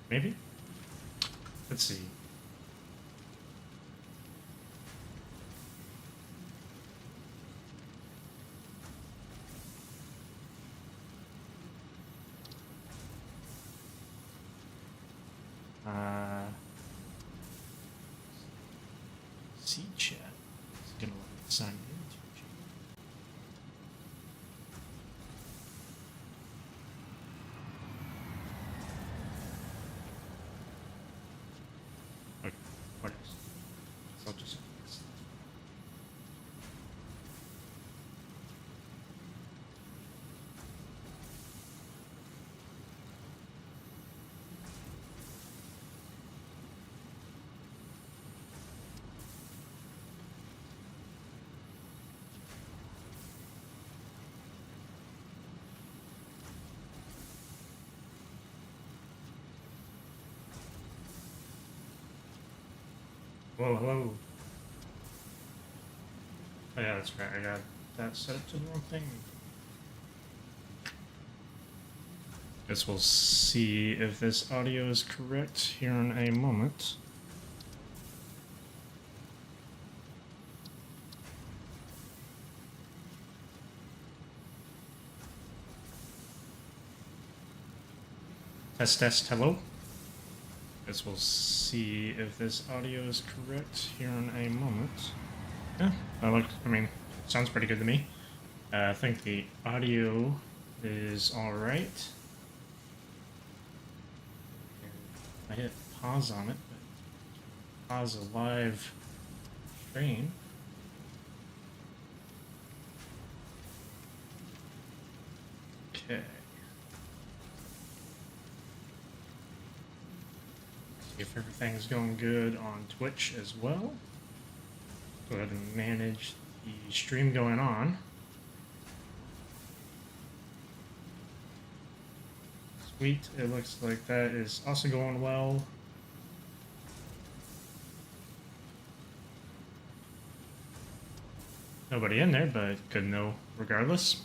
Maybe? Let's see. C chat. It's gonna let me sign into chat. Okay, what else? So I'll just. Whoa, hello. Oh yeah, that's right. I got that set up to the wrong thing. Guess we'll see if this audio is correct here in a moment. Test, test, hello. Guess we'll see if this audio is correct here in a moment. Yeah, I mean, sounds pretty good to me. I think the audio is alright. I hit pause on it, but pause a live stream. Okay. See if everything's going good on Twitch as well. Go ahead and manage the stream going on. Sweet, it looks like that is also going well. Nobody in there, but good to know regardless.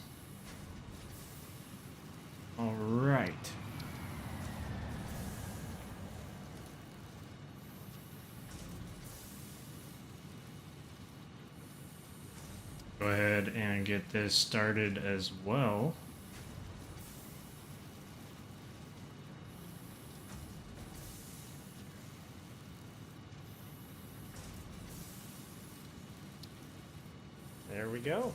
Alright. Go ahead and get this started as well. There we go.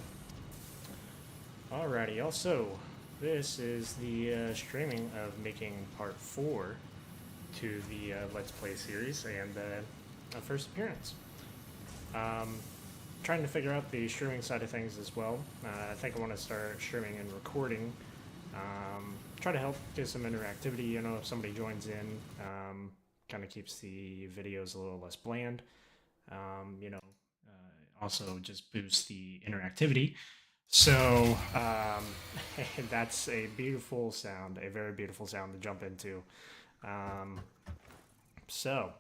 Alrighty, also, this is the streaming of making part 4 to the Let's Play series and a first appearance. Trying to figure out the streaming side of things as well. I think I want to start streaming and recording. Try to help get some interactivity, you know, if somebody joins in, kind of keeps the videos a little less bland. You know, also just boosts the interactivity. So that's a beautiful sound, a very beautiful sound to jump into. So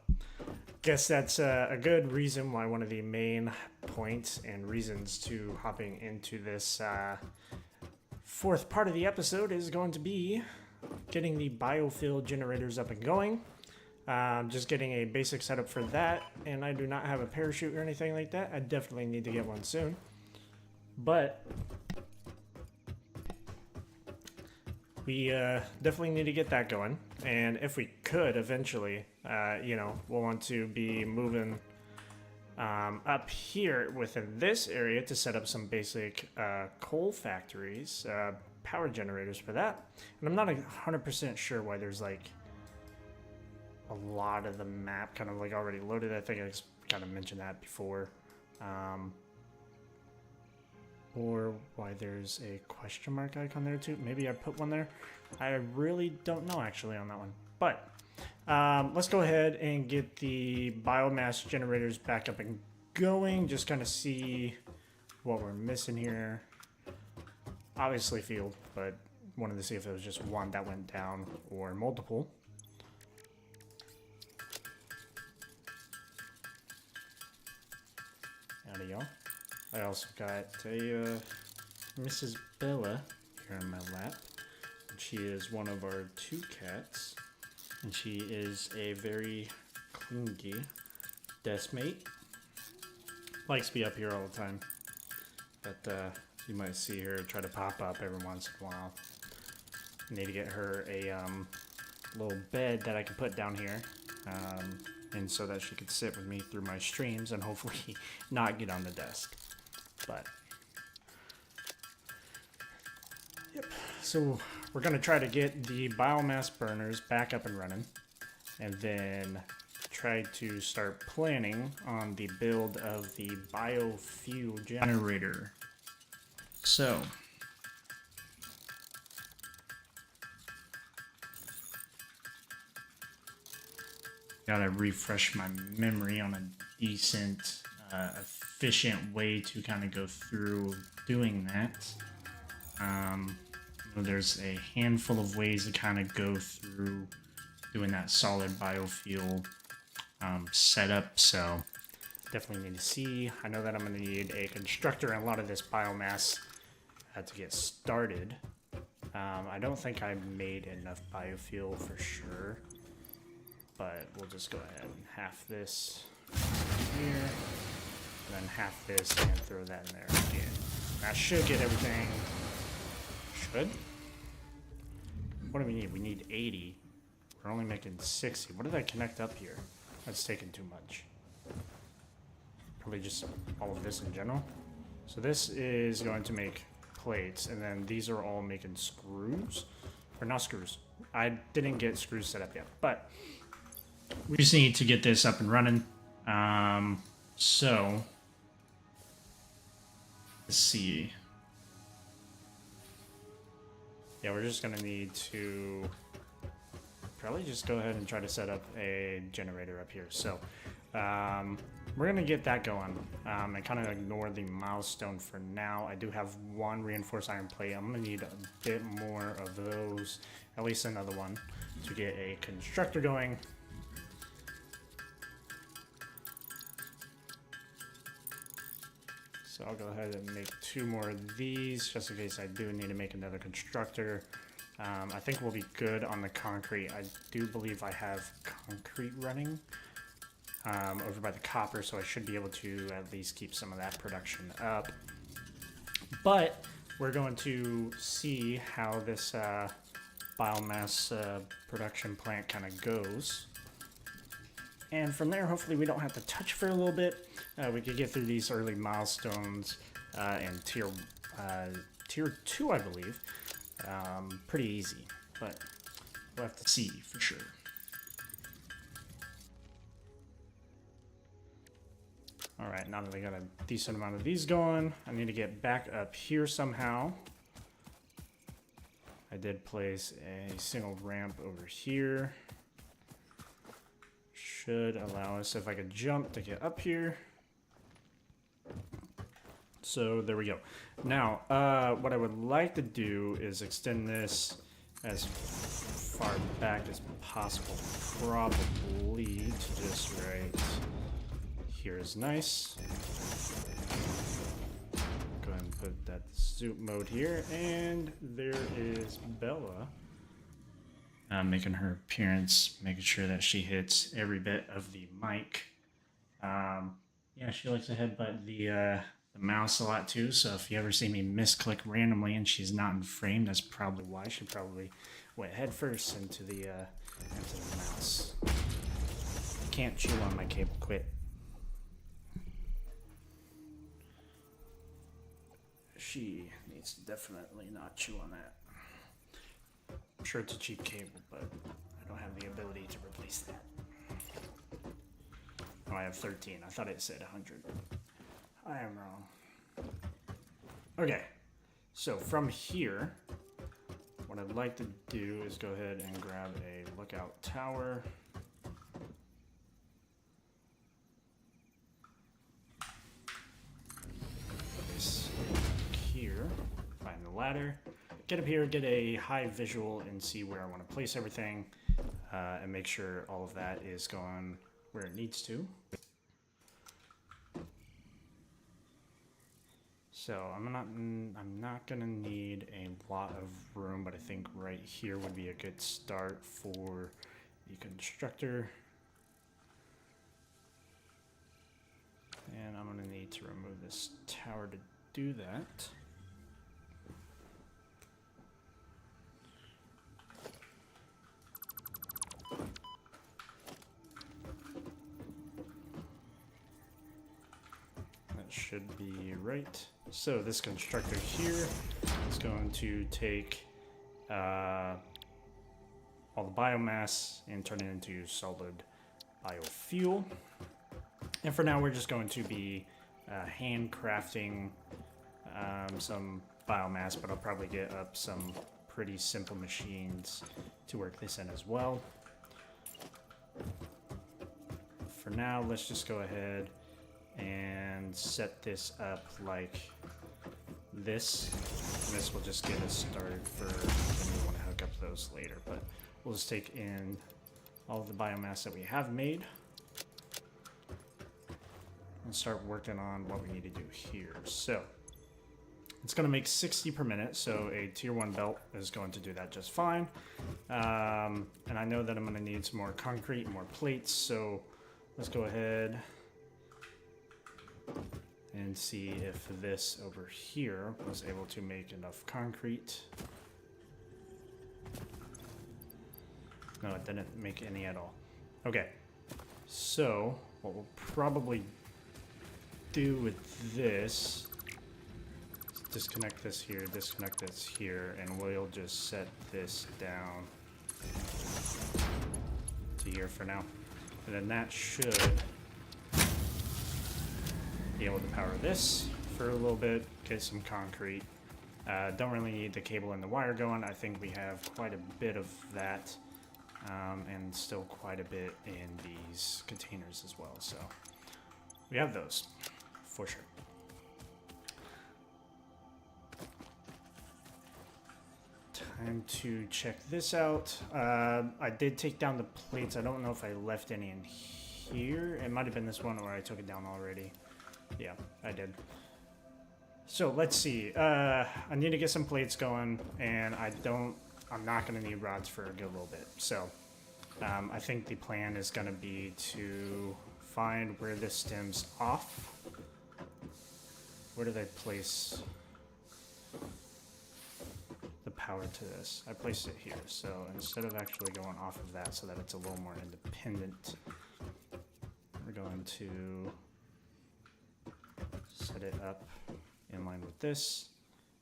guess that's a good reason why one of the main points and reasons to hopping into this fourth part of the episode is going to be getting the biofuel generators up and going. Just getting a basic setup for that, and I do not have a parachute or anything like that. I definitely need to get one soon. But we definitely need to get that going, and if we could eventually, you know, we'll want to be moving up here within this area to set up some basic coal factories, power generators for that. And I'm not 100% sure why there's like a lot of the map kind of like already loaded. I think I kind of mentioned that before. Or why there's a question mark icon there too. Maybe I put one there. I really don't know actually on that one. But let's go ahead and get the biomass generators back up and going. Just kind of see what we're missing here. Obviously field, but wanted to see if it was just one that went down or multiple. There we go. I also got a Mrs. Bella here on my lap. She is one of our 2 cats. And she is a very clingy desk mate. Likes to be up here all the time. But you might see her try to pop up every once in a while. Need to get her a little bed that I can put down here. And so that she could sit with me through my streams and hopefully not get on the desk. But, yep. So we're going to try to get the biomass burners back up and running. And then try to start planning on the build of the biofuel generator. So, gotta refresh my memory on a decent, efficient way to kind of go through doing that. There's a handful of ways to kind of go through doing that solid biofuel setup, so definitely need to see. I know that I'm going to need a constructor and a lot of this biomass to get started. I don't think I made enough biofuel for sure. But we'll just go ahead and half this here, and then half this, and throw that in there again. That should get everything. Should? What do we need? We need 80. We're only making 60. What did I connect up here? That's taking too much. Probably just all of this in general. So this is going to make plates, and then these are all making screws. Or not screws. I didn't get screws set up yet, but we just need to get this up and running. So let's see. Yeah, we're just gonna need to probably just go ahead and try to set up a generator up here. So we're gonna get that going and kind of ignore the milestone for now. I do have one reinforced iron plate. I'm gonna need a bit more of those, at least another one, to get a constructor going. So I'll go ahead and make 2 more of these, just in case I do need to make another constructor. I think we'll be good on the concrete. I do believe I have concrete running over by the copper, so I should be able to at least keep some of that production up. But we're going to see how this biomass production plant kind of goes. And from there, hopefully we don't have to touch for a little bit. We could get through these early milestones and tier 2, I believe. Pretty easy, but we'll have to see for sure. All right, now that I got a decent amount of these going, I need to get back up here somehow. I did place a single ramp over here. Should allow us, if I could jump, to get up here. So there we go. Now, what I would like to do is extend this as far back as possible. Probably to just right here is nice. Go ahead and put that zoom mode here, and there is Bella. Making her appearance, making sure that she hits every bit of the mic. Yeah, she likes to headbutt the mouse a lot too, so if you ever see me misclick randomly and she's not in frame, that's probably why. She probably went head first into the mouse. Can't chew on my cable, quit. She needs to definitely not chew on that. I'm sure it's a cheap cable, but I don't have the ability to replace that. Oh, I have 13. I thought it said 100. I am wrong. Okay, so from here, what I'd like to do is go ahead and grab a lookout tower. This here, find the ladder. Get up here, get a high visual, and see where I want to place everything, and make sure all of that is going where it needs to. So I'm not gonna need a lot of room, but I think right here would be a good start for the constructor. And I'm going to need to remove this tower to do that. That should be right. So this constructor here is going to take all the biomass and turn it into solid biofuel. And for now, we're just going to be handcrafting some biomass, but I'll probably get up some pretty simple machines to work this in as well. For now, let's just go ahead and set this up like this. And this will just get us started for when we want to hook up those later. But we'll just take in all of the biomass that we have made and start working on what we need to do here. So it's going to make 60 per minute, so a tier 1 belt is going to do that just fine. And I know that I'm going to need some more concrete and more plates, so let's go ahead and see if this over here was able to make enough concrete. No, it didn't make any at all. Okay, so what we'll probably do with this is disconnect this here, and we'll just set this down to here for now. And then that should be able to power this for a little bit, get some concrete. Don't really need the cable and the wire going. I think we have quite a bit of that, and still quite a bit in these containers as well. So we have those for sure. Time to check this out. I did take down the plates. I don't know if I left any in here. It might have been this one, or I took it down already. Yeah, I did. So let's see. I need to get some plates going, and I'm not going to need rods for a good little bit. So I think the plan is going to be to find where this stems off. Where did I place the power to this? I placed it here. So instead of actually going off of that so that it's a little more independent, we're going to set it up in line with this.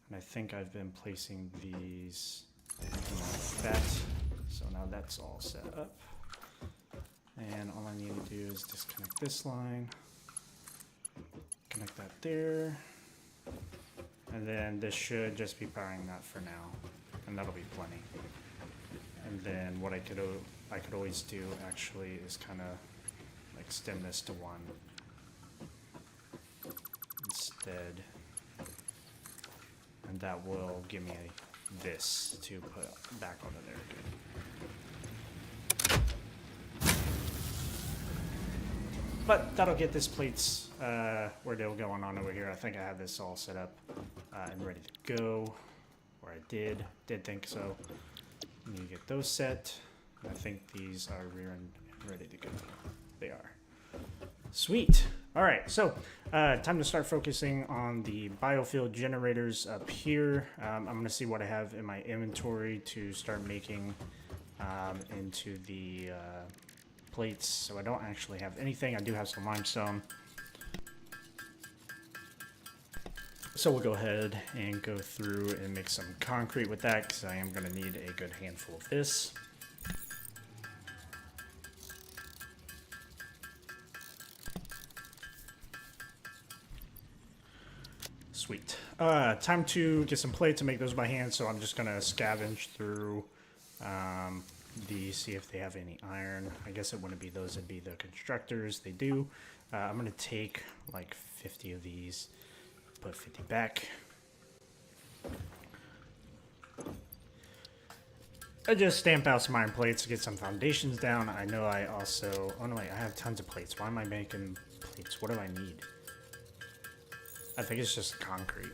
And I think I've been placing these like that. So now that's all set up. And all I need to do is disconnect this line, connect that there, and then this should just be powering that for now, and that'll be plenty. And then what I could always do actually is kind of like stem this to 1 instead, and that will give me this to put back onto there again. But that'll get this plates where they'll go on over here. I think I have this all set up and ready to go, or I did think so. I need to get those set. I think these are rear and ready to go. They are. Sweet. All right, so time to start focusing on the biofuel generators up here. I'm going to see what I have in my inventory to start making into the plates. So I don't actually have anything. I do have some limestone. So we'll go ahead and go through and make some concrete with that, because I am going to need a good handful of this. Sweet. Time to get some plates and make those by hand, so I'm just going to scavenge through see if they have any iron. I guess it wouldn't be those, it'd be the constructors. They do. I'm going to take like 50 of these, put 50 back. I just stamp out some iron plates to get some foundations down. I know I also... Oh no, wait, I have tons of plates. Why am I making plates? What do I need? I think it's just concrete.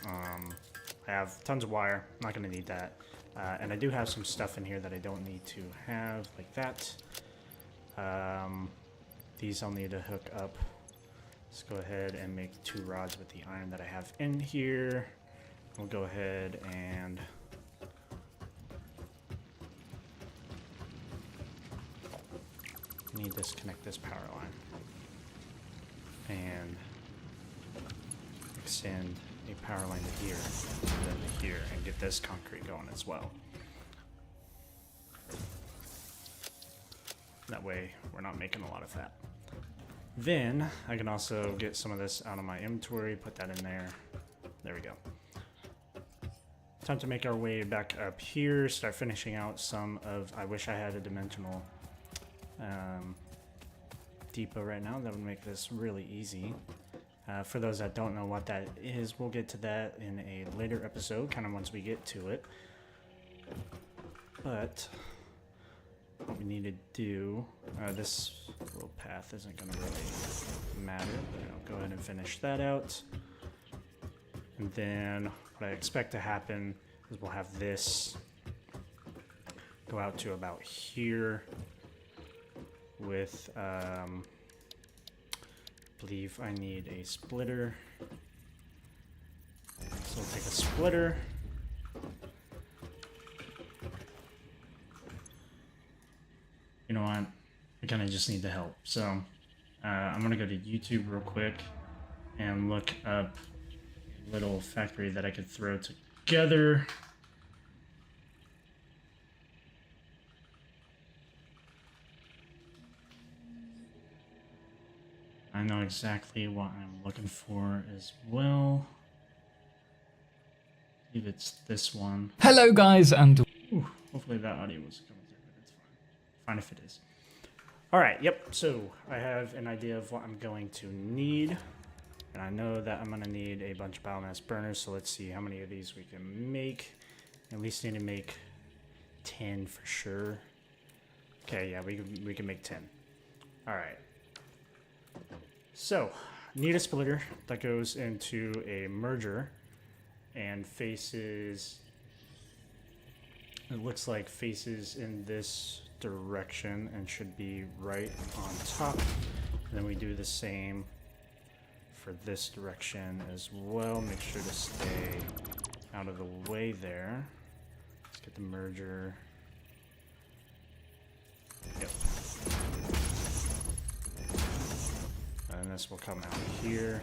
I have tons of wire. I'm not going to need that. And I do have some stuff in here that I don't need to have, like that. These I'll need to hook up. Let's go ahead and make 2 rods with the iron that I have in here. We'll go ahead and need to disconnect this power line and extend a power line to here and then to here and get this concrete going as well. That way we're not making a lot of that. Then I can also get some of this out of my inventory, put that in there. There we go. Time to make our way back up here, start finishing out some of, I wish I had a dimensional depot right now. That would make this really easy. For those that don't know what that is, we'll get to that in a later episode, kind of once we get to it. But what we need to do, this little path isn't going to really matter, but I'll go ahead and finish that out. And then what I expect to happen is we'll have this go out to about here with, I believe I need a splitter. So we'll take a splitter. You know what? I kind of just need the help. So I'm going to go to YouTube real quick and look up a little factory that I could throw together. I know exactly what I'm looking for as well. I believe it's this one. Hello guys, and Ooh, hopefully that audio was coming through, but it's fine. Fine if it is. Alright, yep, so I have an idea of what I'm going to need. And I know that I'm going to need a bunch of biomass burners, so let's see how many of these we can make. At least need to make 10 for sure. Okay, yeah, we can make 10. Alright. So, need a splitter that goes into a merger and faces, it looks like faces in this direction and should be right on top. And then we do the same for this direction as well. Make sure to stay out of the way there. Let's get the merger. Yep. And this will come out here.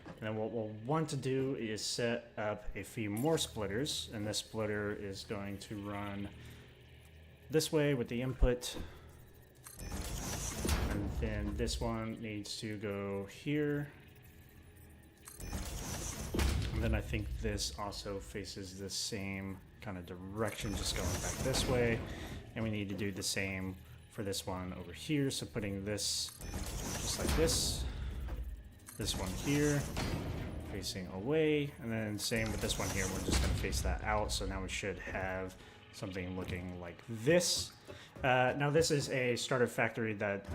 And then what we'll want to do is set up a few more splitters, and this splitter is going to run this way with the input. And then this one needs to go here. And then I think this also faces the same kind of direction, just going back this way. And we need to do the same for this one over here. So putting this just like this one here, facing away, and then same with this one here. We're just going to face that out. So now we should have something looking like this. Now this is a starter factory that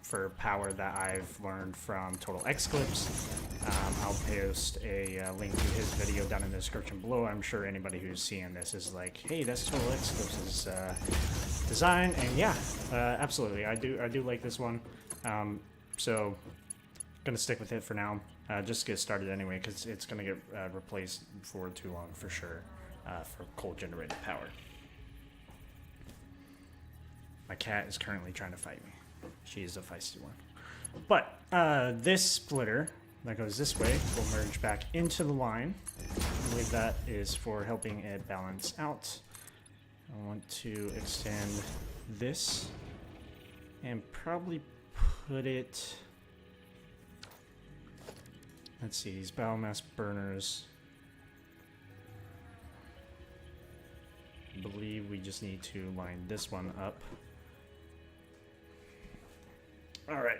for power that I've learned from Total X Clips. I'll post a link to his video down in the description below. I'm sure anybody who's seeing this is like, hey, that's Total X Clips' design, and yeah, absolutely, I do like this one. So gonna stick with it for now, just to get started anyway, because it's gonna get replaced before too long for sure, for coal generated power. My cat is currently trying to fight me. She is a feisty one. But this splitter that goes this way will merge back into the line. I believe that is for helping it balance out. I want to extend this and probably put it, let's see, these biomass burners, I believe we just need to line this one up. All right,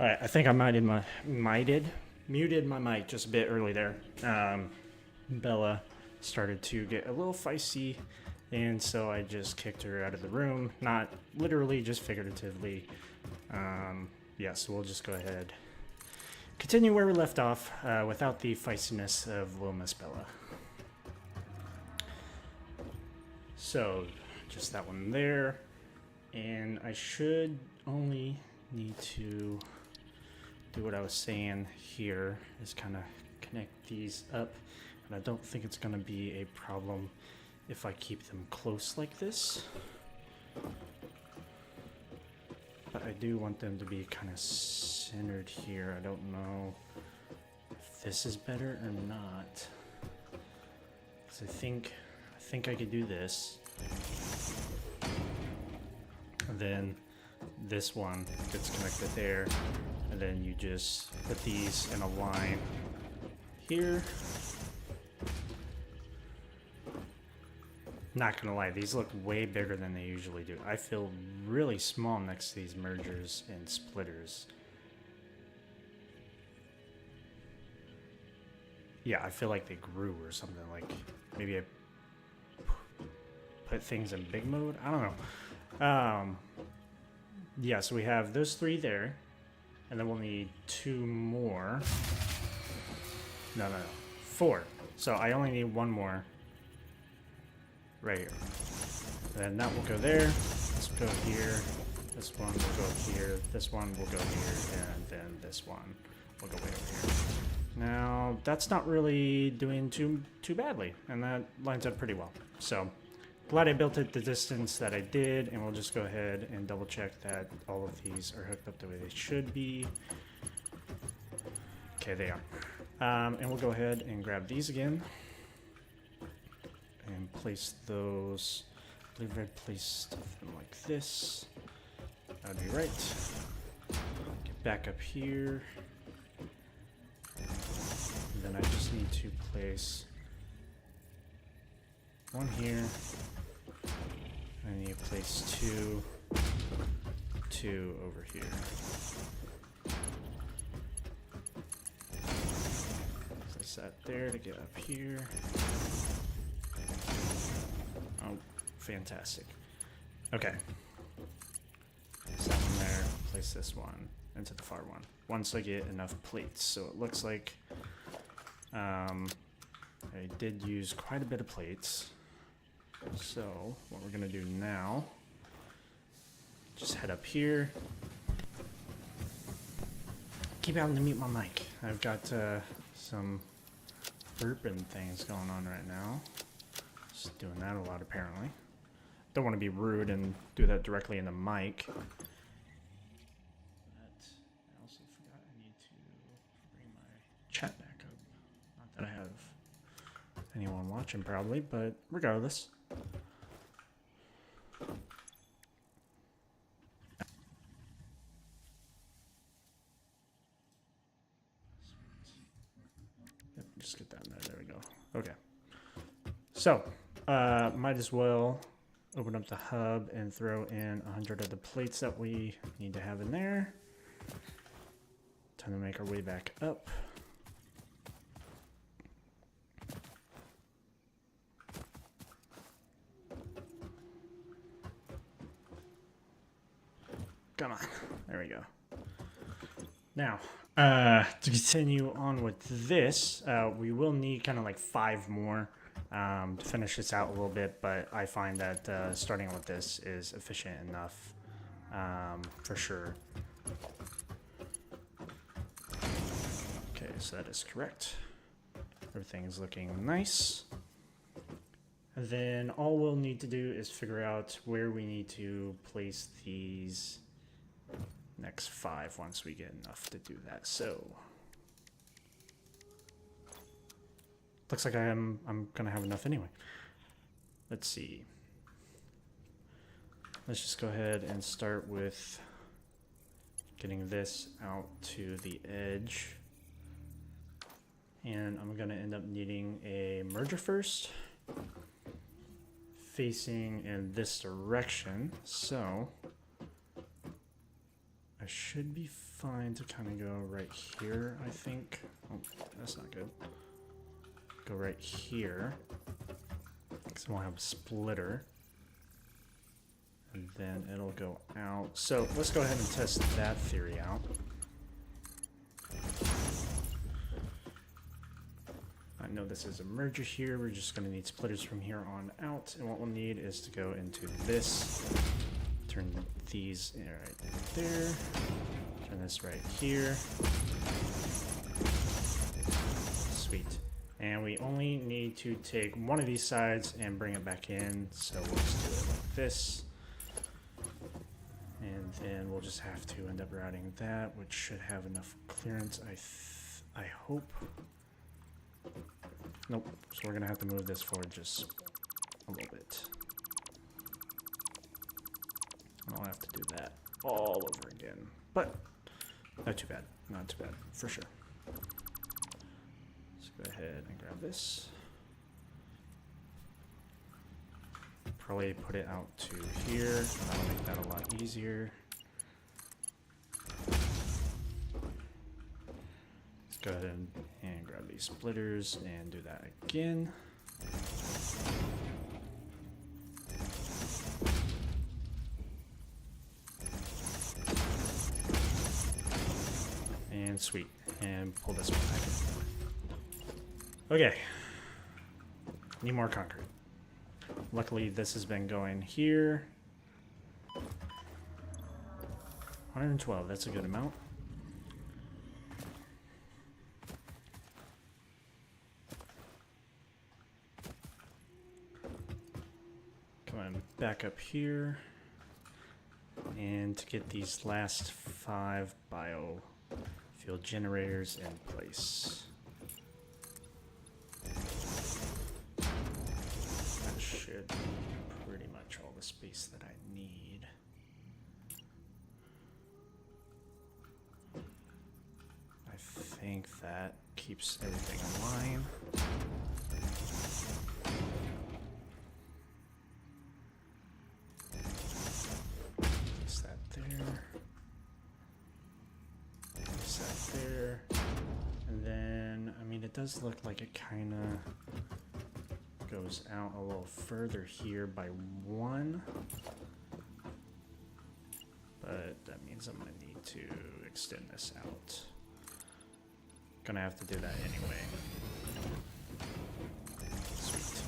All right, I think I muted my mic just a bit early there. Bella started to get a little feisty, and so I just kicked her out of the room. Not literally, just figuratively. Yeah, so we'll just go ahead, continue where we left off without the feistiness of Little Miss Bella. So, just that one there, and I should only need to do what I was saying here, is kind of connect these up, and I don't think it's going to be a problem if I keep them close like this. But I do want them to be kind of centered here. I don't know if this is better or not, because I think I could do this, and then this one gets connected there, and then you just put these in a line here. Not gonna lie, these look way bigger than they usually do. I feel really small next to these mergers and splitters. Yeah, I feel like they grew or something. Like maybe I put things in big mode. I don't know. Yeah, so we have those 3 there, and then we'll need 2 more. No, 4. So I only need 1 more right here. And then that will go there. This will go here. This one will go here. This one will go here, and then this one will go way over here. Now that's not really doing too badly, and that lines up pretty well. So glad I built it the distance that I did, and we'll just go ahead and double check that all of these are hooked up the way they should be. Okay, they are. And we'll go ahead and grab these again and place those. I believe I placed them like this. That would be right. Get back up here. And then I just need to place 1 here. I need to place 2 over here. Place that there to get up here. Oh, fantastic. Okay. Place that one there. Place this one into the far one. Once I get enough plates. So it looks like I did use quite a bit of plates. So what we're gonna do now, just head up here. Keep having to mute my mic. I've got some burping things going on right now. Just doing that a lot apparently. Don't want to be rude and do that directly in the mic. But I also forgot I need to bring my chat back up. Not that I have anyone watching probably, but regardless. Yep, just get that in there. There we go. Okay. So, might as well open up the hub and throw in 100 of the plates that we need to have in there. Time to make our way back up. Come on. There we go. Now, to continue on with this, we will need kind of like 5 more to finish this out a little bit, but I find that starting with this is efficient enough for sure. Okay, so that is correct. Everything is looking nice. And then all we'll need to do is figure out where we need to place these next 5 once we get enough to do that. So looks like I'm gonna have enough anyway. Let's see. Let's just go ahead and start with getting this out to the edge. And I'm gonna end up needing a merger first, facing in this direction. So I should be fine to kind of go right here, I think. Oh, that's not good. Go right here. Because we'll have a splitter. And then it'll go out. So let's go ahead and test that theory out. I know this is a merger here. We're just going to need splitters from here on out. And what we'll need is to go into this. Turn these right there. Turn this right here. Sweet. And we only need to take one of these sides and bring it back in. So we'll just do it like this. And then we'll just have to end up routing that, which should have enough clearance, I hope. Nope. So we're going to have to move this forward just a little bit. I'll have to do that all over again. But not too bad. Not too bad, for sure. Let's go ahead and grab this. Probably put it out to here. That'll make that a lot easier. Let's go ahead and grab these splitters and do that again. And sweet. And pull this one back in. Okay. Need more concrete. Luckily, this has been going here. 112, that's a good amount. Coming back up here. And to get these last 5 biofuel generators in place. Should be pretty much all the space that I need. I think that keeps everything in line. Place that there. Place that there. And then, I mean, it does look like it kind of goes out a little further here by 1, but that means I'm gonna need to extend this out. Gonna have to do that anyway. Sweet.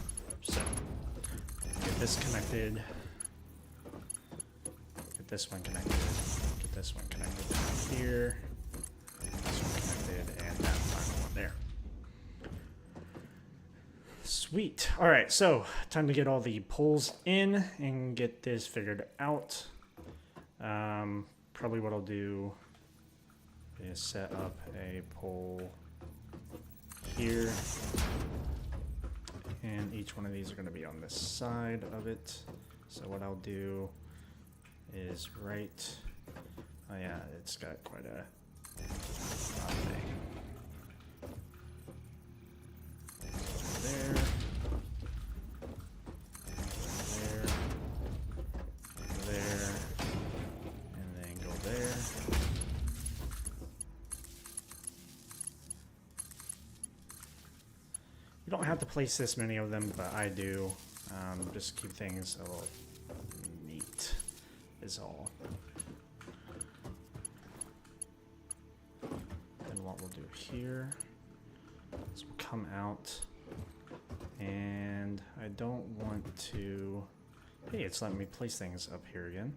So get this connected, get this one connected, get this one connected down here, this one connected, and that final one there. Sweet. All right, so time to get all the poles in and get this figured out. Probably what I'll do is set up a pole here. And each one of these are going to be on this side of it. So what I'll do is oh yeah, it's got quite a thing. There. You don't have to place this many of them, but I do. Just keep things a little neat is all. Then what we'll do here is we'll come out, and I don't want to... Hey, it's letting me place things up here again,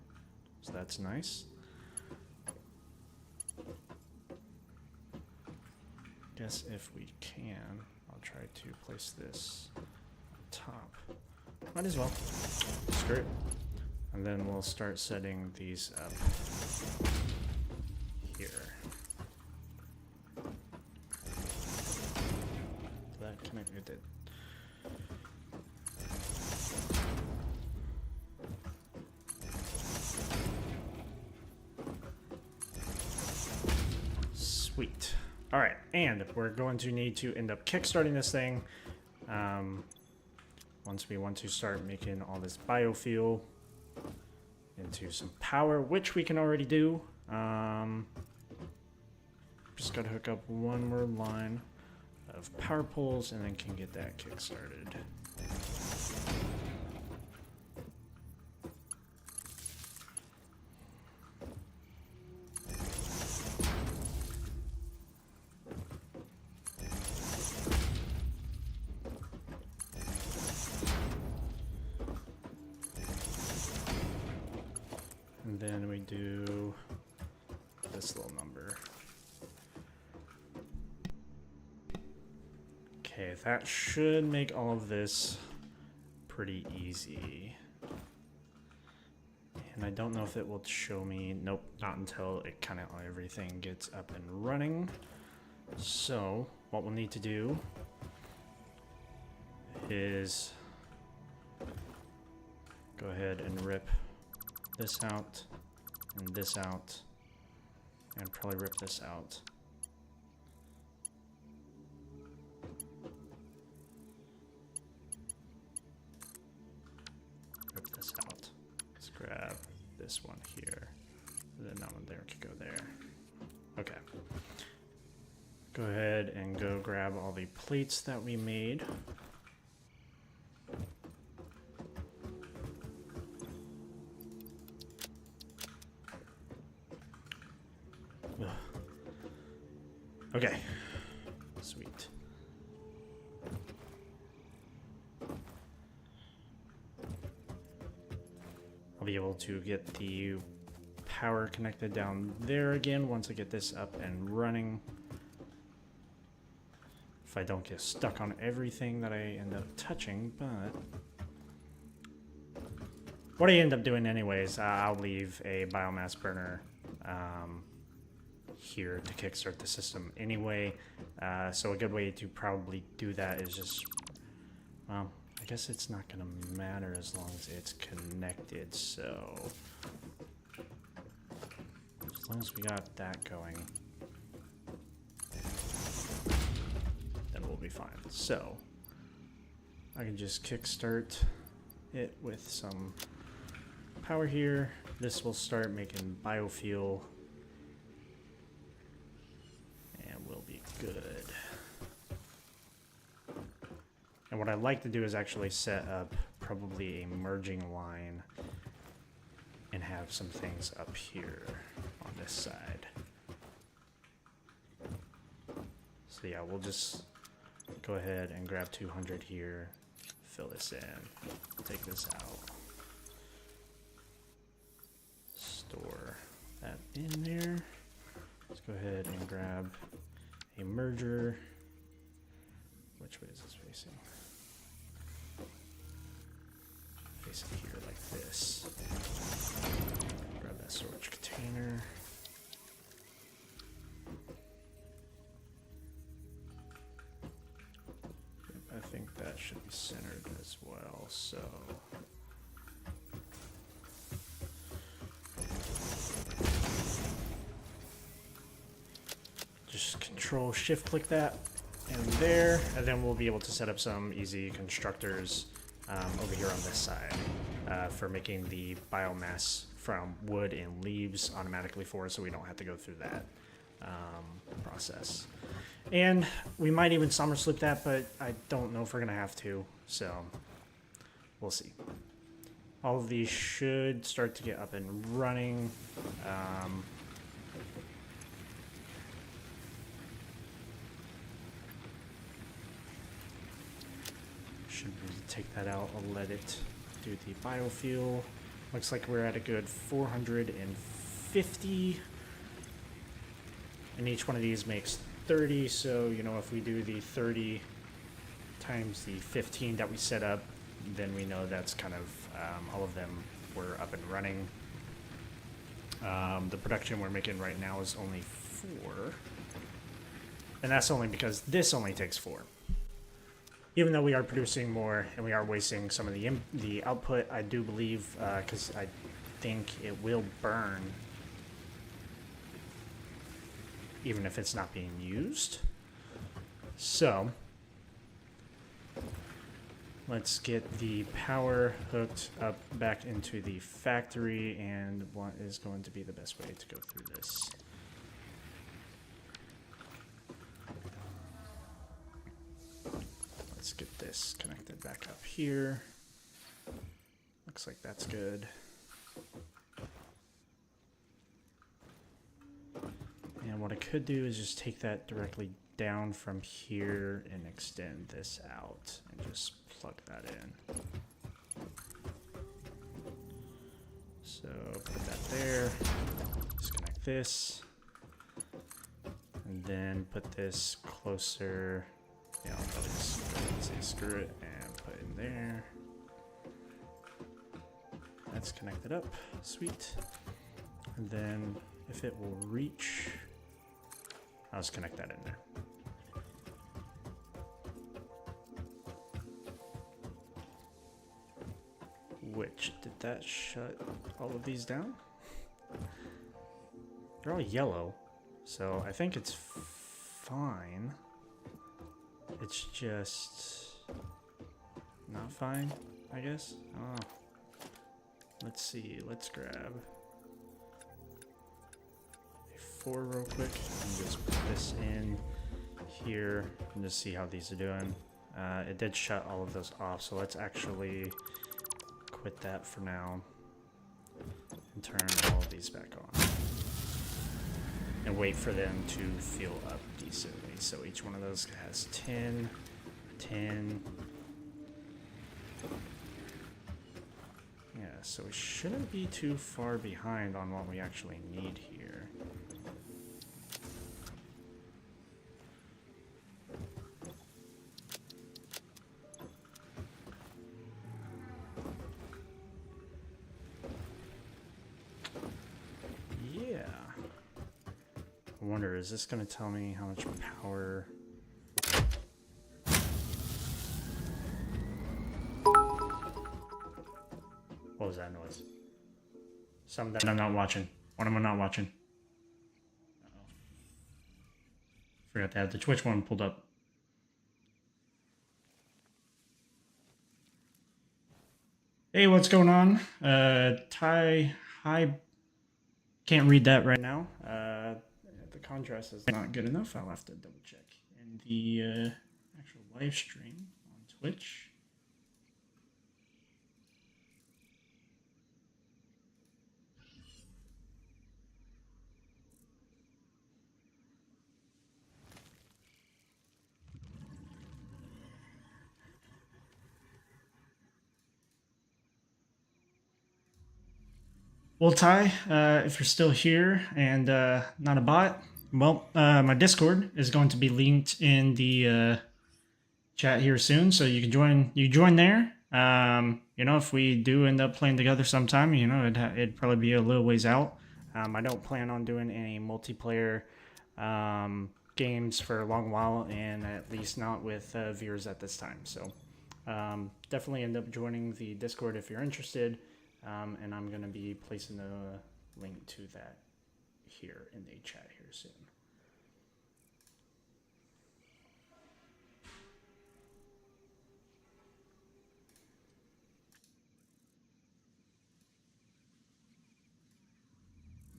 so that's nice. Guess if we can, I'll try to place this on top. Might as well. Screw it. And then we'll start setting these up here. Did that connect? It did. Sweet. All right, and we're going to need to end up kickstarting this thing once we want to start making all this biofuel into some power, which we can already do. Just gotta hook up one more line of power poles and then can get that kick started. And then we do this little number. Okay, that should make all of this pretty easy. And I don't know if it will show me, nope, not until it kind of everything gets up and running. So what we'll need to do is go ahead and rip this out and this out and probably rip this out. Rip this out. Let's grab this one here. And then that one there could go there. Okay. Go ahead and go grab all the plates that we made. Ugh. Okay. Sweet. I'll be able to get the power connected down there again once I get this up and running. If I don't get stuck on everything that I end up touching, but what I end up doing anyways, I'll leave a biomass burner here to kickstart the system anyway. So a good way to probably do that is just, well, I guess it's not gonna matter as long as it's connected, so as long as we got that going, then we'll be fine. So I can just kickstart it with some power here. This will start making biofuel and we'll be good. And what I like to do is actually set up probably a merging line and have some things up here on this side. So yeah, we'll just go ahead and grab 200 here, fill this in, take this out, store that in there. Let's go ahead and grab a merger. Which way is this facing? Face it here like this. Grab that storage container. I think that should be centered as well, so just control shift click that and there, and then we'll be able to set up some easy constructors over here on this side for making the biomass from wood and leaves automatically for us, so we don't have to go through that process. And we might even summer slip that, but I don't know if we're gonna have to, so we'll see. All of these should start to get up and running. Should we take that out? I'll let it do the biofuel. Looks like we're at a good 450. And each one of these makes 30, so you know, if we do the 30 times the 15 that we set up, then we know that's kind of all of them were up and running. The production we're making right now is only 4, and that's only because this only takes 4. Even though we are producing more and we are wasting some of the output, I do believe, because I think it will burn even if it's not being used. So let's get the power hooked up back into the factory, and what is going to be the best way to go through this. Let's get this connected back up here. Looks like that's good. And what I could do is just take that directly down from here and extend this out and just plug that in. So put that there, disconnect this, and then put this closer. Yeah, I'll probably just say screw it and put it in there. That's connected up, sweet. And then if it will reach, I'll just connect that in there. Which, did that shut all of these down? They're all yellow, so I think it's fine. It's just not fine, I guess. Oh. Let's see, let's grab a 4 real quick and just put this in here and just see how these are doing. It did shut all of those off, so let's actually quit that for now and turn all of these back on and wait for them to fill up decently. So each one of those has 10, 10. Yeah, so we shouldn't be too far behind on what we actually need here. Yeah. I wonder, is this going to tell me how much power? What was that noise? Something that I'm not watching. What am I not watching? Uh-oh. Forgot to have the Twitch one pulled up. Hey, what's going on? Ty, hi. Can't read that right now. The contrast is not good enough. I'll have to double check. And the actual live stream on Twitch. Well, Ty, if you're still here and not a bot, well, my Discord is going to be linked in the chat here soon, so you can join. You join there. You know, if we do end up playing together sometime, you know, it'd probably be a little ways out. I don't plan on doing any multiplayer games for a long while, and at least not with viewers at this time. So definitely end up joining the Discord if you're interested. And I'm going to be placing a link to that here in the chat here soon.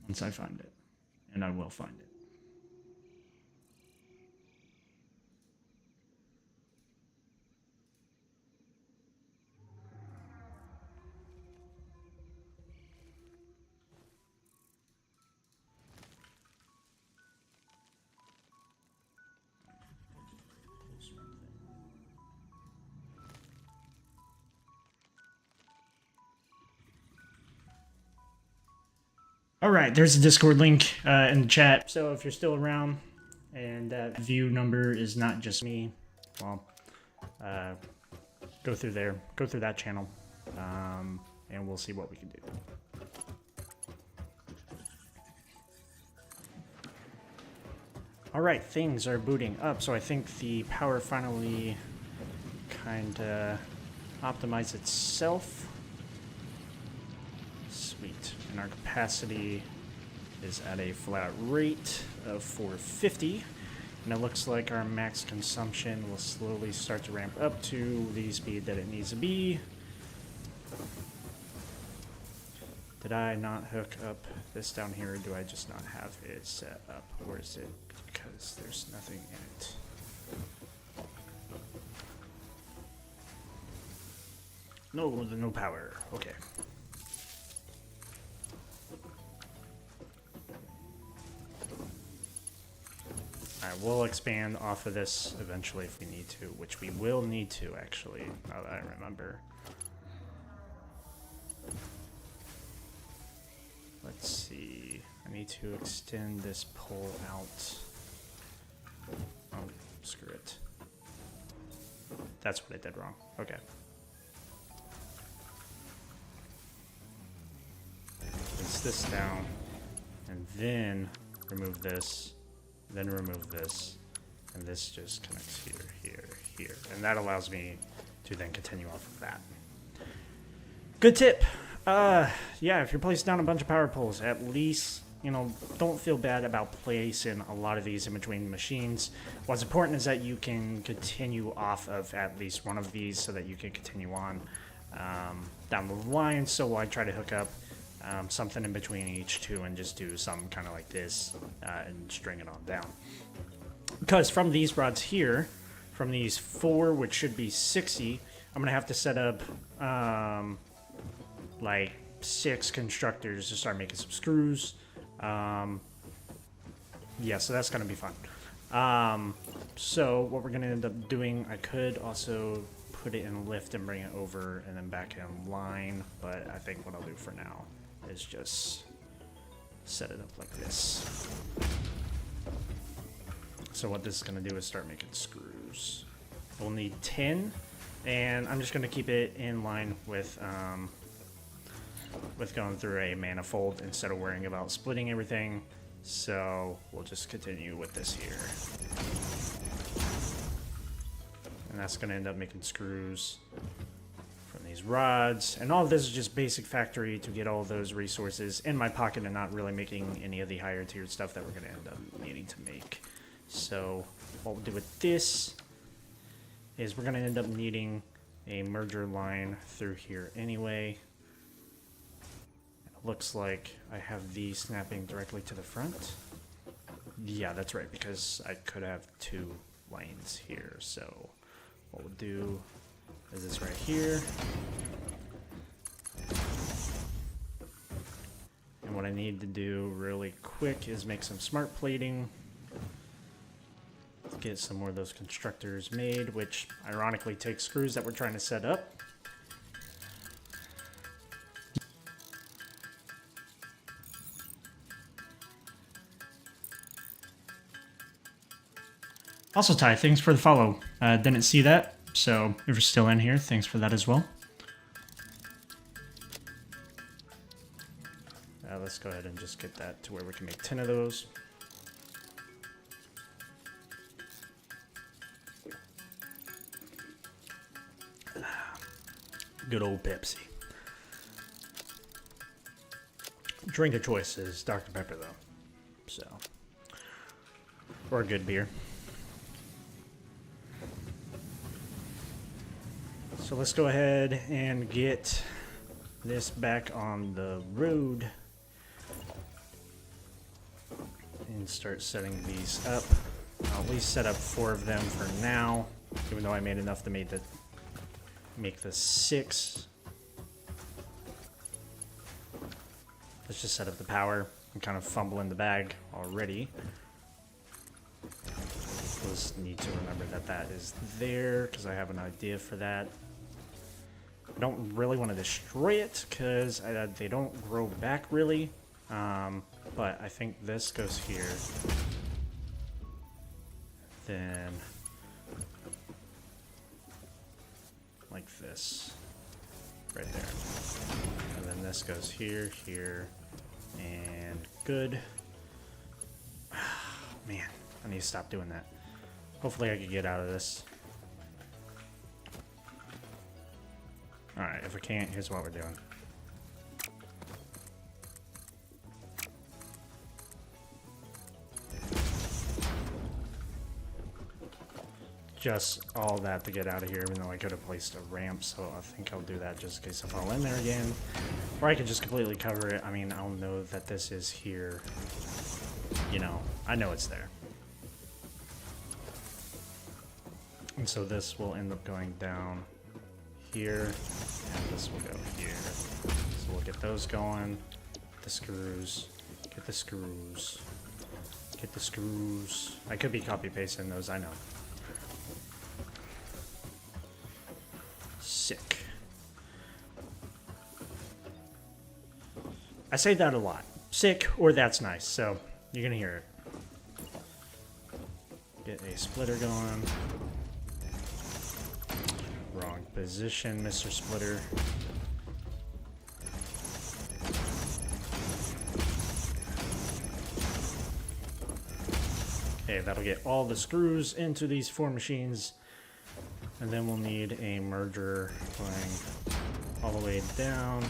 Once I find it, and I will find it. All right, there's the Discord link in the chat. So if you're still around and that view number is not just me, well, go through there, go through that channel, and we'll see what we can do. All right, things are booting up, so I think the power finally kind of optimized itself. Sweet. And our capacity is at a flat rate of 450. And it looks like our max consumption will slowly start to ramp up to the speed that it needs to be. Did I not hook up this down here, or do I just not have it set up? Or is it because there's nothing in it? No power. Okay. Alright, we'll expand off of this eventually if we need to, which we will need to, actually, now that I remember. Let's see. I need to extend this pole out. Oh, screw it. That's what I did wrong. Okay. Place this down, and then remove this, then remove this, and this just connects here, here, here. And that allows me to then continue off of that. Good tip. Yeah, if you're placing down a bunch of power poles, at least, you know, don't feel bad about placing a lot of these in between machines. What's important is that you can continue off of at least one of these so that you can continue on down the line. So I try to hook up something in between each two and just do something kind of like this and string it on down. Because from these rods here, from these 4, which should be 60, I'm going to have to set up like 6 constructors to start making some screws. Yeah, so that's going to be fun. So what we're going to end up doing, I could also put it in lift and bring it over and then back in line, but I think what I'll do for now is just set it up like this. So what this is going to do is start making screws. We'll need 10, and I'm just going to keep it in line with going through a manifold instead of worrying about splitting everything. So we'll just continue with this here. And that's going to end up making screws from these rods. And all of this is just basic factory to get all of those resources in my pocket and not really making any of the higher tiered stuff that we're going to end up needing to make. So what we'll do with this is we're going to end up needing a merger line through here anyway. It looks like I have these snapping directly to the front. Yeah, that's right, because I could have 2 lanes here. So what we'll do is this right here. And what I need to do really quick is make some smart plating. Get some more of those constructors made, which ironically takes screws that we're trying to set up. Also, Ty, thanks for the follow. Didn't see that, so if you're still in here, thanks for that as well. Let's go ahead and just get that to where we can make 10 of those. Good old Pepsi. Drink of choice is Dr. Pepper, though. So, or a good beer. So let's go ahead and get this back on the road and start setting these up. I'll at least set up 4 of them for now, even though I made enough to make the 6. Let's just set up the power. I'm kind of fumbling the bag already. Just need to remember that that is there because I have an idea for that. I don't really want to destroy it because they don't grow back really. But I think this goes here. Then like this right there, and then this goes here, here, and good. Man, I need to stop doing that. Hopefully I can get out of this. Alright, if we can't, here's what we're doing. just all that to get out of here, even though I could have placed a ramp, so I think I'll do that just in case I fall in there again. Or I could just completely cover it. I mean, I'll know that this is here. You know, I know it's there. And so this will end up going down here, and this will go here. So we'll get those going. The screws. Get the screws. Get the screws. I could be copy-pasting those, I know. Sick. I say that a lot. Sick or that's nice, so you're gonna hear it. Get a splitter going. Wrong position, Mr. Splitter. Okay, that'll get all the screws into these 4 machines. And then we'll need a merger going all the way down.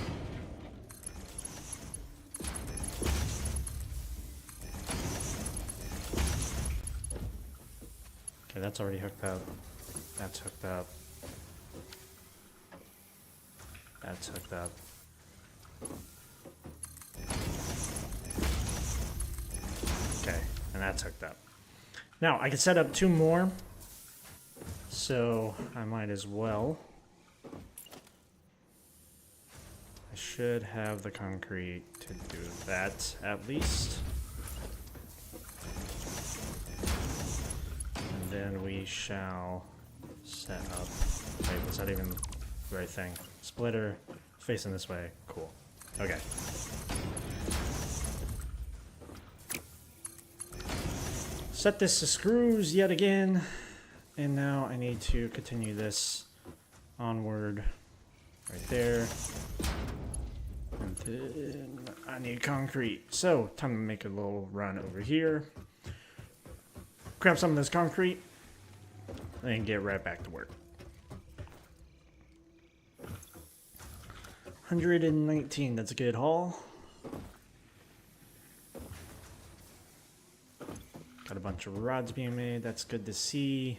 Okay, that's already hooked up. That's hooked up. That's hooked up. Okay, and that's hooked up. Now, I can set up 2 more. So, I might as well. I should have the concrete to do that, at least. And then we shall set up... Wait, was that even the right thing? Splitter, facing this way. Cool. Okay. Set this to screws yet again. And now I need to continue this onward right there. And then I need concrete. So, time to make a little run over here. Grab some of this concrete. And get right back to work. 119, that's a good haul. Got a bunch of rods being made, that's good to see.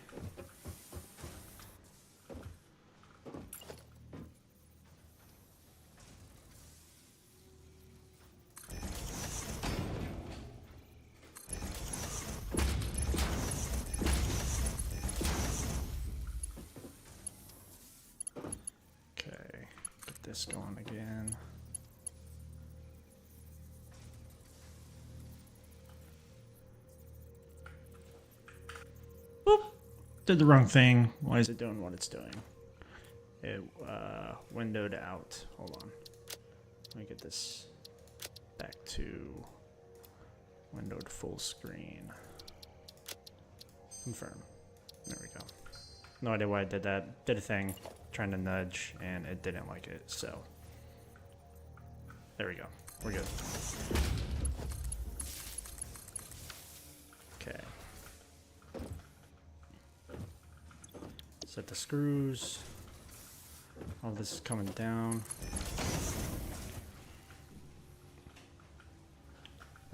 Okay, get this going again. Boop. Did the wrong thing. Why is it doing what it's doing? It windowed out. Hold on. Let me get this back to windowed full screen. Confirm. There we go. No idea why I did that. Did a thing, trying to nudge, and it didn't like it, so. There we go. We're good. Okay. Set the screws. All this is coming down.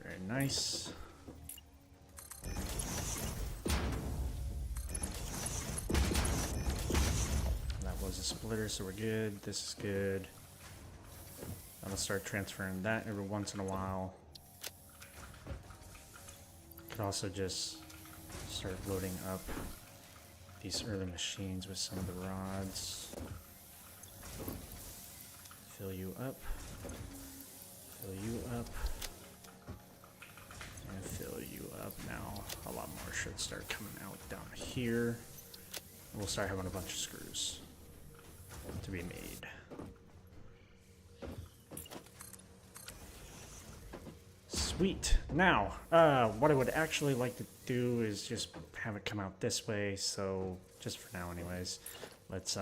Very nice. That was a splitter, so we're good. This is good. I'm gonna start transferring that every once in a while. Could also just start loading up these early machines with some of the rods. Fill you up. Fill you up. And fill you up. Now a lot more should start coming out down here. We'll start having a bunch of screws to be made. Sweet. Now, what I would actually like to do is just have it come out this way, so just for now anyways, let's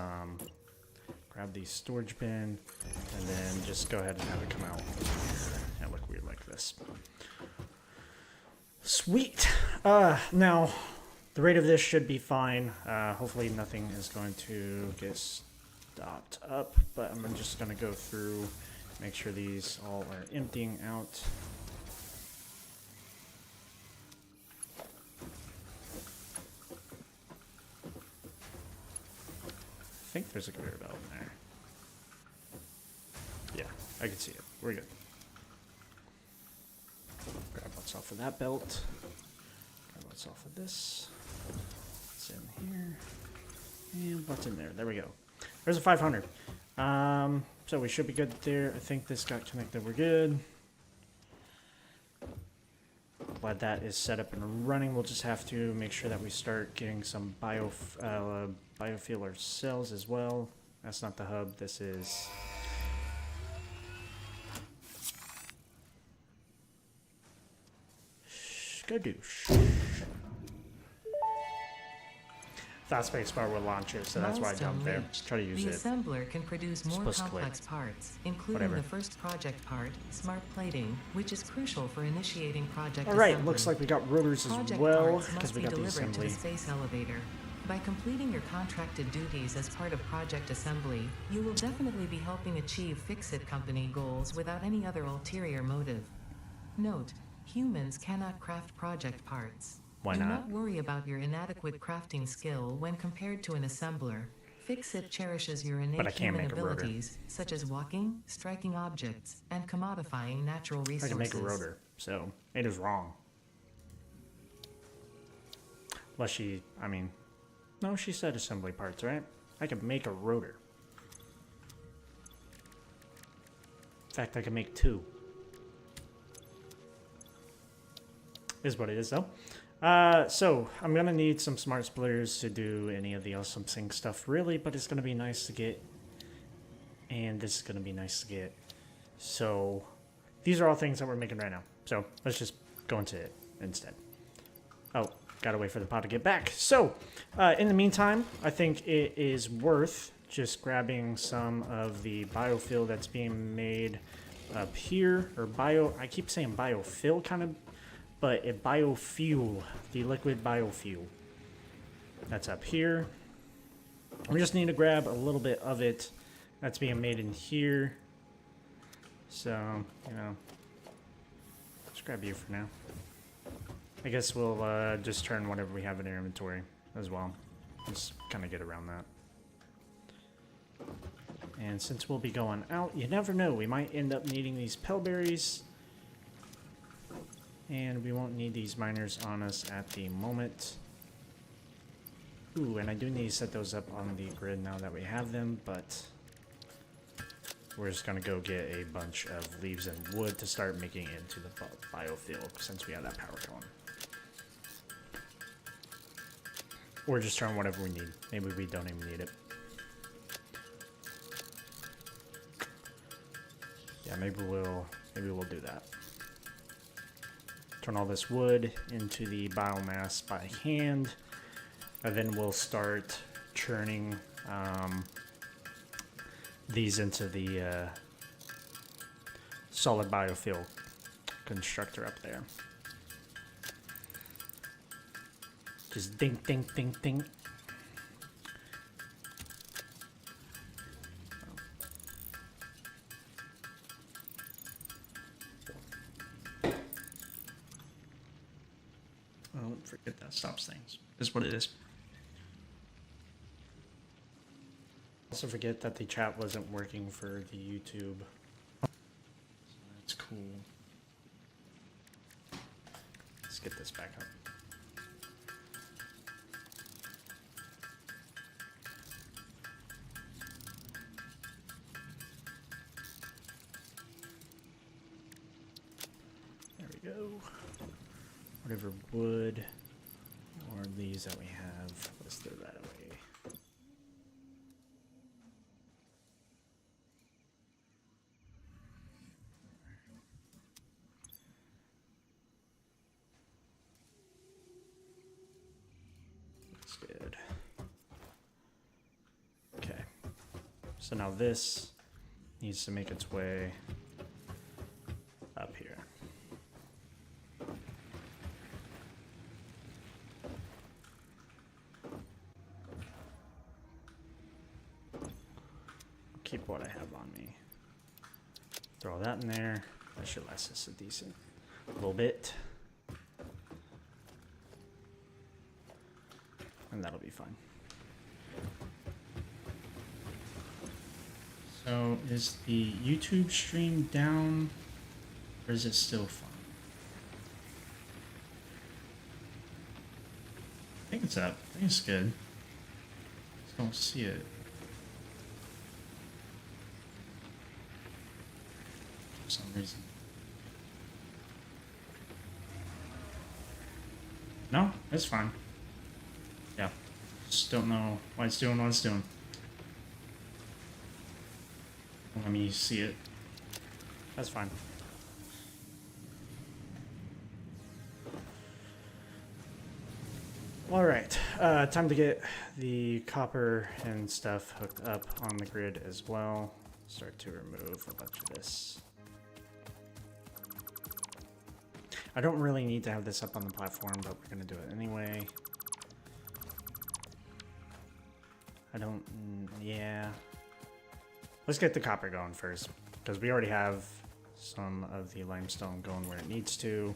grab the storage bin and then just go ahead and have it come out here and look weird like this. Sweet. Now, the rate of this should be fine. Hopefully nothing is going to get stopped up, but I'm just going to go through, make sure these all are emptying out. think there's a conveyor belt in there. Yeah, I can see it. We're good. Grab what's off of that belt. Grab what's off of this. What's in here? And what's in there? There we go. There's a 500. So we should be good there. I think this got connected. We're good. Glad that is set up and running. We'll just have to make sure that we start getting some biofuel ourselves as well. That's not the hub. This is... Skadoosh. That spacebar will launch it, so that's why I jumped there. Try to use it. The assembler can produce more complex parts, including the first project part, smart plating, which is crucial for initiating project assembly. Alright, looks like we got rotors as well, because we got the assembly. To the space elevator. By completing your contracted duties as part of project assembly, you will definitely be helping achieve Fix-It Company goals without any other ulterior motive. Note, humans cannot craft project parts. Why Do not? not worry about your inadequate crafting skill when compared to an assembler. Fix-It cherishes your innate human abilities, such as walking, striking objects, and commodifying natural resources. I can make a rotor, so it is wrong. Unless she, I mean, no, she said assembly parts, right? I can make a rotor. In fact, I can make 2. Is what it is, though. So I'm gonna need some smart splitters to do any of the awesome sync stuff, really, but it's gonna be nice to get, and this is gonna be nice to get. So these are all things that we're making right now. So let's just go into it instead. Oh, gotta wait for the pod to get back. So in the meantime, I think it is worth just grabbing some of the biofuel that's being made up here, or I keep saying biofuel kind of, but a biofuel, the liquid biofuel. That's up here. We just need to grab a little bit of it that's being made in here. So, you know, let's grab you for now. I guess we'll just turn whatever we have in our inventory as well. Just kind of get around that. And since we'll be going out, you never know, we might end up needing these pellberries. And we won't need these miners on us at the moment. Ooh, and I do need to set those up on the grid now that we have them, but we're just gonna go get a bunch of leaves and wood to start making it into the biofuel since we have that power going. Or just turn whatever we need. Maybe we don't even need it. Yeah, maybe we'll do that. Turn all this wood into the biomass by hand, and then we'll start churning these into the solid biofuel constructor up there. Just ding, ding, ding, ding. Oh, forget that. Stops things. Is what it is. Also forget that the chat wasn't working for the YouTube. So that's cool. Let's get this back up. There we go. Whatever wood or leaves that we have, let's throw that away. That's good. Okay. So now this needs to make its way up here. Keep what I have on me. Throw that in there. That should last us a decent little bit. And that'll be fine. So is the YouTube stream down, or is it still fine? I think it's up. I think it's good. Just don't see it. For some reason. No, it's fine. Yeah. Just don't know why it's doing what it's doing. Let me see it. That's fine. All right, time to get the copper and stuff hooked up on the grid as well. Start to remove a bunch of this. I don't really need to have this up on the platform, but we're gonna do it anyway. I don't, yeah. Let's get the copper going first, because we already have some of the limestone going where it needs to.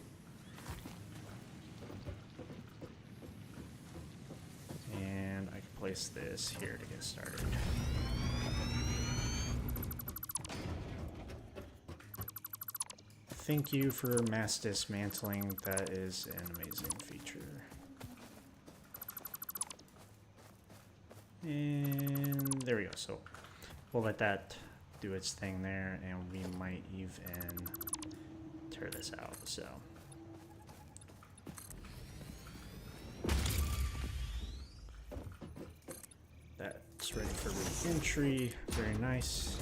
And I can place this here to get started. Thank you for mass dismantling. That is an amazing feature. And there we go. So we'll let that do its thing there, and we might even tear this out. So that's ready for re-entry. Very nice.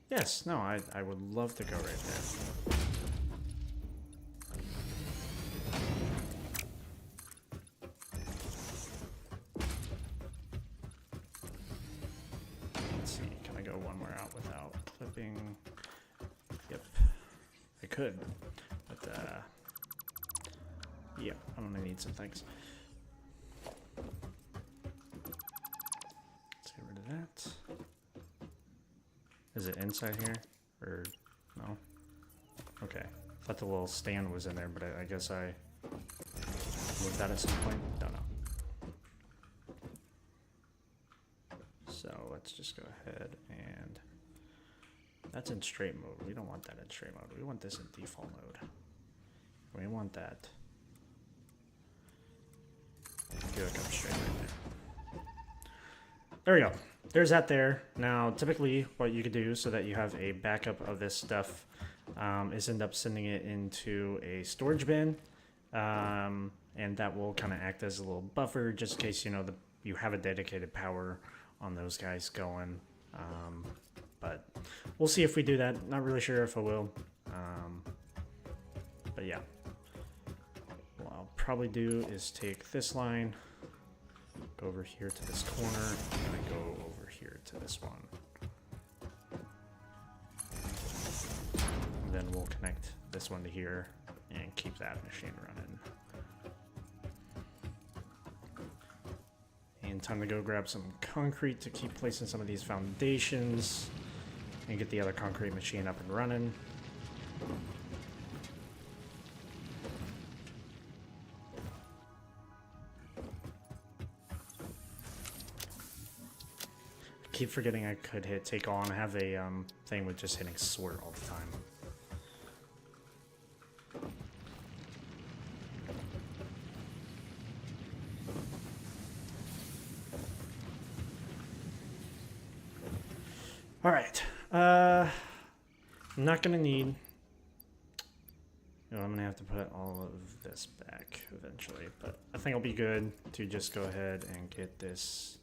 Yes, no, I would love to go right there. Let's see, can I go one more out without clipping? Yep, I could, but yeah, I'm gonna need some things. Let's get rid of that. Is it inside here? Or no? Okay. Thought the little stand was in there, but I guess I moved that at some point. Don't know. So let's just go ahead and that's in straight mode. We don't want that in straight mode. We want this in default mode. We want that. Do it come straight right there. There we go. There's that there. Now, typically what you could do so that you have a backup of this stuff is end up sending it into a storage bin. And that will kind of act as a little buffer just in case, you know, you have a dedicated power on those guys going. But we'll see if we do that. Not really sure if I will. But yeah. What I'll probably do is take this line, go over here to this corner, and then go over here to this one. And then we'll connect this one to here and keep that machine running. And time to go grab some concrete to keep placing some of these foundations and get the other concrete machine up and running. Keep forgetting I could hit take on. I have a thing with just hitting sort all the time. All right. I'm not gonna need. You know, I'm gonna have to put all of this back eventually, but I think it'll be good to just go ahead and get this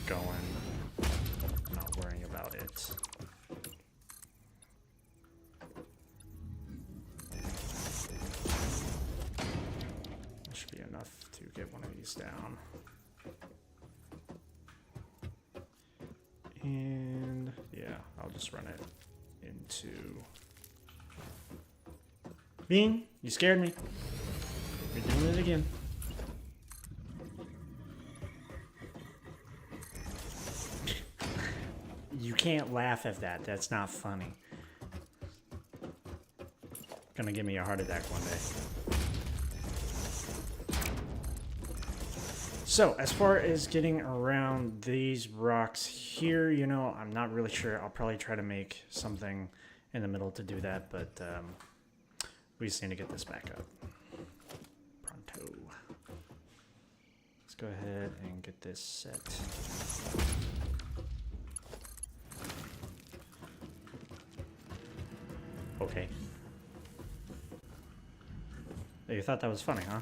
going, not worrying about it. That should be enough to get one of these down. And yeah, I'll just run it into Bean. You scared me. We're doing it again. You can't laugh at that. That's not funny. Gonna give me a heart attack one day. So, as far as getting around these rocks here, you know, I'm not really sure. I'll probably try to make something in the middle to do that, but we just need to get this back up. Pronto. Let's go ahead and get this set. Okay. You thought that was funny, huh?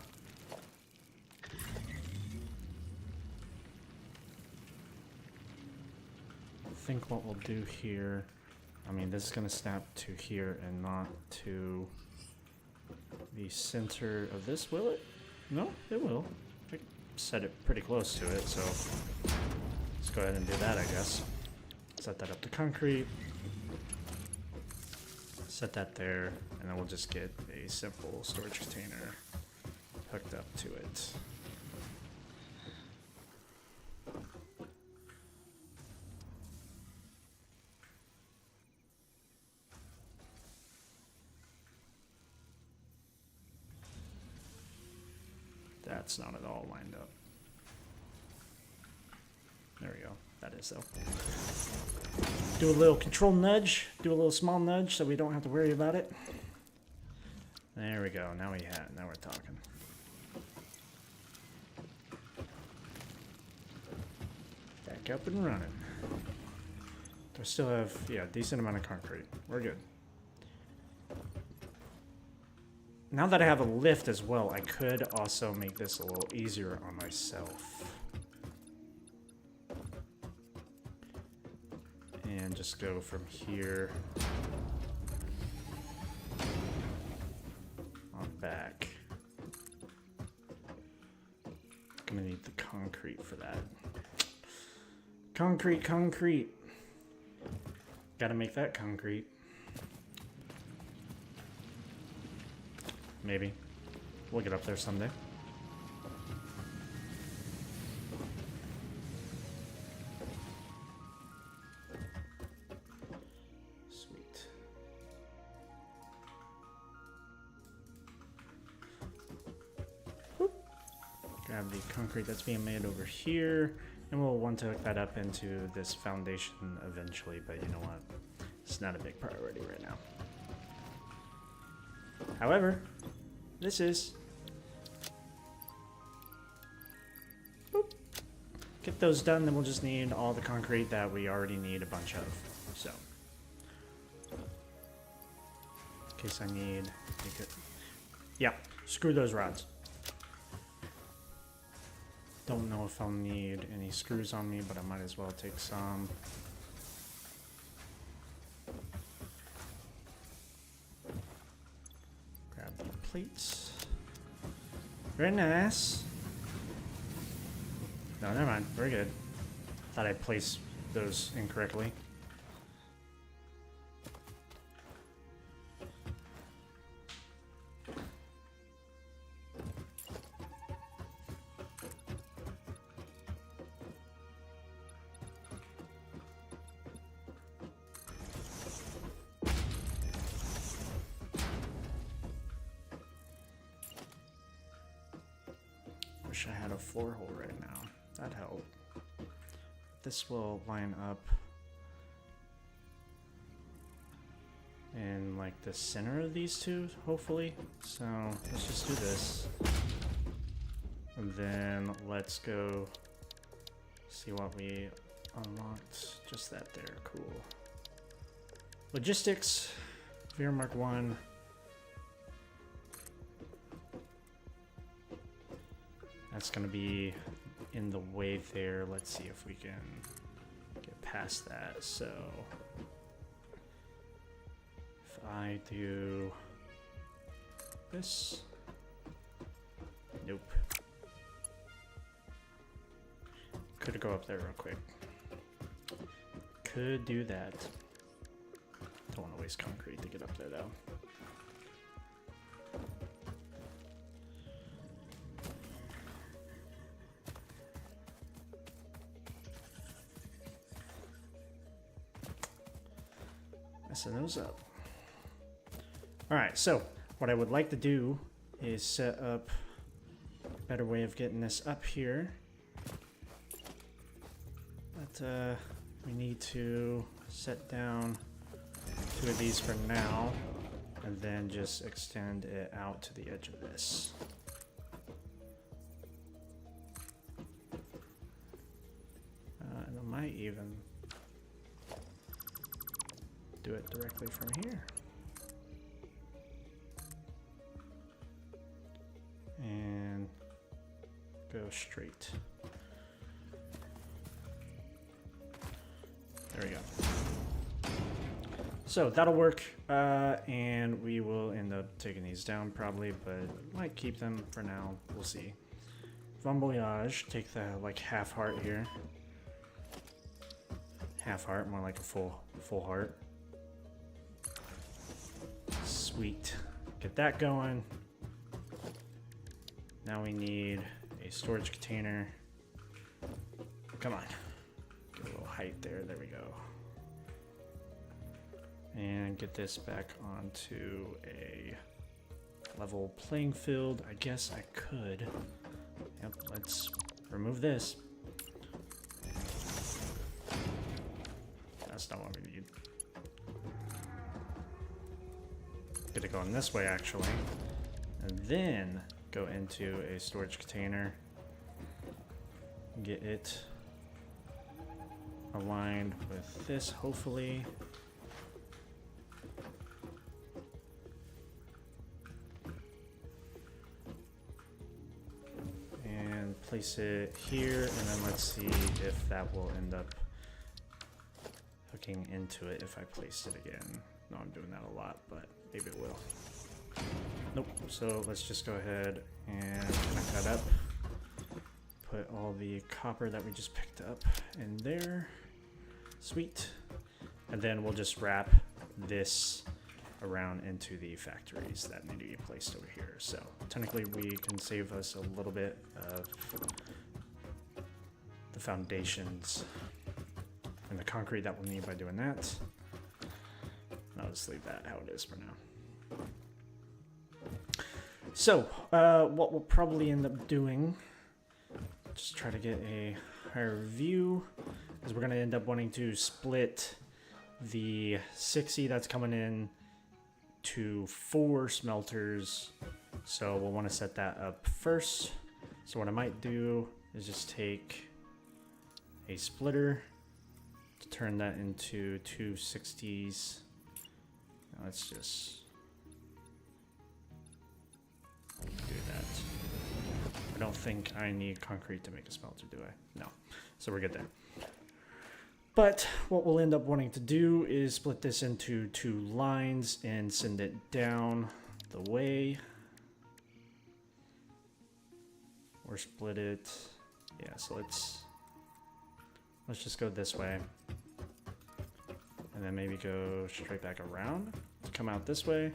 I think what we'll do here, I mean, this is going to snap to here and not to the center of this, will it? No, it will. I set it pretty close to it, so let's go ahead and do that, I guess. Set that up to concrete. Set that there, and then we'll just get a simple storage container hooked up to it. That's not at all lined up. There we go. That is though. Do a little control nudge. Do a little small nudge so we don't have to worry about it. There we go. Now now we're talking. Back up and running. Do I still have, yeah, decent amount of concrete. We're good. Now that I have a lift as well, I could also make this a little easier on myself. And just go from here on back. Gonna need the concrete for that. Concrete. Gotta make that concrete. Maybe. We'll get up there someday. Sweet. Whoop. Grab the concrete that's being made over here, and we'll want to hook that up into this foundation eventually, but you know what? It's not a big priority right now. However, this is. Boop. Get those done, then we'll just need all the concrete that we already need a bunch of. So, in case I need, yeah, screw those rods. Don't know if I'll need any screws on me, but I might as well take some. Plates. Very nice. No, never mind. We're good. Thought I placed those incorrectly. Wish I had a floor hole right now. That'd help. This will line up in like the center of these two, hopefully. So let's just do this. And then let's go see what we unlocked. Just that there, cool. Logistics, Veer Mark 1. That's gonna be in the way there. Let's see if we can get past that. So if I do this, nope. Could go up there real quick. Could do that. Don't want to waste concrete to get up there though. Messing those up. Alright, so what I would like to do is set up a better way of getting this up here. we need to set down 2 of these for now, and then just extend it out to the edge of this. And I might even do it directly from here. And go straight. There we go. So that'll work, and we will end up taking these down probably, but might keep them for now. We'll see. Bon voyage. Take the like half heart here. Half heart, more like a full heart. Sweet. Get that going. Now we need a storage container. Come on. Get a little height there. There we go. And get this back onto a level playing field. I guess I could. Yep, let's remove this. That's not what we need. Get it going this way, actually. And then go into a storage container. Get it aligned with this, hopefully. And place it here, and then let's see if that will end up hooking into it if I placed it again. No, I'm doing that a lot, but maybe it will. Nope. So let's just go ahead and connect that up. Put all the copper that we just picked up in there. Sweet. And then we'll just wrap this around into the factories that need to be placed over here. So technically we can save us a little bit of the foundations and the concrete that we'll need by doing that. I'll just leave that how it is for now. So, what we'll probably end up doing, just try to get a higher view, is we're going to end up wanting to split the 60 that's coming in to 4 smelters. So we'll want to set that up first. So what I might do is just take a splitter to turn that into 2 60s. Let's just do that. I don't think I need concrete to make a smelter, do I? No. So we're good there. But what we'll end up wanting to do is split this into 2 lines and send it down the way. Or split it. Yeah, so let's just go this way. And then maybe go straight back around to come out this way.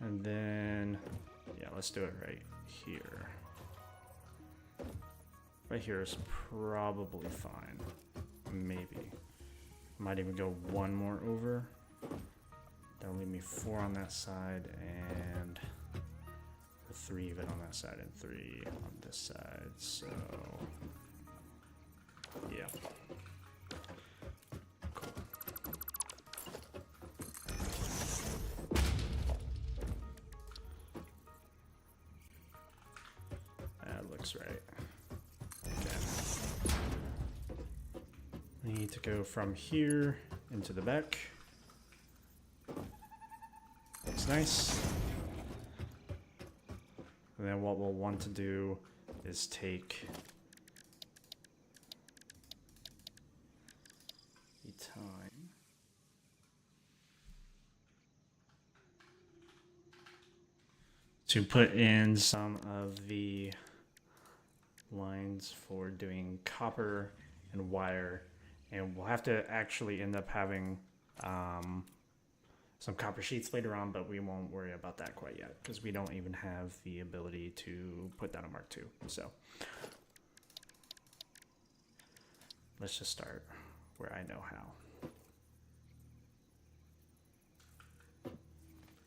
And then, yeah, let's do it right here. Right here is probably fine. Maybe. Might even go 1 more over. That'll leave me 4 on that side and 3 even on that side and 3 on this side. So, yeah. Cool. That looks right. We need to go from here into the back. Looks nice. And then what we'll want to do is take the time to put in some of the lines for doing copper and wire. And we'll have to actually end up having some copper sheets later on, but we won't worry about that quite yet because we don't even have the ability to put that on Mark II. So let's just start where I know how,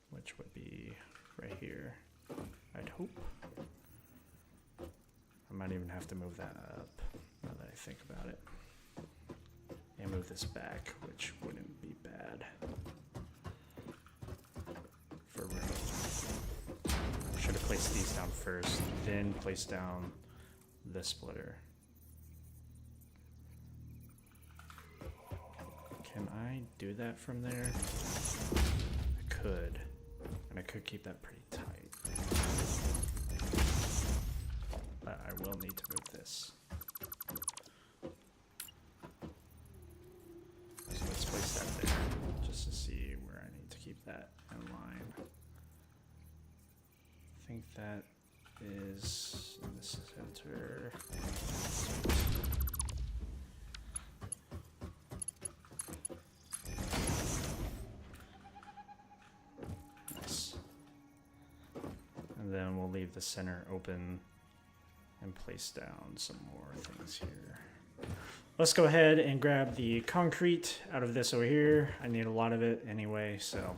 which would be right here, I'd hope. I might even have to move that up now that I think about it. And move this back, which wouldn't be bad. For room. Should have placed these down first, then place down the splitter. Can I do that from there? I could. And I could keep that pretty tight. But I will need to move this. So let's place that there, just to see where I need to keep that in line. I think that is in the center. Nice. And then we'll leave the center open and place down some more things here. Let's go ahead and grab the concrete out of this over here. I need a lot of it anyway, so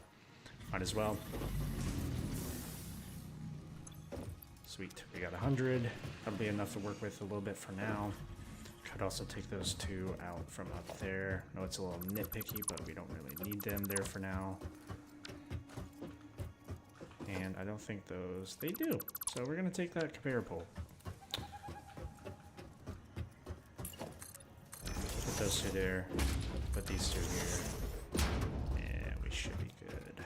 might as well. Sweet, we got 100. That'll be enough to work with a little bit for now. Could also take those two out from up there. I know it's a little nitpicky, but we don't really need them there for now. And I don't think those, they do. So we're gonna take that conveyor pole. Put those two there, put these two here, and we should be good.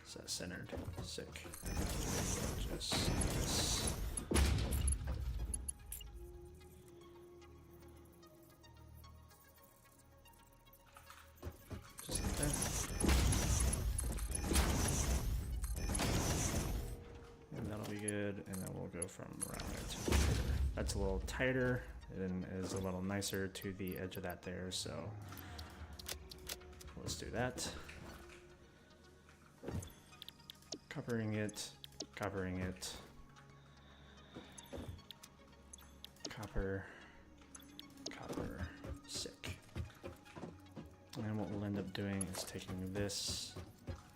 Is that centered? Sick. Just this. Just like that. And that'll be good, and then we'll go from around there to here. That's a little tighter and is a little nicer to the edge of that there, so let's do that. Covering it, copper, sick. And what we'll end up doing is taking this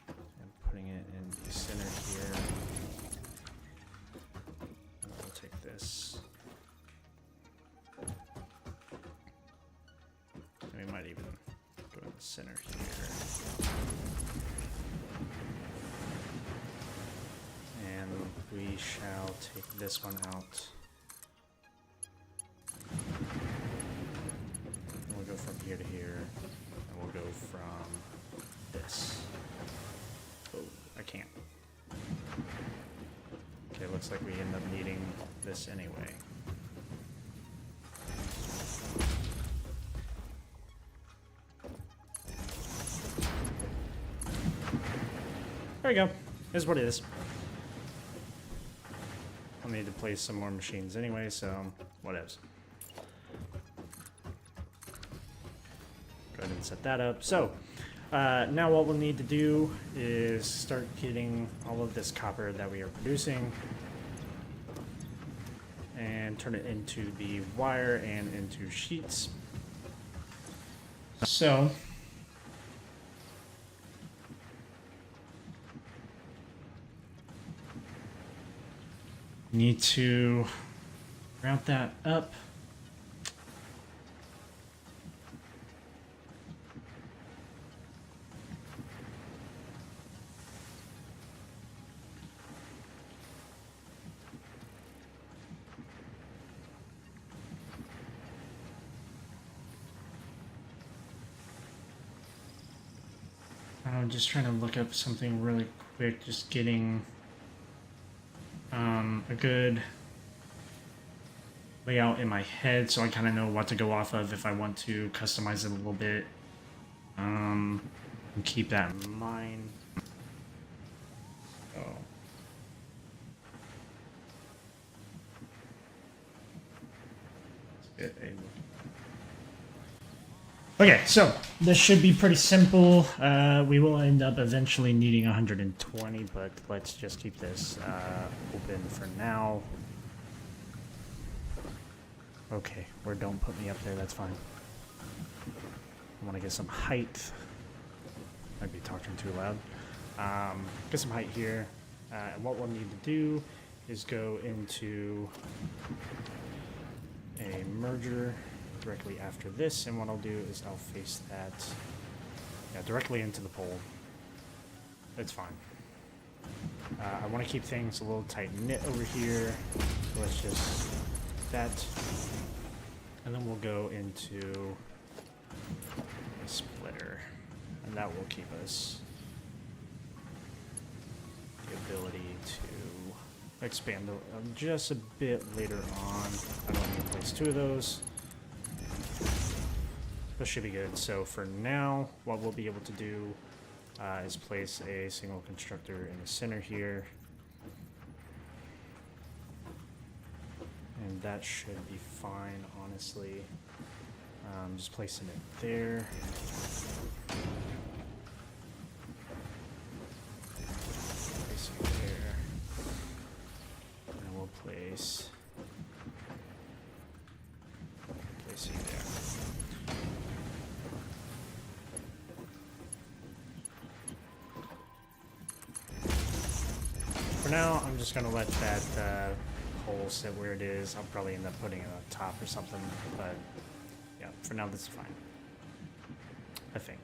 and putting it in the center here. And we'll take this. And we might even go in the center here. And we shall take this one out. And we'll go from here to here. And we'll go from this. Oh, I can't. Okay, looks like we end up needing this anyway. There we go. Is what it is. I'll need to place some more machines anyway, so whatevs. Go ahead and set that up. So now what we'll need to do is start getting all of this copper that we are producing and turn it into the wire and into sheets. So need to route that up. I'm just trying to look up something really quick, just getting a good layout in my head so I kind of know what to go off of if I want to customize it a little bit. And keep that in mind. So. Let's get Okay, so this should be pretty simple. We will end up eventually needing 120, but let's just keep this open for now. Okay, or don't put me up there, that's fine. I want to get some height. Might be talking too loud. Get some height here. And what we'll need to do is go into a merger directly after this, and what I'll do is I'll face that directly into the pole. It's fine. I want to keep things a little tight knit over here, so let's just that, and then we'll go into a splitter, and that will keep us the ability to expand just a bit later on. I don't need to place 2 of those. This should be good. So for now, what we'll be able to do is place a single constructor in the center here. And that should be fine, honestly. Just placing it there. Placing it there. And we'll place it there. For now, I'm just going to let that hole sit where it is. I'll probably end up putting it on top or something, but yeah, for now this is fine, I think.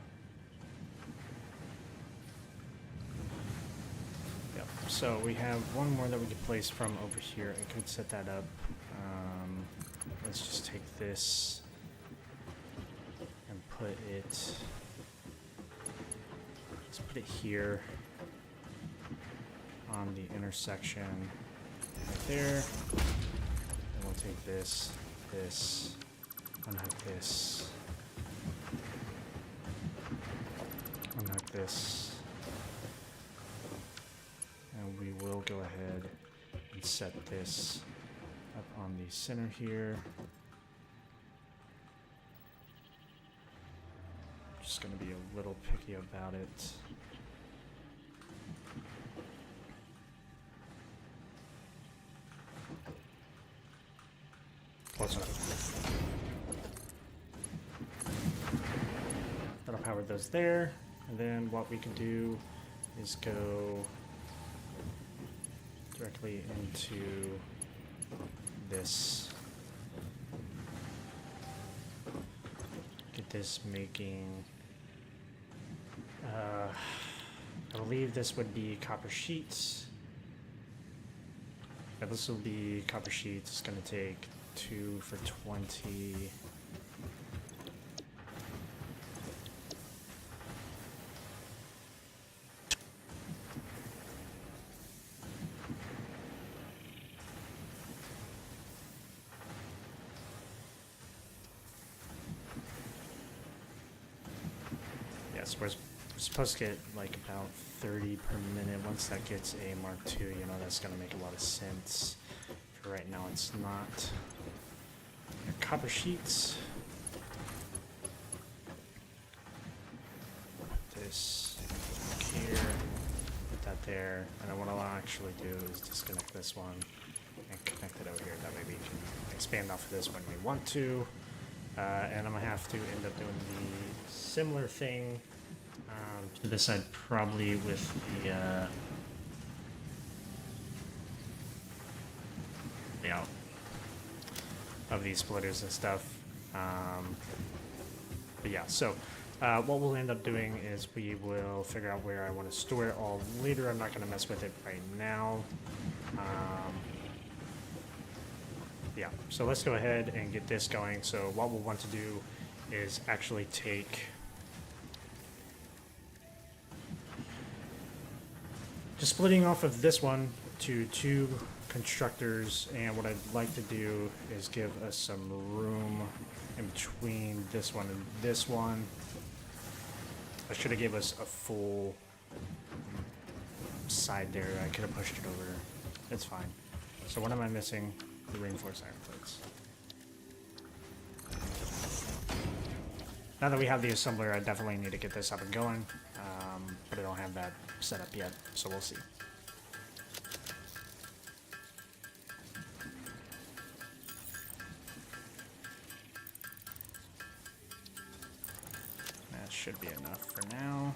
Yep, so we have one more that we could place from over here. I could set that up. Let's just take this and put it, let's put it here on the intersection right there. And we'll take this, unhook this, unhook this, and we will go ahead and set this up on the center here. Just gonna be a little picky about it. Close enough. That'll power those there, and then what we can do is go directly into this. Get this making, I believe this would be copper sheets. Yeah, this will be copper sheets. It's gonna take 2 for 20. Yes, we're supposed to get like about 30 per minute. Once that gets a Mark II, you know, that's gonna make a lot of sense. For right now, it's not. Your copper sheets. Put this here. Put that there. And then what I'll actually do is disconnect this one and connect it over here. That way we can expand off of this when we want to. And I'm gonna have to end up doing the similar thing to this side, probably with the layout of these splitters and stuff. But yeah, so what we'll end up doing is we will figure out where I want to store it all later. I'm not going to mess with it right now. Yeah, so let's go ahead and get this going. So what we'll want to do is actually take just splitting off of this one to 2 constructors, and what I'd like to do is give us some room in between this one and this one. I should have gave us a full side there. I could have pushed it over. It's fine. So what am I missing? The reinforced iron plates. Now that we have the assembler, I definitely need to get this up and going, but I don't have that set up yet, so we'll see. That should be enough for now.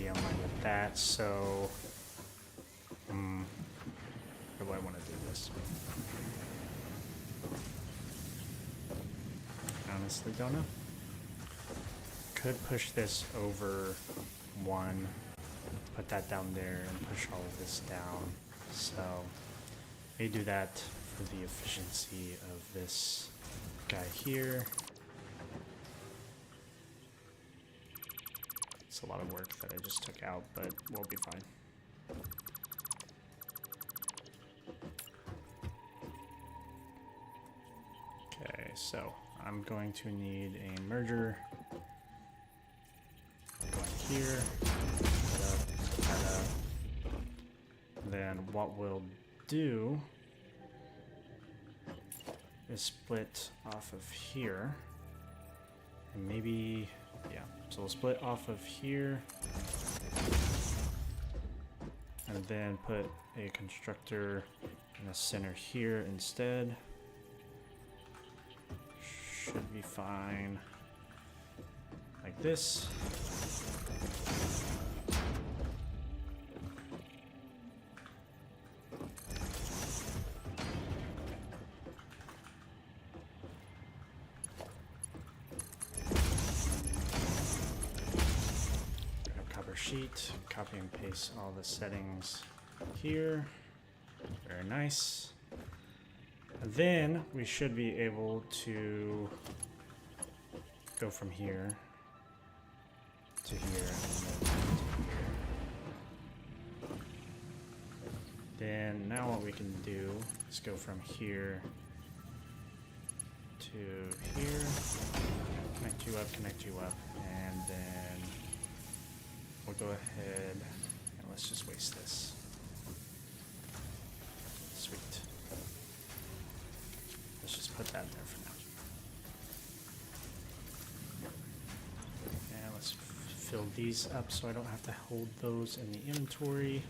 be in line with that, so... Or do I want to do this? Honestly, don't know. Could push this over one, put that down there, and push all of this down. So, may do that for the efficiency of this guy here. It's a lot of work that I just took out, but we'll be fine. Okay, so I'm going to need a merger. Going here, set up. Then what we'll do is split off of here. And maybe, yeah, so we'll split off of here. And then put a constructor in the center here instead. Should be fine. Like this. Copper sheet, copy and paste all the settings here. Very nice. And then we should be able to go from here to here and then to here. Then now what we can do is go from here to here, connect you up, and then we'll go ahead and let's just waste this. Sweet. Let's just put that there for now. And let's fill these up so I don't have to hold those in the inventory.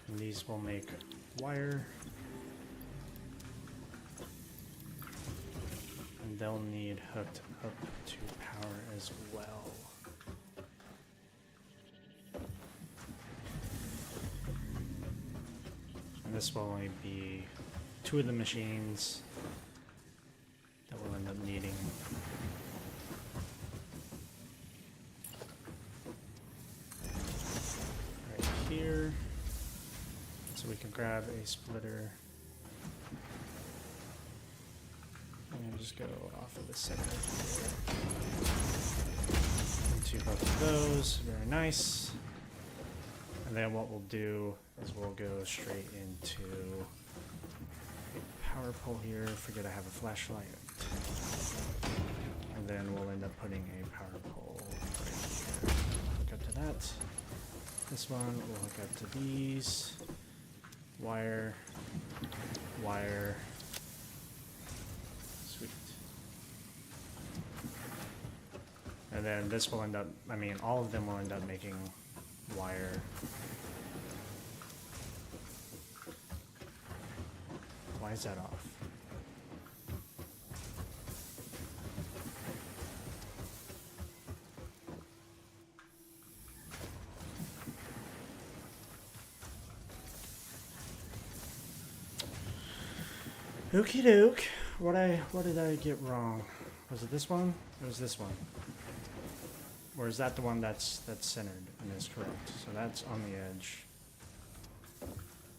And these will make wire. And they'll need hooked up to power as well. And this will only be 2 of the machines that we'll end up needing. Right here. So we can grab a splitter and just go off of the center here. Into both of those. Very nice. And then what we'll do is we'll go straight into a power pole here. Forget I have a flashlight. And then we'll end up putting a power pole right here. Hook up to that. This one will hook up to these. Wire. Wire. Sweet. And then this will end up, I mean, all of them will end up making wire. Why is that off? Okie doke. What did I get wrong? Was it this one? It was this one. Or is that the one that's centered and is correct? So that's on the edge.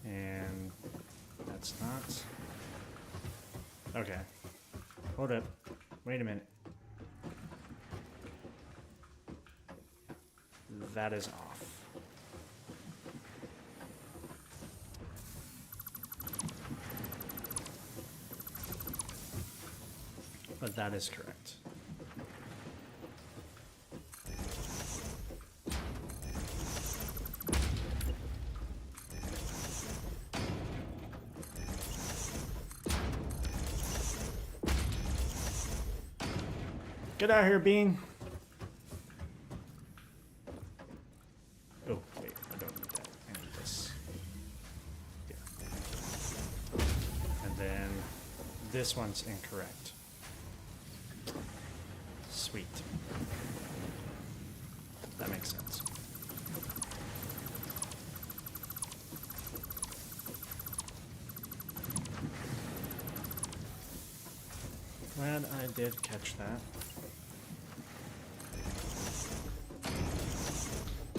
And that's not. Okay. Hold up. Wait a minute. That is off. But that is correct. Get out of here, Bean. Oh, wait, I don't need that. I need this. Yeah. And then this one's incorrect. Sweet. That makes sense. Glad I did catch that. I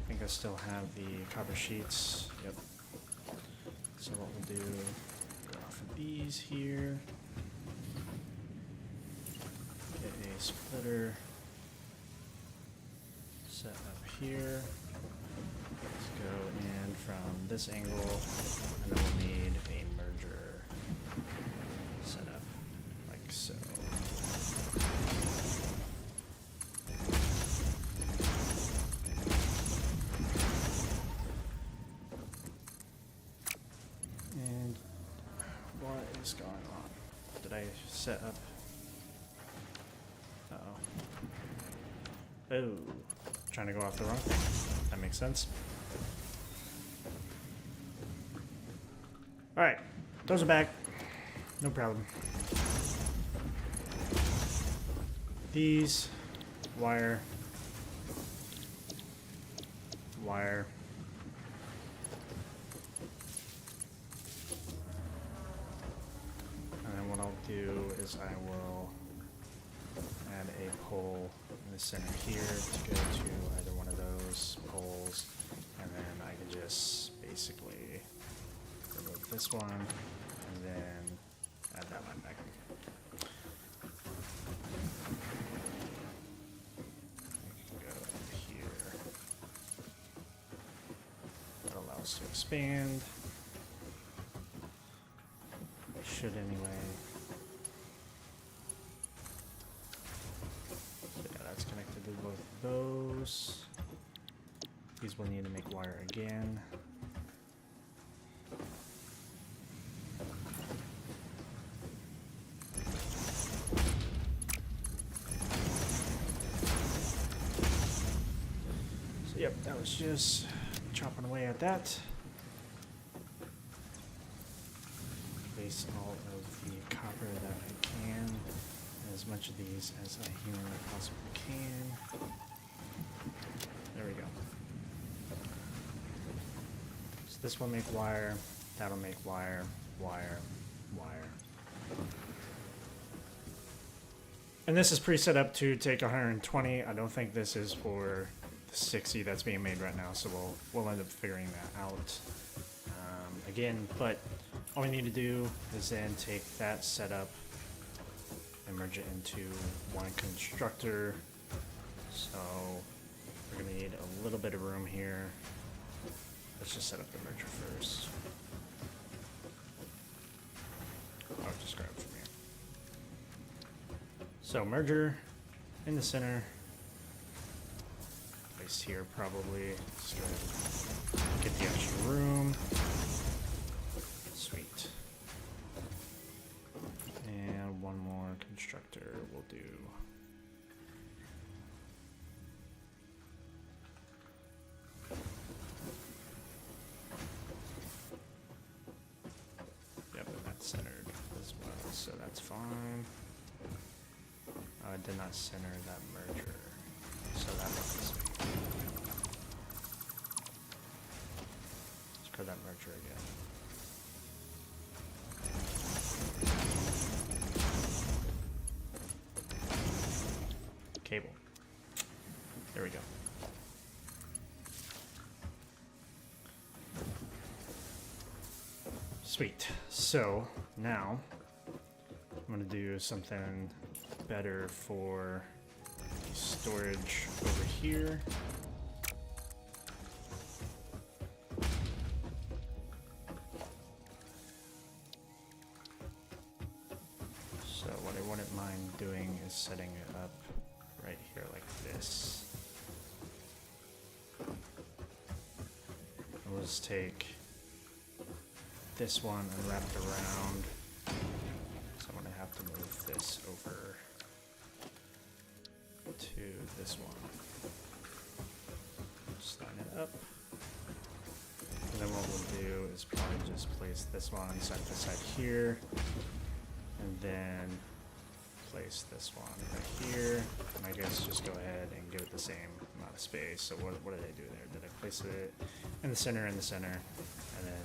think I still have the copper sheets. Yep. So what we'll do, go off of these here. Get a splitter set up here. Let's go in from this angle, and then we'll need a merger set up like so. And what is going on? Did I set up? Uh-oh. Oh, trying to go off the wrong thing. That makes sense. Alright, those are back. No problem. These, wire, wire. And then what I'll do is I will add a pole in the center here to go to either one of those poles, and then I can just basically remove this one and then add that one back. I can go up here. That allows us to expand. Should anyway. That's connected to both of those. These will need to make wire again. So yep, that was just chopping away at that. Place all of the copper that I can. As much of these as I humanly possibly can. There we go. So this will make wire, that'll make wire, wire, wire. And this is pre-set up to take 120. I don't think this is for the 60 that's being made right now, so we'll end up figuring that out again. But all we need to do is then take that setup and merge it into one constructor. So we're gonna need a little bit of room here. Let's just set up the merger first. I'll just grab it from here. So merger in the center. Placed here probably. Just gonna get the extra room. Sweet. And one more constructor will do. Yep, and that's centered as well, so that's fine. I did not center that merger, so that bugs me. Let's try that merger again. Cable. There we go. Sweet. So now I'm going to do something better for storage over here. So what I wouldn't mind doing is setting it up right here like this. We'll just take this one and wrap it around. So I'm going to have to move this over to this one. Just line it up. And then what we'll do is probably just place this one side by side here. And then place this one right here. And I guess just go ahead and give it the same amount of space. So what did I do there? Did I place it in the center, and then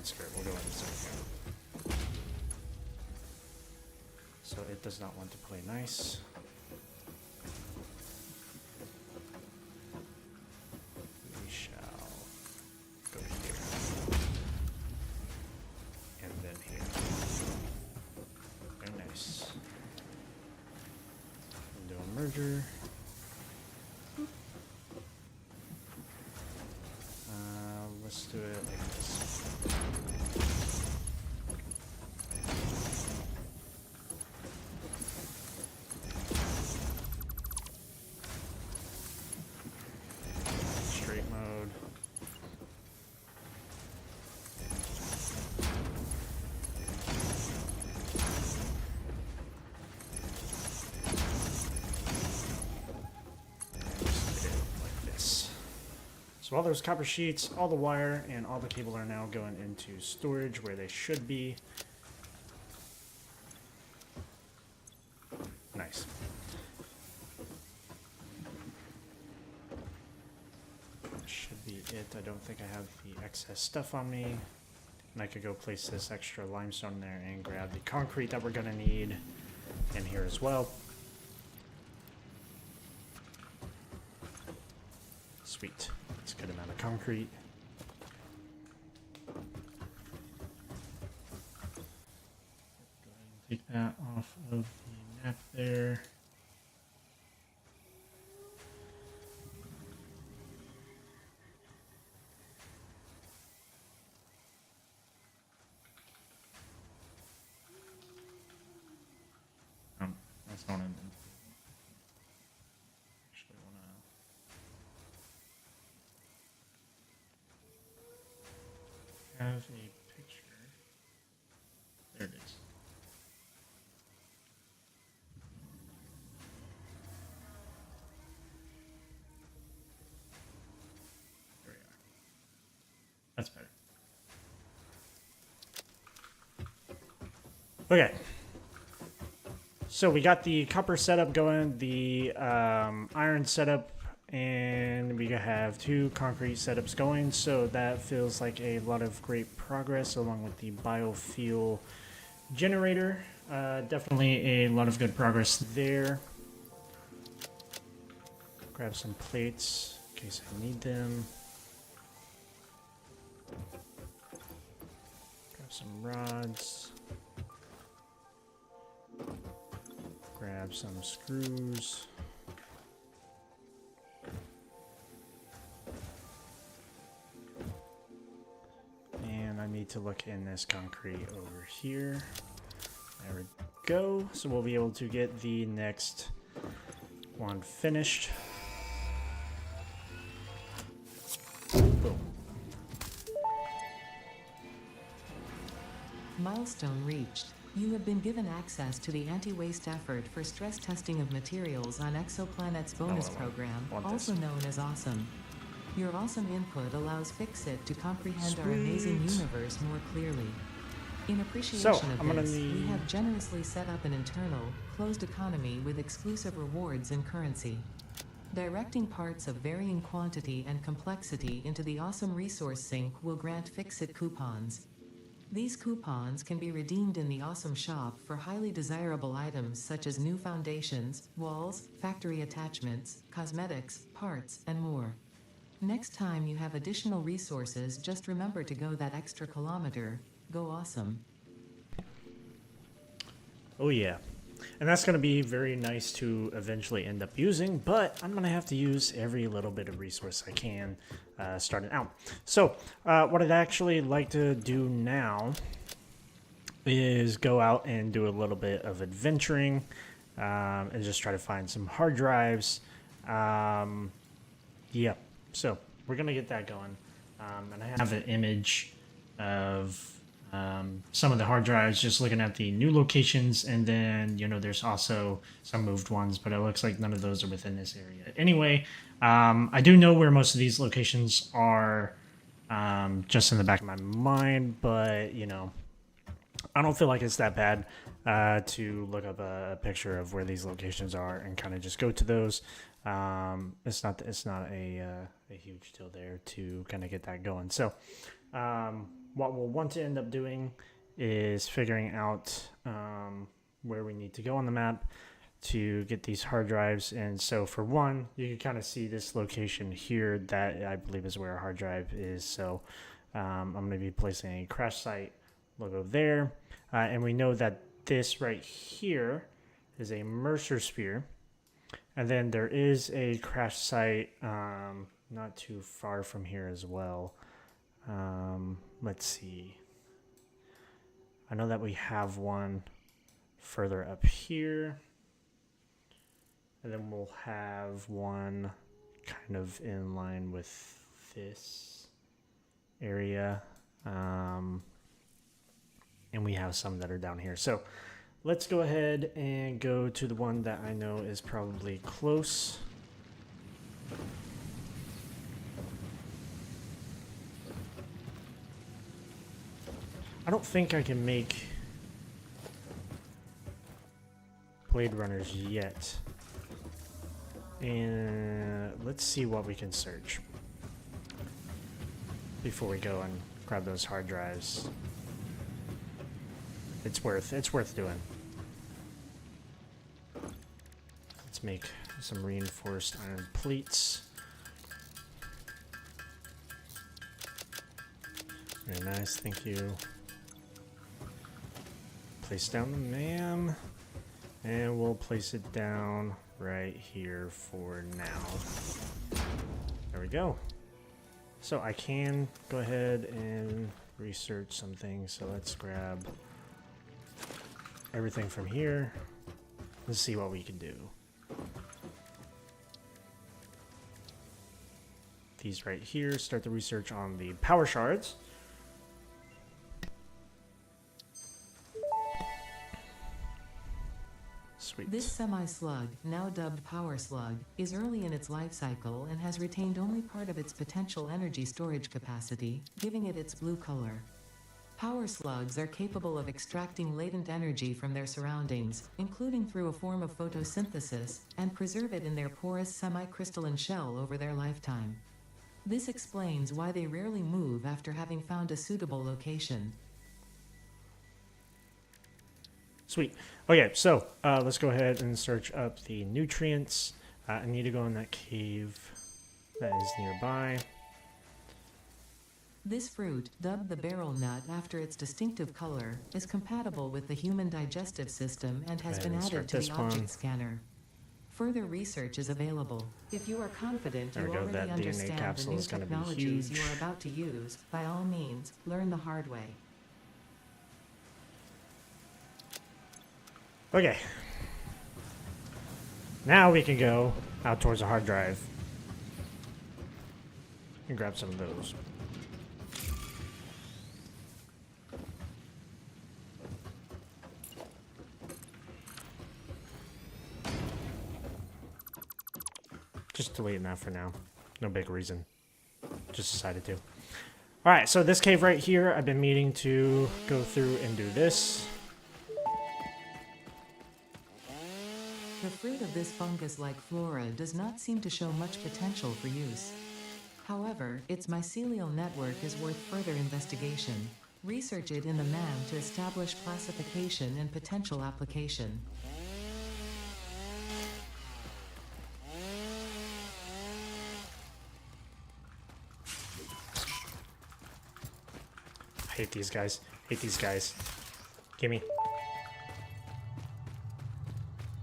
skirt will go in the center. So it does not want to play nice. We shall go here. And then here. Very nice. And do a merger. Let's do it like this. Straight mode. So all those copper sheets, all the wire, and all the cable are now going into storage where they should be. Nice. That should be it. I don't think I have the excess stuff on me. And I could go place this extra limestone there and grab the concrete that we're going to need in here as well. Sweet. That's a good amount of concrete. Go ahead and take that off of the map there. That's not an actually wanna have a picture. There it is. There we are. That's better. Okay. So we got the copper setup going, the iron setup, and we have 2 concrete setups going. So that feels like a lot of great progress, along with the biofuel generator. Definitely a lot of good progress there. Grab some plates in case I need them. Grab some rods. Grab some screws. And I need to look in this concrete over here. There we go. So we'll be able to get the next one finished. Boom. Milestone reached. You have been given access to the anti-waste effort for stress testing of materials on Exoplanet's bonus program, also known as Awesome. Your awesome input allows Fixit to comprehend our amazing universe more clearly. In appreciation of this, we have generously set up an internal, closed economy with exclusive rewards and currency. Directing parts of varying quantity and complexity into the Awesome Resource Sink will grant Fixit coupons. These coupons can be redeemed in the Awesome Shop for highly desirable items such as new foundations, walls, factory attachments, cosmetics, parts, and more. Next time you have additional resources, just remember to go that extra kilometer. Go Awesome. Oh yeah. And that's going to be very nice to eventually end up using, but I'm going to have to use every little bit of resource I can starting out. So what I'd actually like to do now is go out and do a little bit of adventuring and just try to find some hard drives. Yeah, so we're going to get that going. And I have an image of some of the hard drives, just looking at the new locations, and then, you know, there's also some moved ones, but it looks like none of those are within this area. Anyway, I do know where most of these locations are, just in the back of my mind, but, you know, I don't feel like it's that bad. to look up a picture of where these locations are and kind of just go to those. It's not a huge deal there to kind of get that going. So what we'll want to end up doing is figuring out where we need to go on the map to get these hard drives. And so for one, you can kind of see this location here that I believe is where our hard drive is. So I'm going to be placing a crash site logo there. And we know that this right here is a Mercer sphere. And then there is a crash site not too far from here as well. Let's see. I know that we have one further up here. And then we'll have one kind of in line with this area. And we have some that are down here. So let's go ahead and go to the one that I know is probably close. I don't think I can make Blade Runners yet. And let's see what we can search before we go and grab those hard drives. It's worth doing. Let's make some reinforced iron plates. Very nice, thank you. Place down the MAM, and we'll place it down right here for now. There we go. So I can go ahead and research some things. So let's grab everything from here. Let's see what we can do. These right here, start the research on the power shards. Sweet. This semi-slug, now dubbed Power Slug, is early in its life cycle and has retained only part of its potential energy storage capacity, giving it its blue color. Power slugs are capable of extracting latent energy from their surroundings, including through a form of photosynthesis, and preserve it in their porous semi-crystalline shell over their lifetime. This explains why they rarely move after having found a suitable location. Sweet. Okay, so let's go ahead and search up the nutrients. I need to go in that cave that is nearby. This fruit, dubbed the barrel nut after its distinctive color, is compatible with the human digestive system and has been added to the object scanner. Further research is available. If you are confident you already understand the new technologies you are about to use, by all means, learn the hard way. Okay. Now we can go out towards the hard drive and grab some of those. Just deleting that for now. No big reason. Just decided to. Alright, so this cave right here, I've been meaning to go through and do this. The fruit of this fungus-like flora does not seem to show much potential for use. However, its mycelial network is worth further investigation. Research it in the MAM to establish classification and potential application. I hate these guys. Hate these guys. Gimme.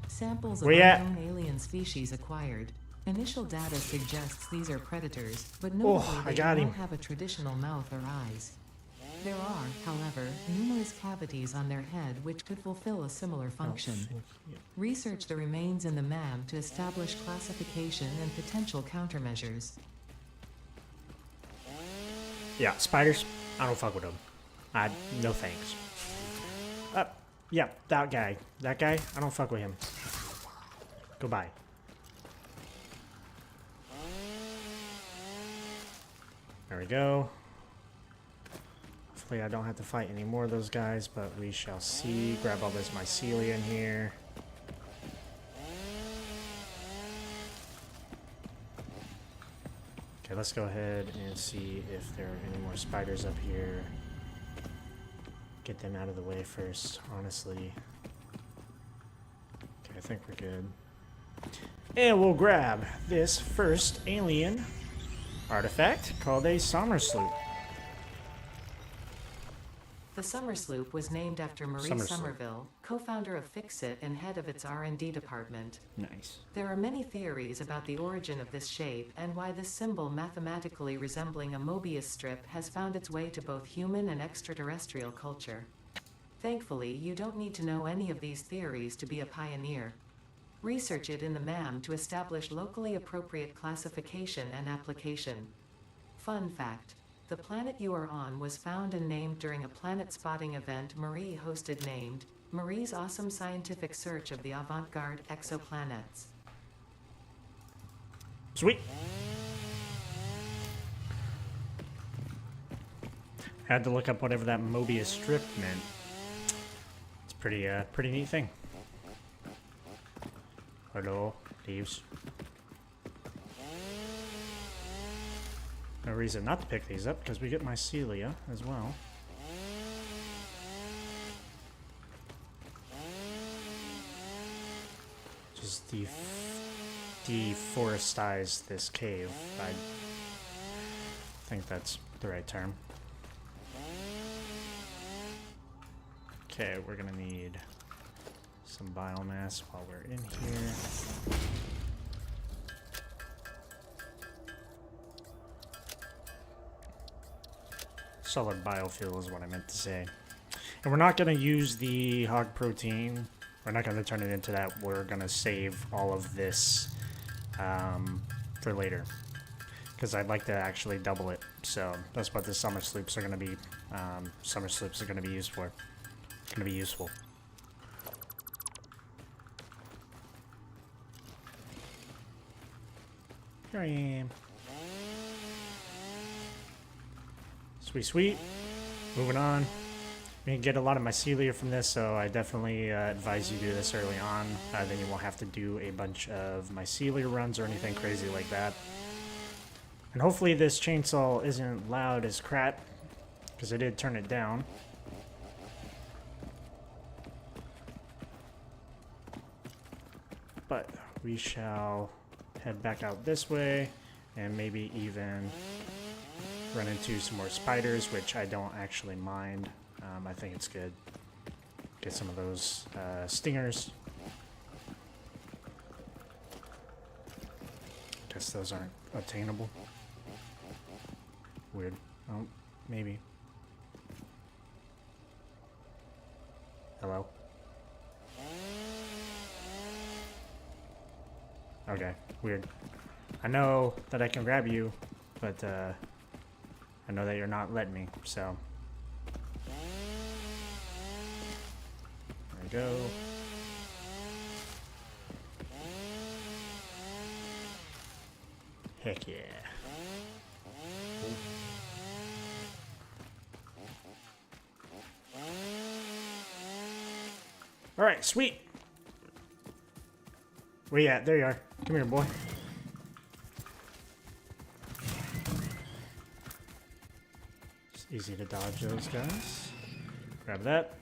Samples of Where ya? unknown alien species acquired. Initial data suggests these are predators, but notably I they got do him. not have a traditional mouth or eyes. There are, however, numerous cavities on their head which could fulfill a similar function. Research the remains in the MAM to establish classification and potential countermeasures. Yeah, spiders. I don't fuck with them. No thanks. Yeah, that guy. That guy, I don't fuck with him. Goodbye. There we go. Hopefully I don't have to fight any more of those guys, but we shall see. Grab all this mycelia in here. Okay, let's go ahead and see if there are any more spiders up here. Get them out of the way first, honestly. Okay, I think we're good. And we'll grab this first alien artifact called a summer sloop. The Summer Sloop was named after Marie Summer Sloop. Somerville, co-founder of Fixit and head of its R&D department. Nice. There are many theories about the origin of this shape and why this symbol, mathematically resembling a Mobius strip, has found its way to both human and extraterrestrial culture. Thankfully, you don't need to know any of these theories to be a pioneer. Research it in the MAM to establish locally appropriate classification and application. Fun fact: the planet you are on was found and named during a planet spotting event Marie hosted named Marie's Awesome Scientific Search of the Avant-Garde Exoplanets. Sweet. Had to look up whatever that Mobius strip meant. It's pretty neat thing. Hello, leaves. No reason not to pick these up because we get mycelia as well. Just deforestize this cave. I think that's the right term. Okay, we're gonna need some biomass while we're in here. Solid biofuel is what I meant to say. And we're not going to use the hog protein. We're not going to turn it into that. We're going to save all of this for later. Because I'd like to actually double it. So that's what the summer sloops are going to be. Summer sloops are going to be used for. It's going to be useful. Here I am. Sweet, sweet. Moving on. We can get a lot of mycelia from this, so I definitely advise you do this early on. Then you won't have to do a bunch of mycelia runs or anything crazy like that. And hopefully this chainsaw isn't loud as crap, because I did turn it down. But we shall head back out this way, and maybe even run into some more spiders, which I don't actually mind. I think it's good. Get some of those stingers. Guess those aren't obtainable. Weird. Oh, maybe. Hello? Okay, weird. I know that I can grab you, but I know that you're not letting me, so. There we go. Heck yeah. Alright, sweet. Where you at? There you are. Come here, boy. It's easy to dodge those guys. Grab that.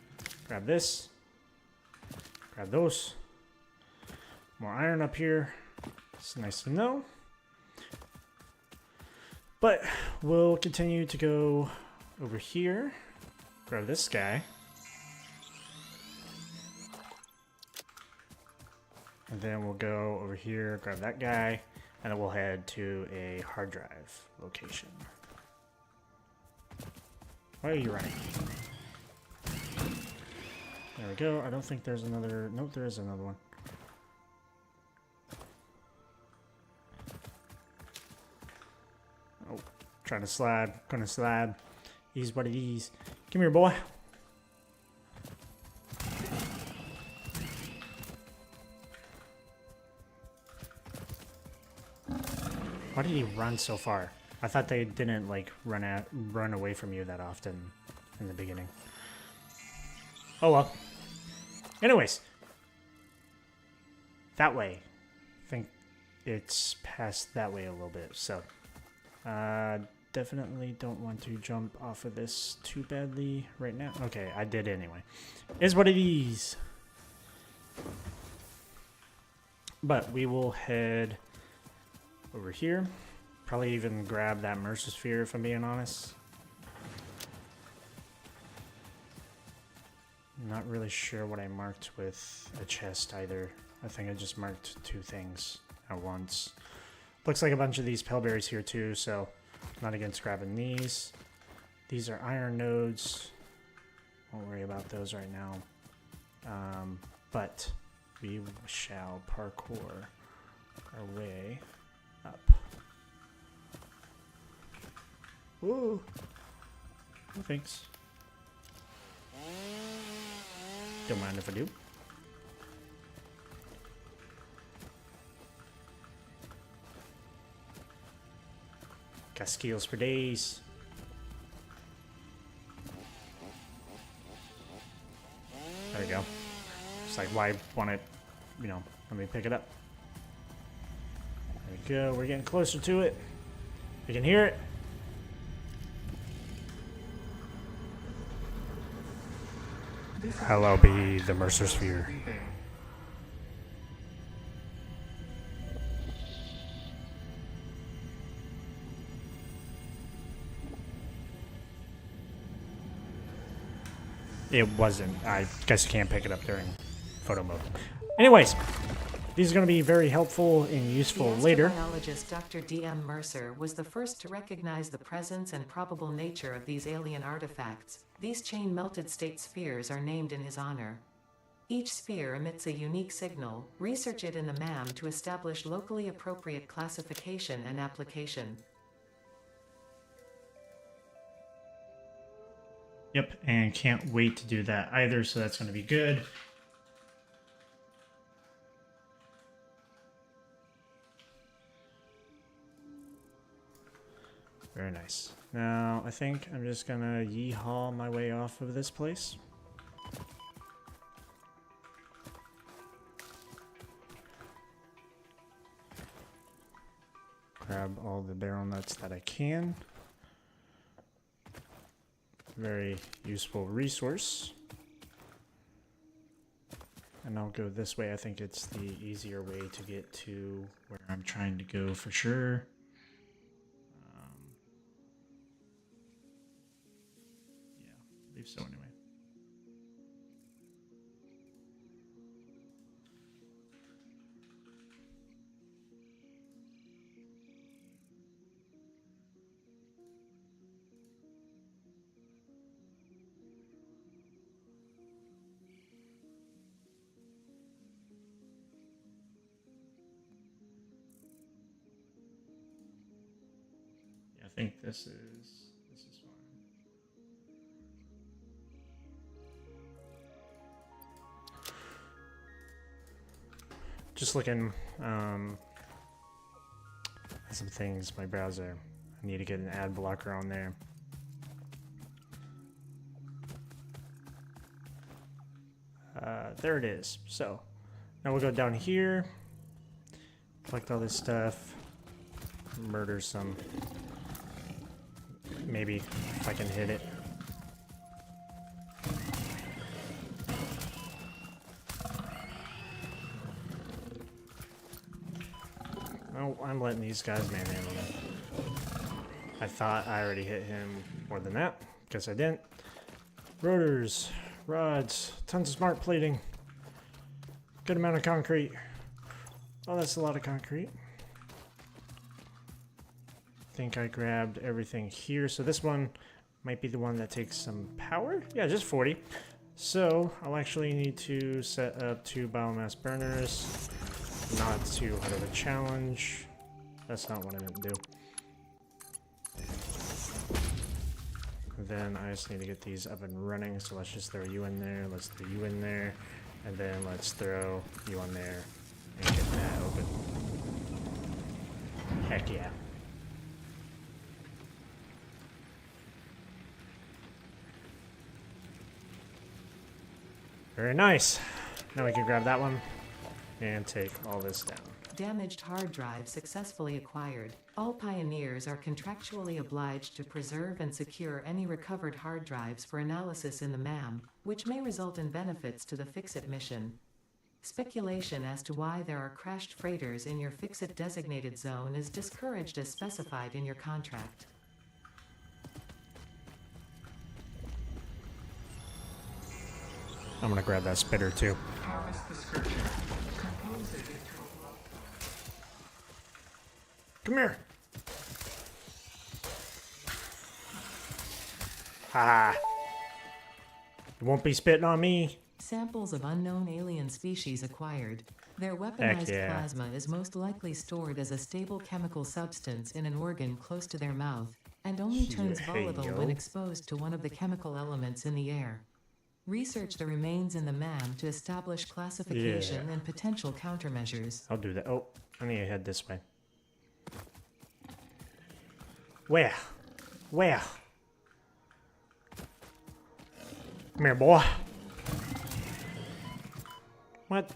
Grab this. Grab those. More iron up here. It's nice to know. But we'll continue to go over here. Grab this guy. And then we'll go over here, grab that guy, and then we'll head to a hard drive location. Why are you running? There we go. I don't think there's another... Nope, there is another one. Oh, trying to slide. Gonna slide. Ease what it is. Come here, boy. Why did he run so far? I thought they didn't like run away from you that often. in the beginning. Oh well. Anyways. That way. I think it's past that way a little bit, so definitely don't want to jump off of this too badly right now. Okay, I did anyway. Is what it is. But we will head over here. Probably even grab that Mercer Sphere if I'm being honest. Not really sure what I marked with a chest either. I think I just marked 2 things at once. Looks like a bunch of these pellberries here too, so not against grabbing these. These are iron nodes. Won't worry about those right now. But we shall parkour our way up. Woo! No thanks. Don't mind if I do. Got skills for days. There we go. It's like, why want it, you know, let me pick it up. There we go. We're getting closer to it. You can hear it. Hello, be the Mercer Sphere. It wasn't. I guess you can't pick it up during photo mode. Anyways, these are going to be very helpful and useful later. The astrobiologist Dr. D.M. Mercer was the first to recognize the presence and probable nature of these alien artifacts. These chain-melted state spheres are named in his honor. Each sphere emits a unique signal. Research it in the MAM to establish locally appropriate classification and application. Yep, and can't wait to do that either, so that's going to be good. Very nice. Now, I think I'm just going to yeehaw my way off of this place. Grab all the barrel nuts that I can. Very useful resource. And I'll go this way. I think it's the easier way to get to where I'm trying to go for sure. Yeah, I believe so anyway. I think this is fine. Just looking at some things, my browser. I need to get an ad blocker on there. There it is. So now we'll go down here, collect all this stuff, murder some. Maybe if I can hit it. Oh, I'm letting these guys manhandle it. I thought I already hit him more than that. Guess I didn't. Rotors, rods, tons of smart plating. Good amount of concrete. Oh, that's a lot of concrete. I think I grabbed everything here. So this one might be the one that takes some power. Yeah, just 40. So I'll actually need to set up 2 biomass burners. Not too hard of a challenge. That's not what I meant to do. Then I just need to get these up and running. So let's just throw you in there. Let's throw you in there. And then let's throw you on there and get that open. Heck yeah. Very nice. Now we can grab that one and take all this down. Damaged hard drive successfully acquired. All pioneers are contractually obliged to preserve and secure any recovered hard drives for analysis in the MAM, which may result in benefits to the Fix-It mission. Speculation as to why there are crashed freighters in your Fix-It designated zone is discouraged as specified in your contract. I'm gonna grab that spitter too. Harvest description. Compose it into a block. Come here. Ha! You won't be spitting on me. Samples of unknown alien species acquired. Their weaponized yeah. plasma is most likely stored as a stable chemical substance in an organ close to their mouth, and only turns Hey, volatile yo. when exposed to one of the chemical elements in the air. Research the remains in the MAM to establish classification Yeah. and potential countermeasures. I'll do that. Oh, I need to head this way. Where? Where? Come here, boy. What?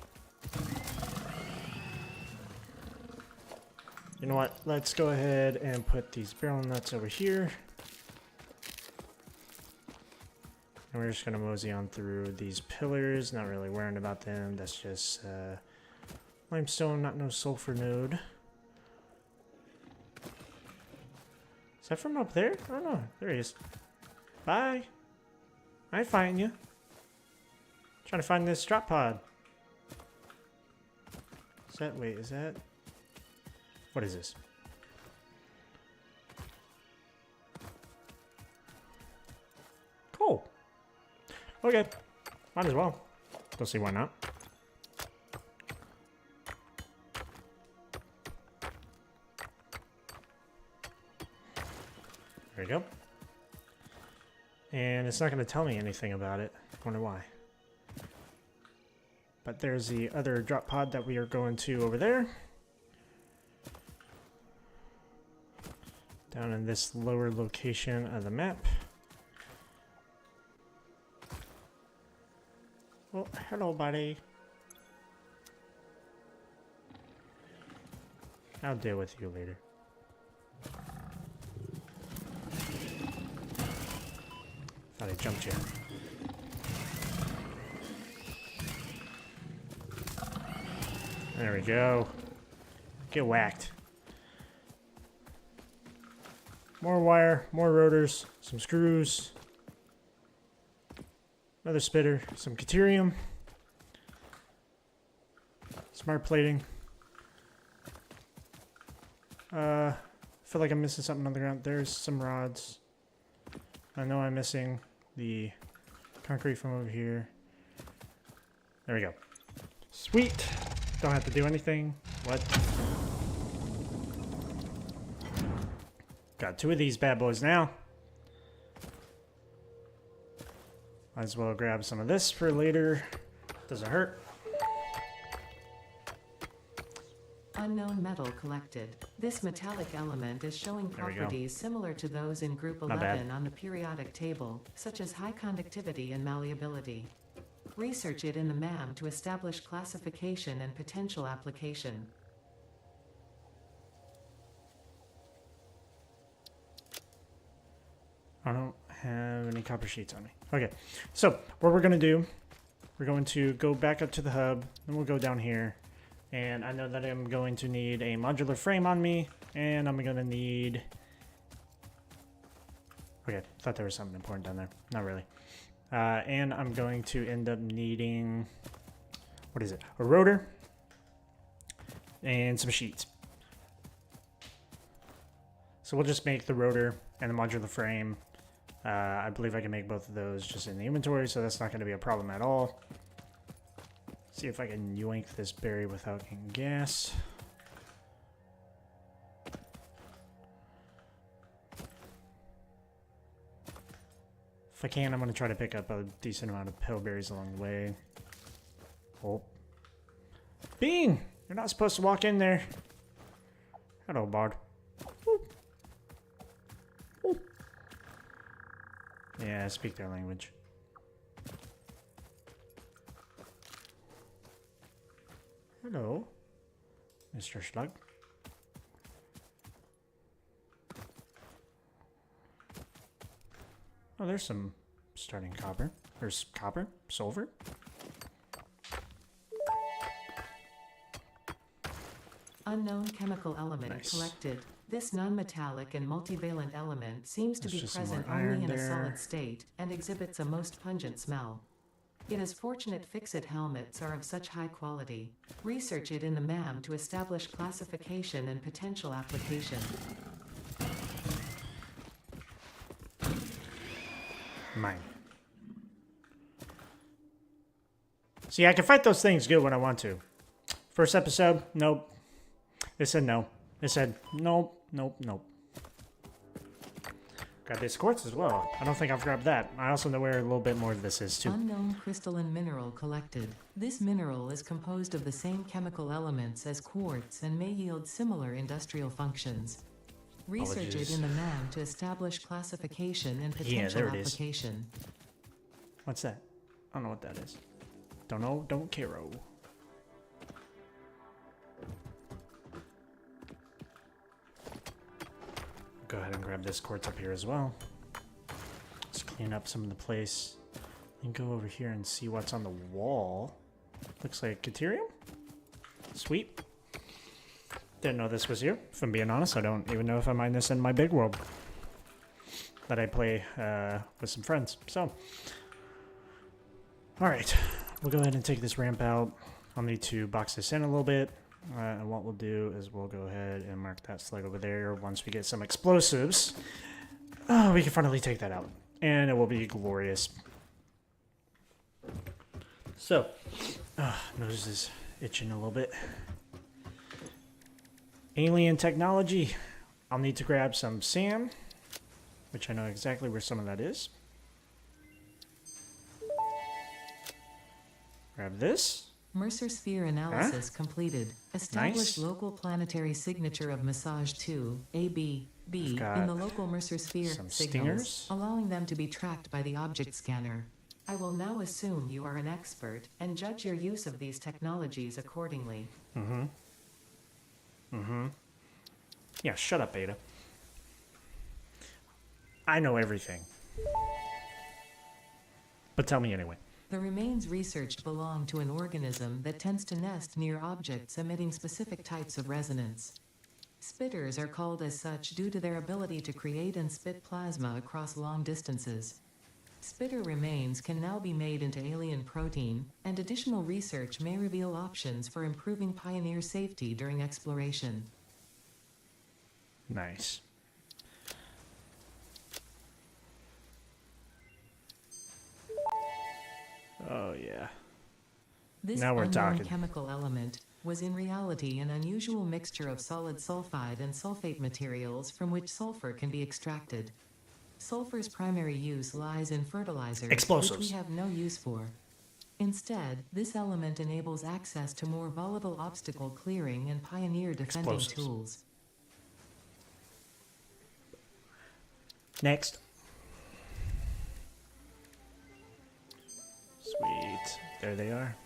You know what? Let's go ahead and put these barrel nuts over here. And we're just going to mosey on through these pillars. Not really worrying about them. That's just limestone, not no sulfur node. Is that from up there? Oh no, there he is. Bye. I find you. Trying to find this drop pod. Is that, wait, is that? What is this? Cool. Okay, might as well. We'll see why not. There you go. And it's not going to tell me anything about it. Wonder why. But there's the other drop pod that we are going to over there. Down in this lower location of the map. Oh, hello, buddy. I'll deal with you later. Thought I jumped you. There we go. Get whacked. More wire, more rotors, some screws. Another spitter, some deuterium, smart plating. I feel like I'm missing something on the ground. There's some rods. I know I'm missing the concrete from over here. There we go. Sweet. Don't have to do anything. What? Got 2 of these bad boys now. Might as well grab some of this for later. Doesn't hurt. Unknown metal collected. This metallic element is showing There we go. properties similar to those in Group Not bad. 11 on the periodic table, such as high conductivity and malleability. Research it in the MAM to establish classification and potential application. I don't have any copper sheets on me. Okay, so what we're going to do, we're going to go back up to the hub, then we'll go down here. And I know that I'm going to need a modular frame on me, and I'm going to need... Okay, thought there was something important down there. Not really. And I'm going to end up needing... What is it? A rotor and some sheets. So we'll just make the rotor and the modular frame. I believe I can make both of those just in the inventory, so that's not going to be a problem at all. See if I can yoink this berry without getting gas. If I can, I'm going to try to pick up a decent amount of pillberries along the way. Oh. Bean! You're not supposed to walk in there. Hello, Bard. Woo. Woo. Yeah, I speak their language. Hello, Mr. Slug. Oh, there's some starting copper. There's copper, silver. Unknown chemical element Nice. collected. This non-metallic and multivalent element seems to There's be just some present more only iron in a there. solid state and exhibits a most pungent smell. It is fortunate fix-it helmets are of such high quality. Research it in the MAM to establish classification and potential application. Mine. See, I can fight those things good when I want to. First episode, nope. They said no. They said nope, nope, nope. Got these quartz as well. I don't think I've grabbed that. I also know where a little bit more of this is too. Unknown crystalline mineral collected. This mineral is composed of the same chemical elements as quartz and may yield similar industrial functions. Research it Apologies. in the MAM to establish classification and Yeah, potential there it is. application. What's that? I don't know what that is. Don't know, don't care-o. Go ahead and grab this quartz up here as well. Let's clean up some of the place. And go over here and see what's on the wall. Looks like Caterium? Sweet. Didn't know this was here. If I'm being honest, I don't even know if I mine this in my big world that I play with some friends. So, alright. We'll go ahead and take this ramp out. I'll need to box this in a little bit. And what we'll do is we'll go ahead and mark that slug over there. Once we get some explosives, we can finally take that out. And it will be glorious. So, nose is itching a little bit. Alien technology. I'll need to grab some sand, which I know exactly where some of that is. Grab this. Mercer sphere analysis completed. Established local planetary signature of Massage 2, AB, B, got in the local Mercer sphere some signals, stingers. allowing them to be tracked by the object scanner. I will now assume you are an expert and judge your use of these technologies accordingly. Yeah, shut up, Beta. I know everything. But tell me anyway. The remains researched belong to an organism that tends to nest near objects emitting specific types of resonance. Spitters are called as such due to their ability to create and spit plasma across long distances. Spitter remains can now be made into alien protein, and additional research may reveal options for improving Pioneer safety during exploration. Nice. Oh, yeah. This Now we're unknown talking. chemical element was in reality an unusual mixture of solid sulfide and sulfate materials from which sulfur can be extracted. Sulfur's primary use lies in fertilizers, Explosives. which we have no use for. Instead, this element enables access to more volatile obstacle clearing and Pioneer defending Explosives. tools. Next. Sweet. There they are.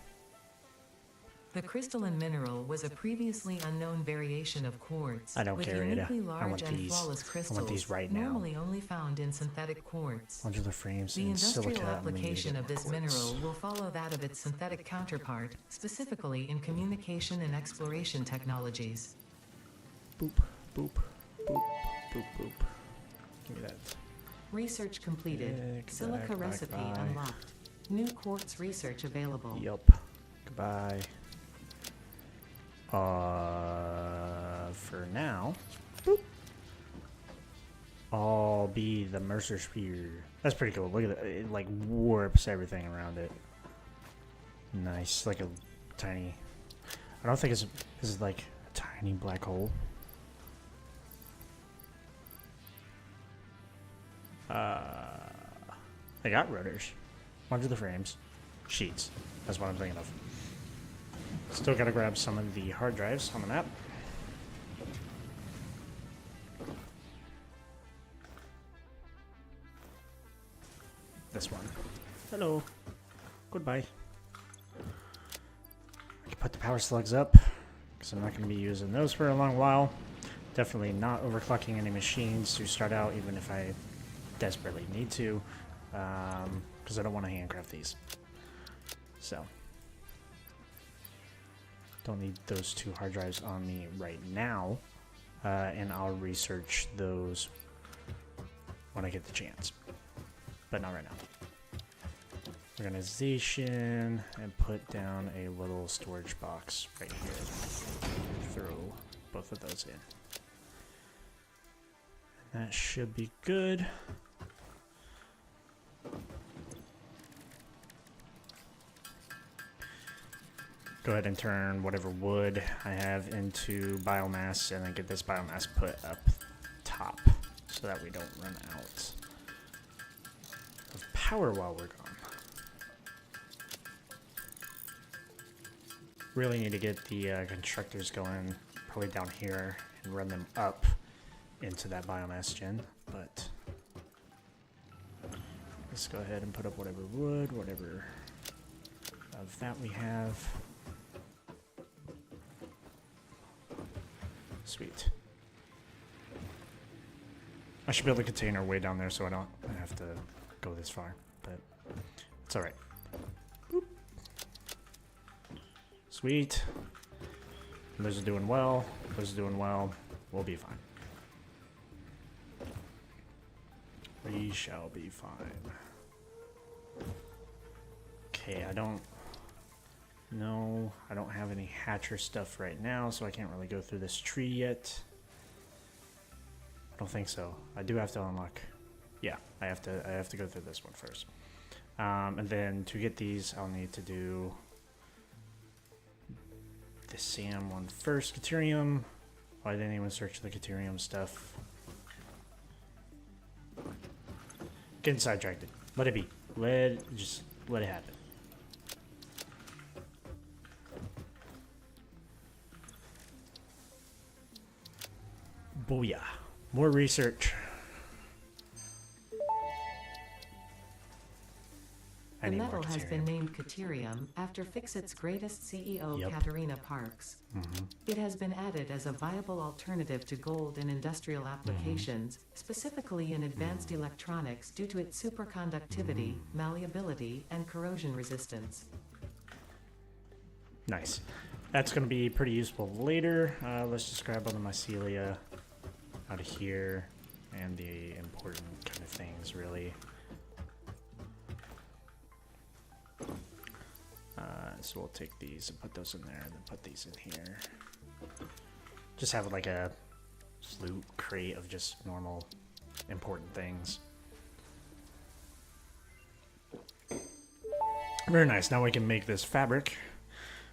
The crystalline mineral was a previously unknown variation of quartz I don't with care, Ada. uniquely I large want and these. flawless I want crystals, these right now. normally only found in synthetic quartz. Modular frames The and industrial silica. application aluminum of this quartz. mineral will follow that of its synthetic counterpart, specifically in communication and exploration technologies. Boop, boop, boop, boop, boop. Give me that. Research completed. Yeah, Silica goodbye, recipe goodbye. unlocked. New quartz research available. Yup. Goodbye. For now, boop. I'll be the Mercer Sphere. That's pretty cool. Look at that. It like warps everything around it. Nice. Like a tiny. I don't think it's. This is like a tiny black hole. I got rotors. Modular frames. Sheets. That's what I'm thinking of. Still gotta grab some of the hard drives on the map. This one. Hello. Goodbye. I can put the power slugs up, because I'm not going to be using those for a long while. Definitely not overclocking any machines to start out, even if I desperately need to, because I don't want to handcraft these. So, don't need those 2 hard drives on me right now, and I'll research those when I get the chance, but not right now. Organization, and put down a little storage box right here. Throw both of those in. That should be good. Go ahead and turn whatever wood I have into biomass, and then get this biomass put up top so that we don't run out of power while we're gone. Really need to get the constructors going probably down here and run them up into that biomass gen, but let's go ahead and put up whatever wood, whatever of that we have. Sweet. I should build a container way down there so I don't have to go this far, but it's alright. Sweet. Those are doing well. Those are doing well. We'll be fine. We shall be fine. Okay, I don't have any hatcher stuff right now, so I can't really go through this tree yet. I don't think so. I do have to unlock. Yeah, I have to go through this one first. And then to get these, I'll need to do the SAM one first. Caterium. Oh, I didn't even search the Caterium stuff. Getting sidetracked. Let it be. Just let it happen. Booyah. More research. The metal has been named Caterium after Fixit's greatest CEO, Yep. Katerina Parks. It has been added as a viable alternative to gold in industrial applications, specifically in advanced electronics due to its superconductivity, malleability, and corrosion resistance. Nice. That's going to be pretty useful later. Let's just grab all the mycelia out of here and the important kind of things, really. So we'll take these and put those in there, and then put these in here. Just have like a loot crate of just normal important things. Very nice. Now we can make this fabric.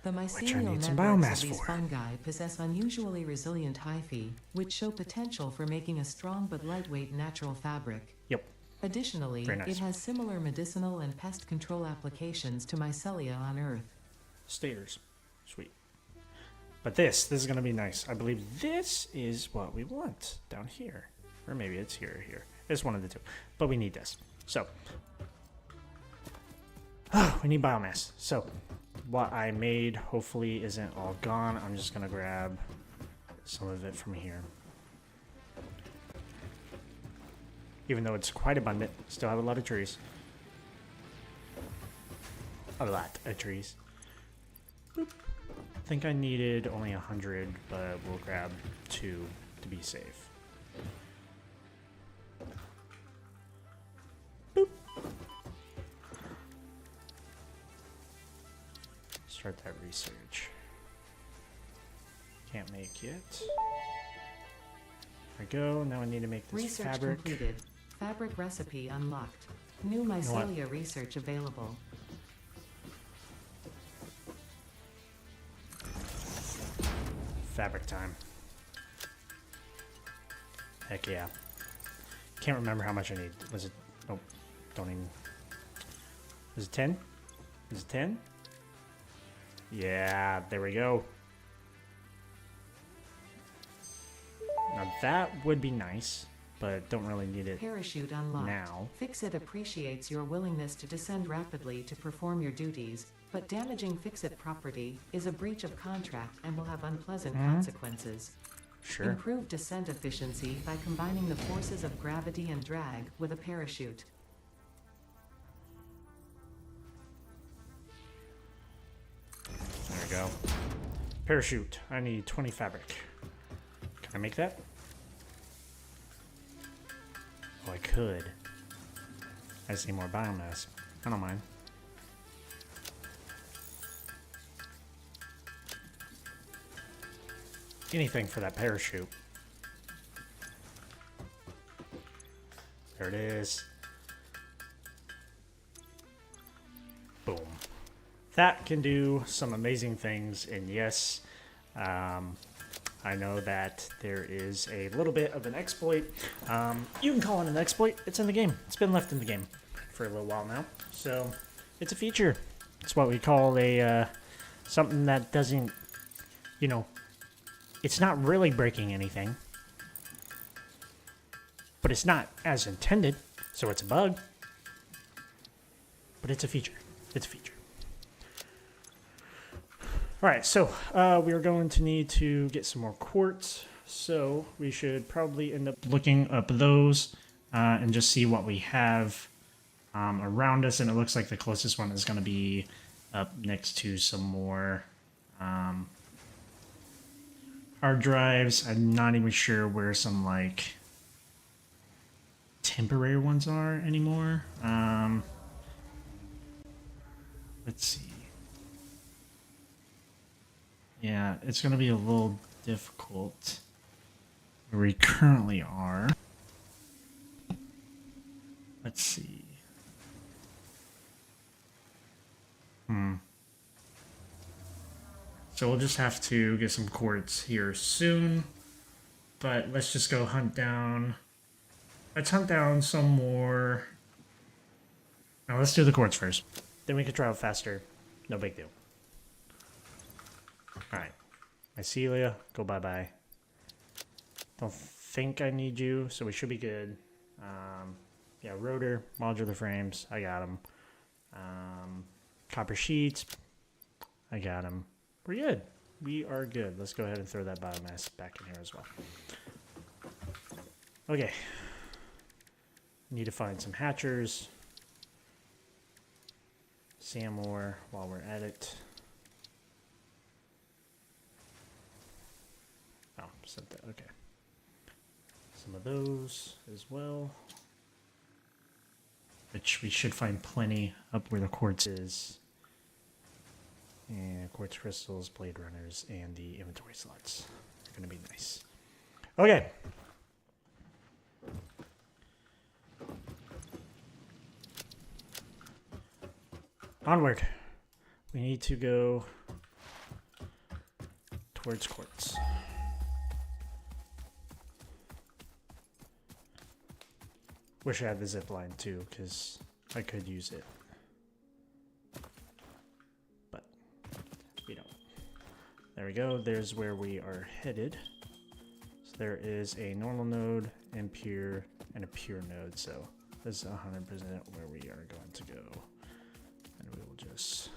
The Which I mycelial need some networks biomass of these for. fungi possess unusually resilient hyphae, which show potential for making a strong but lightweight natural fabric. Yep. Additionally, Very nice. it has similar medicinal and pest control applications to mycelia on Earth. Stairs. Sweet. But this is going to be nice. I believe this is what we want down here. Or maybe it's here or here. It's one of the two. But we need this. So. We need biomass. So, what I made hopefully isn't all gone. I'm just going to grab some of it from here. Even though it's quite abundant. Still have a lot of trees. A lot of trees. Boop. I think I needed only 100, but we'll grab 2 to be safe. Boop. Start that research. Can't make yet. There we go. Now I need to make this Research fabric. completed. Fabric recipe unlocked. New what? mycelia research available. Fabric time. Heck yeah. Can't remember how much I need. Was it... Oh, don't even... Is it 10? Is it 10? Yeah, there we go. Now that would be nice, but don't really need it Parachute unlocked. now. Fixit appreciates your willingness to descend rapidly to perform your duties, but damaging fix-it property is a breach of contract and will have unpleasant consequences. Sure. Improve descent efficiency by combining the forces of gravity and drag with a parachute. There we go. Parachute. I need 20 fabric. Can I make that? Oh, I could. I just need more biomass. I don't mind. Anything for that parachute. There it is. Boom. That can do some amazing things, and yes, I know that there is a little bit of an exploit. You can call it an exploit. It's in the game. It's been left in the game for a little while now. So it's a feature. It's what we call a something that doesn't, you know, it's not really breaking anything, but it's not as intended. So it's a bug, but it's a feature. It's a feature. Alright, so we're going to need to get some more quartz, so we should probably end up looking up those and just see what we have around us, and it looks like the closest one is going to be up next to some more hard drives. I'm not even sure where some like temporary ones are anymore. Let's see. Yeah, it's going to be a little difficult where we currently are. Let's see. So we'll just have to get some quartz here soon. But let's just go hunt down. Let's hunt down some more. Now let's do the quartz first. Then we can travel faster. No big deal. Alright. Mycelia, go bye-bye. Don't think I need you, so we should be good. Yeah, rotor, modular frames, I got them. Copper sheets, I got them. We're good. We are good. Let's go ahead and throw that biomass back in here as well. Okay. Need to find some hatchers. Some more while we're at it. Oh, sent that. Okay. Some of those as well. Which we should find plenty up where the quartz is. And quartz crystals, blade runners, and the inventory slots. They're going to be nice. Okay. Onward. We need to go towards quartz. Wish I had the zip line too, because I could use it. But we don't. There we go. There's where we are headed. So there is a normal node, impure, and a pure node. So this is 100% where we are going to go. And we will just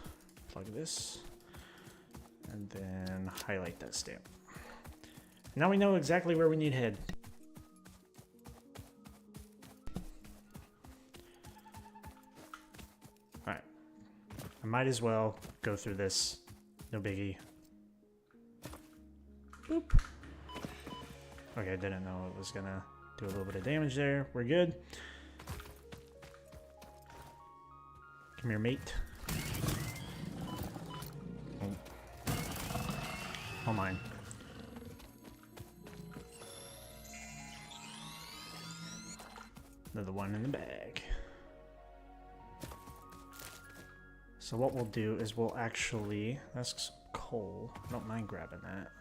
plug this and then highlight that stamp. Now we know exactly where we need to head. Alright. I might as well go through this. No biggie. Boop. Okay, I didn't know it was gonna do a little bit of damage there. We're good. Come here, mate. Oh. All mine. Another one in the bag. So what we'll do is we'll actually... That's some coal. I don't mind grabbing that.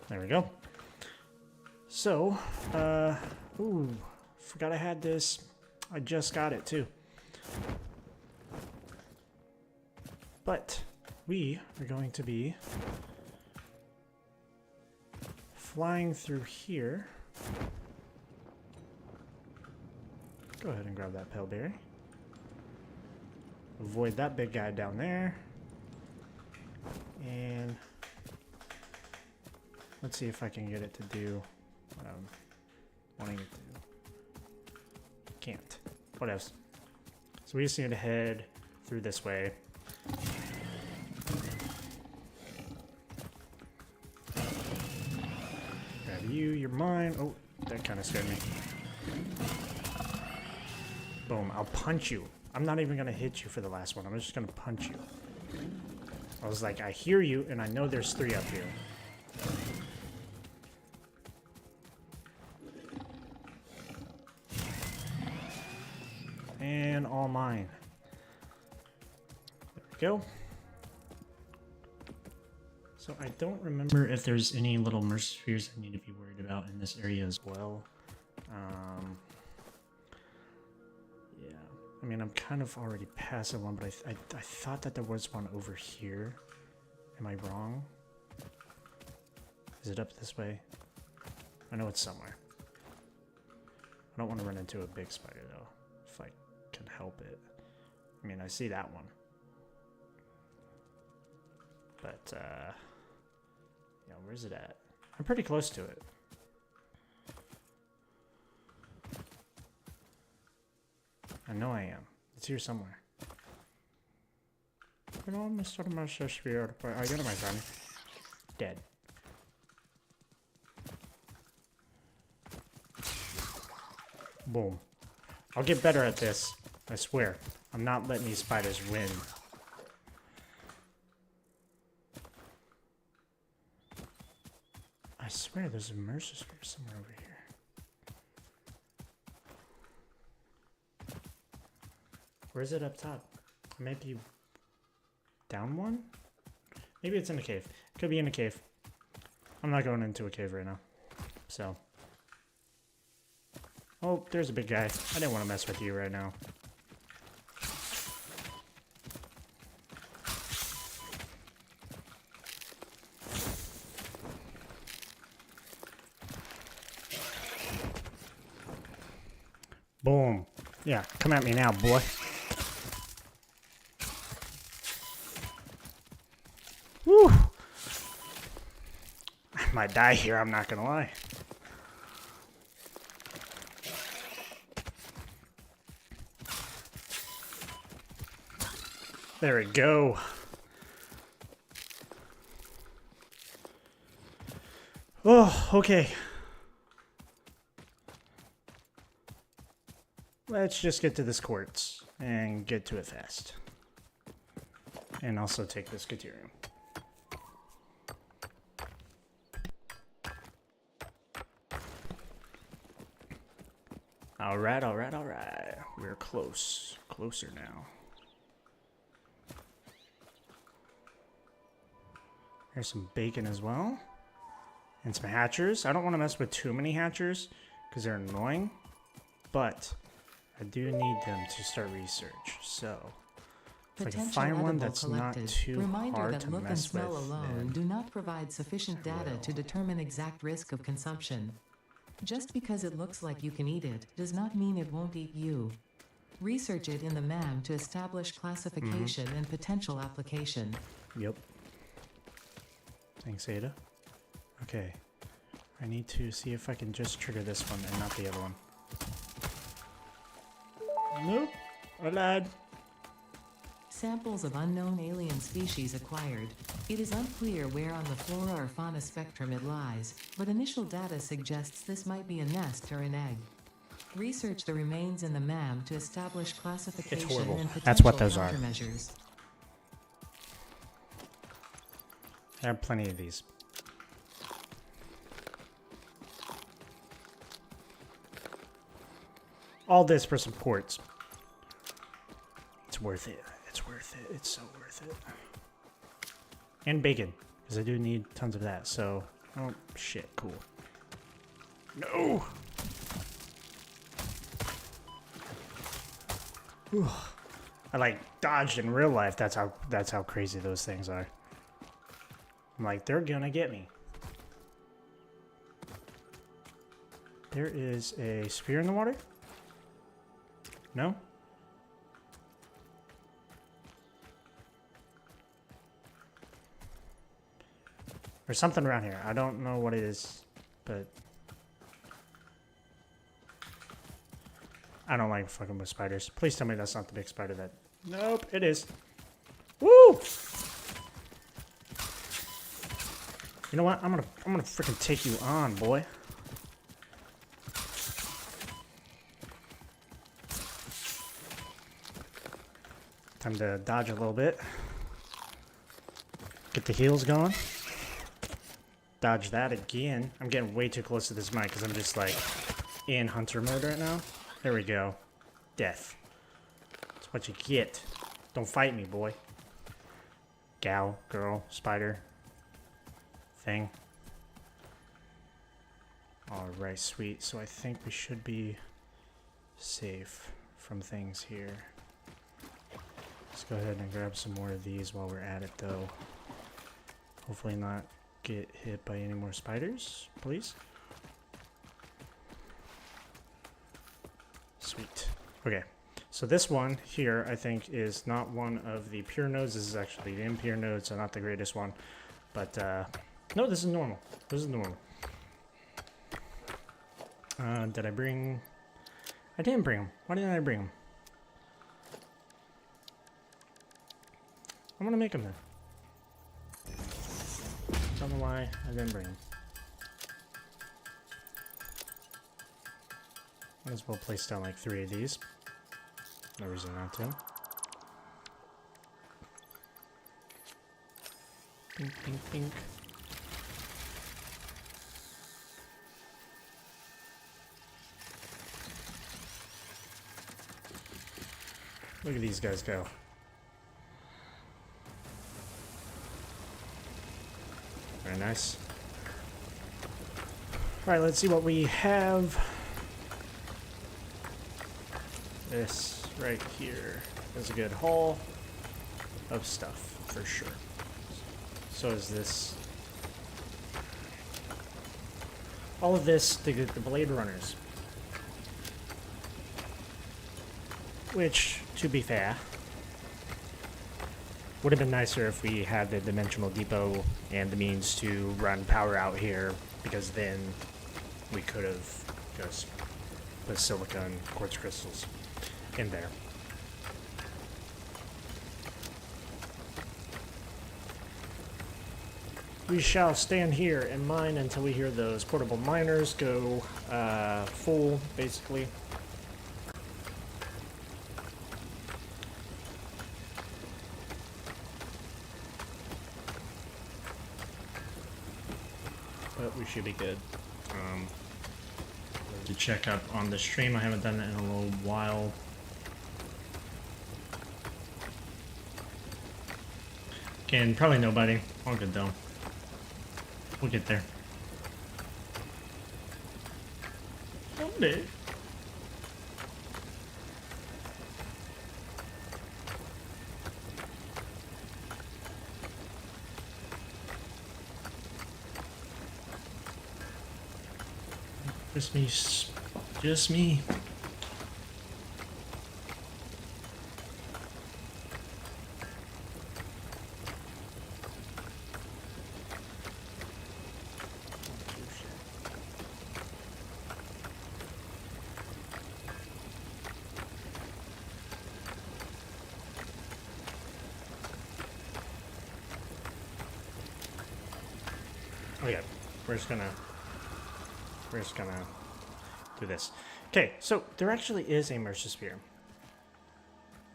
There we go. So, ooh, forgot I had this. I just got it too. But we are going to be flying through here. Go ahead and grab that paleberry. Avoid that big guy down there. And let's see if I can get it to do what I'm wanting it to do. Can't. What else? So we just need to head through this way. Grab you, you're mine. Oh, that kind of scared me. Boom, I'll punch you. I'm not even gonna hit you for the last one. I'm just gonna punch you. I was like, I hear you, and I know there's 3 up here. And all mine. There we go. So I don't remember if there's any little mercenaries I need to be worried about in this area as well. Yeah, I mean, I'm kind of already past one, but I thought that there was one over here. Am I wrong? Is it up this way? I know it's somewhere. I don't want to run into a big spider though, if I can help it. I mean, I see that one. But, yeah, where's it at? I'm pretty close to it. I know I am. It's here somewhere. Hello, Mr. Mercer. I got my friend. Dead. Boom. I'll get better at this. I swear. I'm not letting these spiders win. I swear there's a Mercer Spear somewhere over here. Where is it up top? Maybe down one? Maybe it's in a cave. It could be in a cave. I'm not going into a cave right now. So. Oh, there's a big guy. I didn't want to mess with you right now. Boom. Yeah, come at me now, boy. Woo! I might die here, I'm not gonna lie. There we go. Oh, okay. Let's just get to this quartz and get to it fast. And also take this deuterium. Alright, alright, alright. We're close. Closer now. There's some bacon as well. And some hatchers. I don't want to mess with too many hatchers because they're annoying. But I do need them to start research. So if I can find one that's not too hard to look and mess smell with, alone then do not provide sufficient data to determine exact risk of consumption. Just because it looks like you can eat it does not mean it won't eat you. Research it in the MAM to establish classification and potential application. Yep. Thanks, Ada. Okay. I need to see if I can just trigger this one and not the other one. Nope. I lied. Samples of unknown alien species acquired. It is unclear where on the flora or fauna spectrum it lies, but initial data suggests this might be a nest or an egg. Research the remains in the MAM to establish classification horrible. and potential That's what those are. countermeasures. I have plenty of these. All this for some quartz. It's worth it. It's worth it. It's so worth it. And bacon, because I do need tons of that. So, oh shit, cool. No. Whew. I like dodged in real life. That's how crazy those things are. I'm like, they're gonna get me. There is a spear in the water? No? There's something around here. I don't know what it is, but I don't like fucking with spiders. Please tell me that's not the big spider that... Nope, it is. Woo! You know what? I'm gonna freaking take you on, boy. Time to dodge a little bit. Get the heels going. Dodge that again. I'm getting way too close to this mic because I'm just like in hunter mode right now. There we go. Death. That's what you get. Don't fight me, boy. Gal, girl, spider. Thing. Alright, sweet. So I think we should be safe from things here. Let's go ahead and grab some more of these while we're at it, though. Hopefully not get hit by any more spiders, please. Sweet. Okay, so this one here, I think, is not one of the pure nodes. This is actually the impure node, so not the greatest one. But, no, this is normal. This is normal. Did I bring... I didn't bring them. Why didn't I bring them? I'm gonna make them then. Don't know why I didn't bring them. Might as well place down like 3 of these. No reason not to. Pink, pink, pink. Look at these guys go. Very nice. Alright, let's see what we have. This right here is a good haul of stuff, for sure. So is this. All of this to get the Blade Runners. Which, to be fair, would have been nicer if we had the Dimensional Depot and the means to run power out here, because then we could have just put silica and quartz crystals in there. We shall stand here and mine until we hear those portable miners go full, basically. But we should be good. To check up on the stream, I haven't done it in a little while. Again, probably nobody. All good though. We'll get there. Someday. Just me. Just me. Okay, we're just gonna do this. Okay, so there actually is a Mercer Spear.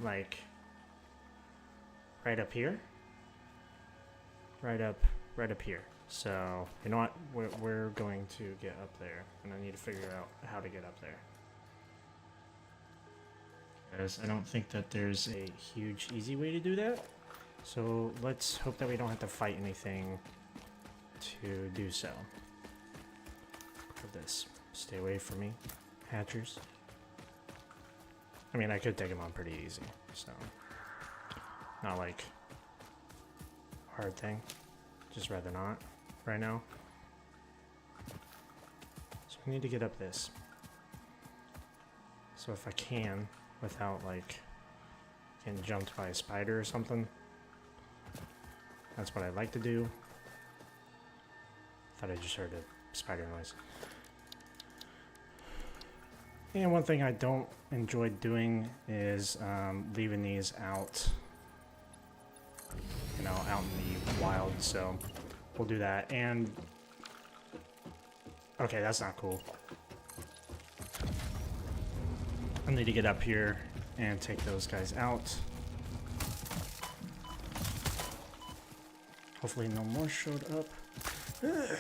Like, right up here. Right up here. So, you know what? We're going to get up there, and I need to figure out how to get up there. Because I don't think that there's a huge, easy way to do that. So, let's hope that we don't have to fight anything to do so. Look at this. Stay away from me, hatchers. I mean, I could take them on pretty easy, so. Not like hard thing. Just rather not right now. So I need to get up this. So if I can, without like getting jumped by a spider or something. That's what I like to do. Thought I just heard a spider noise. And one thing I don't enjoy doing is leaving these out, you know, out in the wild. So we'll do that. And okay, that's not cool. I need to get up here and take those guys out. Hopefully no more showed up. Ugh.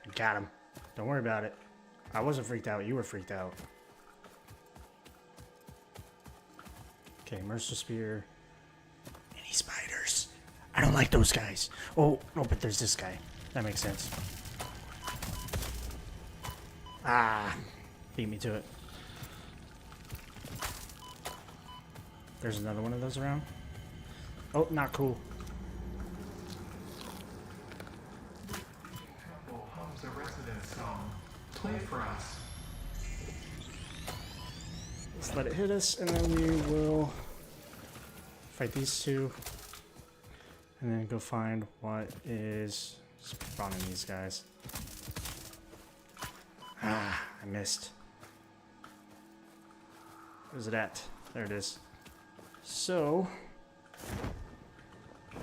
I got him. Don't worry about it. I wasn't freaked out. You were freaked out. Okay, Mercer Spear. Any spiders? I don't like those guys. Oh, no, but there's this guy. That makes sense. Ah, beat me to it. There's another one of those around. Oh, not cool. Temple hums a residence song. Play for us. Let's let it hit us, and then we will fight these two. And then go find what is spawning these guys. Ah, I missed. Where's it at? There it is. So,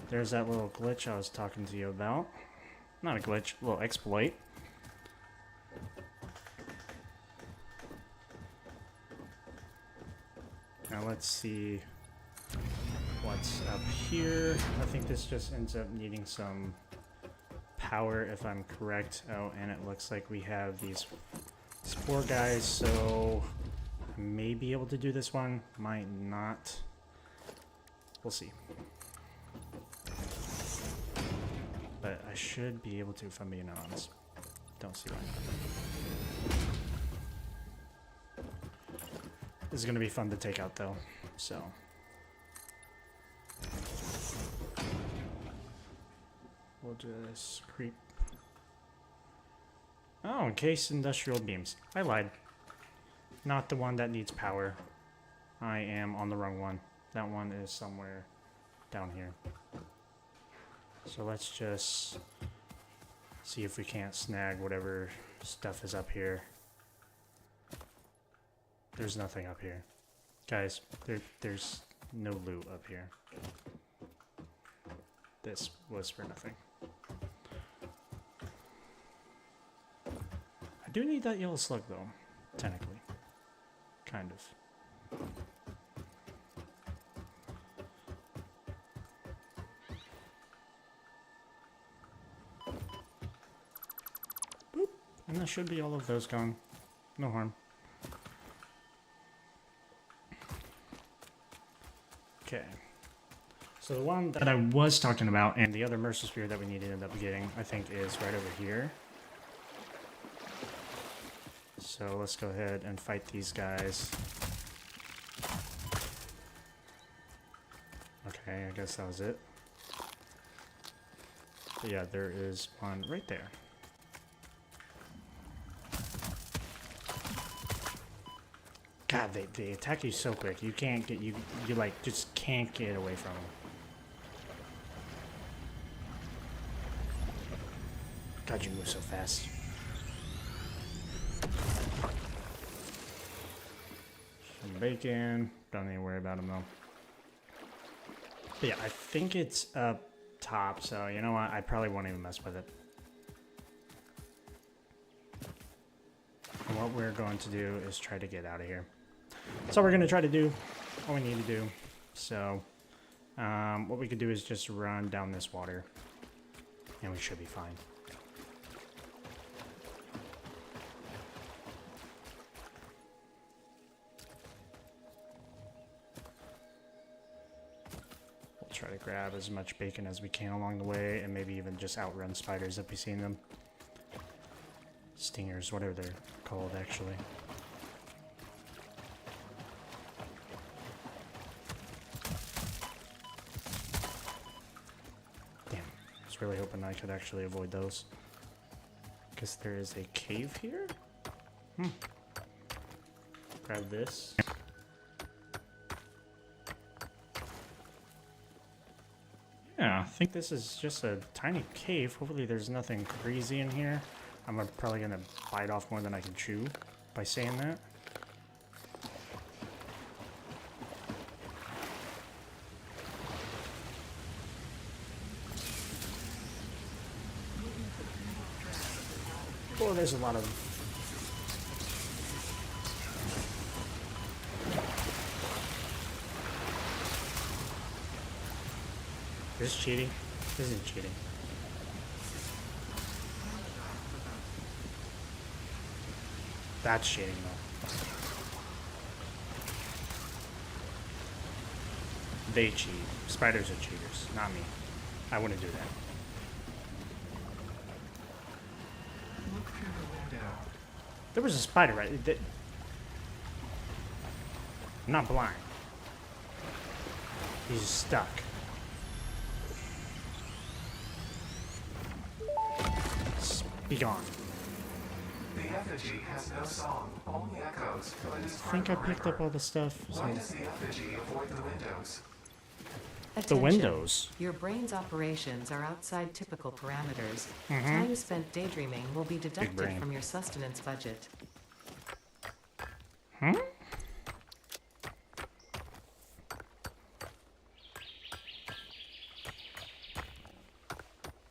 there's that little glitch I was talking to you about. Not a glitch, a little exploit. Now let's see what's up here. I think this just ends up needing some power if I'm correct. Oh, and it looks like we have these 4 guys, so I may be able to do this one, might not. We'll see. But I should be able to if I'm being honest. Don't see why. This is going to be fun to take out though, so. We'll just creep. Oh, encased industrial beams. I lied. Not the one that needs power. I am on the wrong one. That one is somewhere down here. So let's just see if we can't snag whatever stuff is up here. There's nothing up here. Guys, there's no loot up here. This was for nothing. I do need that yellow slug though, technically. Kind of. Boop. And that should be all of those gone. No harm. Okay. So the one that I was talking about and the other Mercer Spear that we need to end up getting, I think, is right over here. So let's go ahead and fight these guys. Okay, I guess that was it. But yeah, there is one right there. God, they attack you so quick. You can't get, you like, just can't get away from them. God, you move so fast. Some bacon. Don't need to worry about them though. But yeah, I think it's up top, so you know what? I probably won't even mess with it. And what we're going to do is try to get out of here. So we're going to try to do what we need to do. So what we could do is just run down this water, and we should be fine. Try to grab as much bacon as we can along the way, and maybe even just outrun spiders if we see them. Stingers, whatever they're called, actually. was really hoping I could actually avoid those. Guess there is a cave here? Grab this. Yeah, I think This is just a tiny cave. Hopefully there's nothing crazy in here. I'm probably gonna bite off more than I can chew by saying that. Oh, there's a lot of... This is cheating. This isn't cheating. That's cheating, though. They cheat. Spiders are cheaters, not me. I wouldn't do that. Look through the window. There was a spider right... I'm not blind. He's stuck. Be gone. The effigy has no song, only echoes, but is I think I picked up all the stuff. Why So. does the effigy avoid the windows? Attention. windows. Your brain's operations are outside typical parameters. Time spent daydreaming will be deducted brain. from your sustenance budget.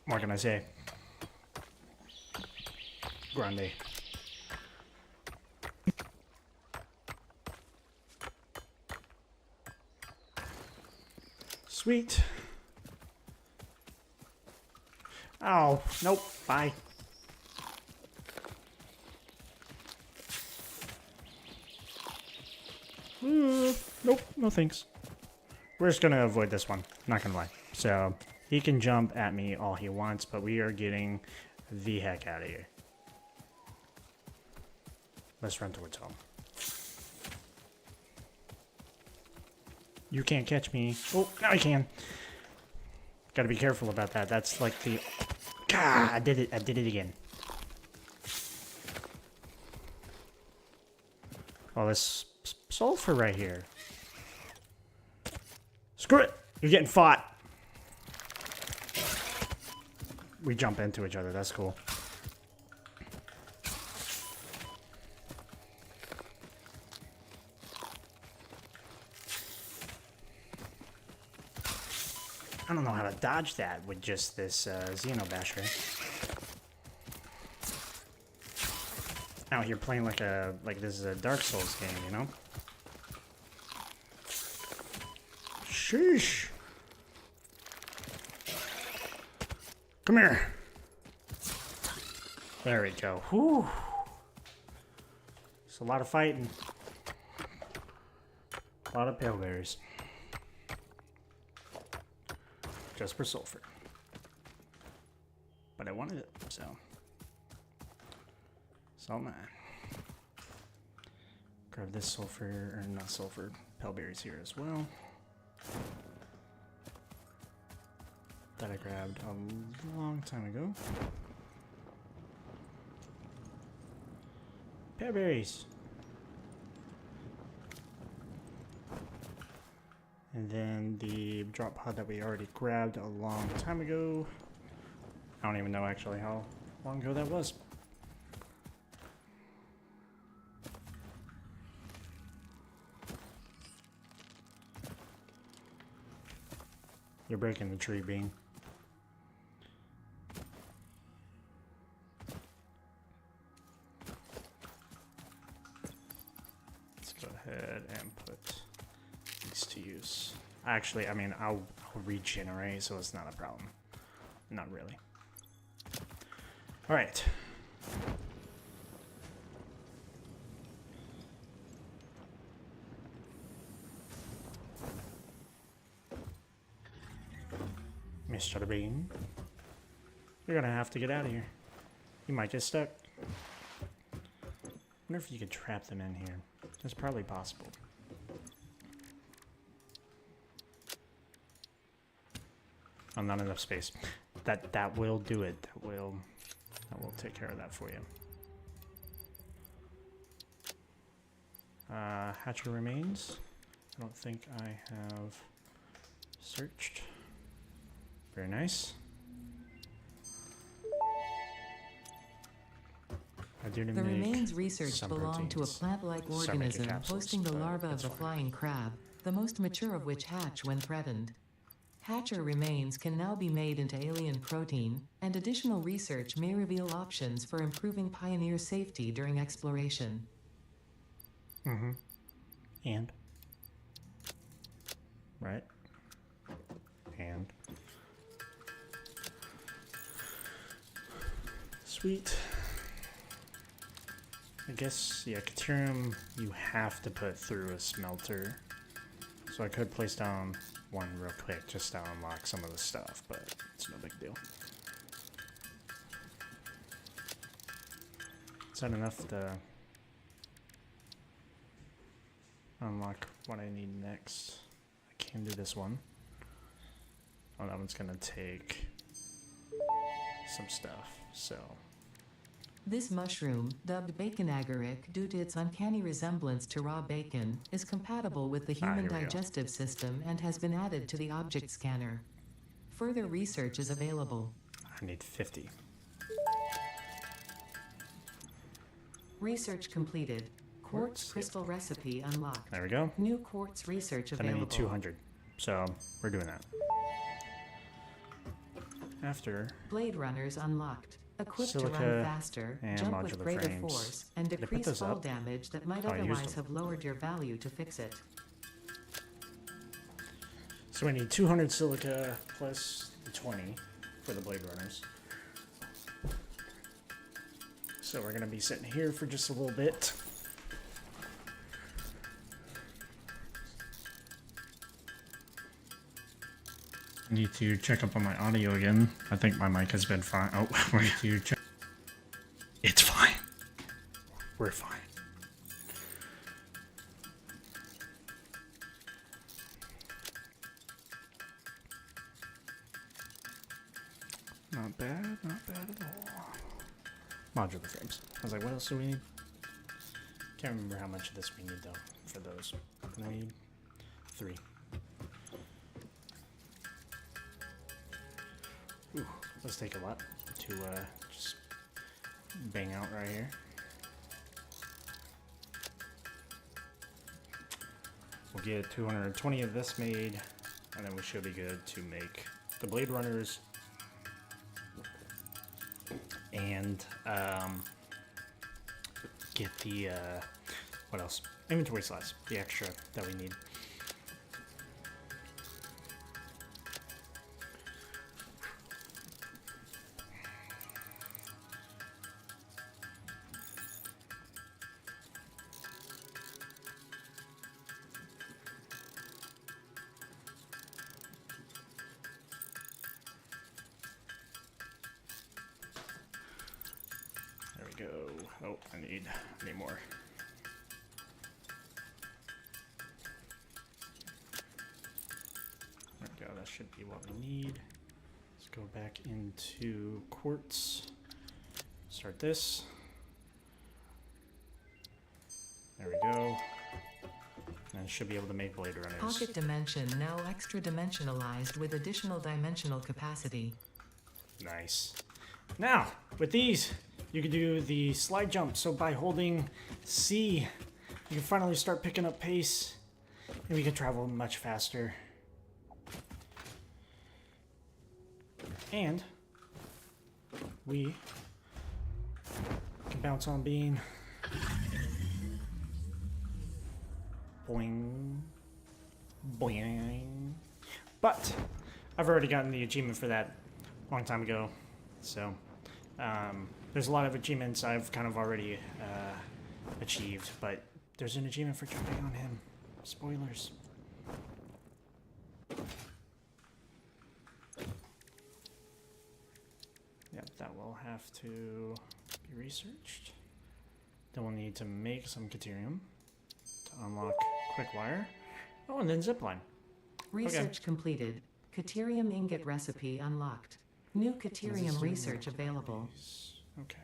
What can I say? Grande. Sweet. Oh, nope. Bye. Nope, no thanks. We're just gonna avoid this one, not gonna lie. So, he can jump at me all he wants, but we are getting the heck out of here. Let's run towards home. You can't catch me. Oh, now I can. Gotta be careful about that. That's like the... God, I did it. I did it again. Oh, this sulfur right here. Screw it. You're getting fought. We jump into each other. That's cool. I don't know how to dodge that with just this Xenobasher. Out here playing like this is a Dark Souls game, you know? Sheesh. Come here. There we go. Whew. It's a lot of fighting. A lot of pale berries. Just for sulfur. But I wanted it, so. It's all mine. Grab this sulfur, or not sulfur, pale berries here as well. That I grabbed a long time ago. Pear berries. And then the drop pod that we already grabbed a long time ago. I don't even know actually how long ago that was. You're breaking the tree, Bean. Let's go ahead and put these to use. Actually, I mean, I'll regenerate, so it's not a problem. Not really. All right. Mr. Bean, you're gonna have to get out of here. You might get stuck. Wonder if you could trap them in here. That's probably possible. Oh, not enough space. that will do it. That will take care of that for you. Hatcher remains. I don't think I have searched. Very nice. I do need to The make remains research some belong to a proteins. plant-like Start making organism capsules, hosting the but larva of it's the fine. flying crab, the most mature of which hatch when threatened. Hatcher remains can now be made into alien protein, and additional research may reveal options for improving Pioneer safety during exploration. Mm-hmm. And? Right? And? Sweet. I guess, yeah, Caterium you have to put through a smelter. So I could place down one real quick just to unlock some of the stuff, but it's no big deal. Is that enough to unlock what I need next? I can do this one. Oh, that one's gonna take some stuff, so. This mushroom, dubbed bacon agaric due to its uncanny resemblance to raw bacon, is compatible with the human here we go. digestive system and has been added to the object scanner. Further research is available. I need 50. Research completed. Quartz crystal recipe unlocked. There we go. New quartz research Then I available. need 200. So we're doing that. After Blade runners unlocked. Equipped to Silica run faster, and jump with modular greater frames. force, and Did I put decrease those fall up? damage that might Oh, I used otherwise them. have lowered your value to fix it. So we need 200 silica plus the 20 for the blade runners. So we're gonna be sitting here for just a little bit. I need to check up on my audio again. I think my mic has been fine. Oh, wait, you check. It's fine. We're fine. Not bad at all. Modular frames. I was like, what else do we need? Can't remember how much of this we need though for those. I need 3. Ooh, let's take a lot to just bang out right here. We'll get 220 of this made, and then we should be good to make the Blade Runners and get the what else? Inventory slots, the extra that we need. There we go. Oh, I need more. There we go. That should be what we need. Let's go back into quartz. Start this. There we go. And should be able to make blade runners. Pocket dimension now extra dimensionalized with additional dimensional capacity. Nice. Now, with these, you can do the slide jump. So by holding C, you can finally start picking up pace, and we can travel much faster. And we can bounce on beam. Boing. Boing. But I've already gotten the achievement for that a long time ago. So there's a lot of achievements I've kind of already achieved, but there's an achievement for jumping on him. Spoilers. Yep, that will have to be researched. Then we'll need to make some Caterium to unlock quick wire. Oh, and then zipline. Research completed. Caterium ingot recipe unlocked. New Caterium research available. Okay.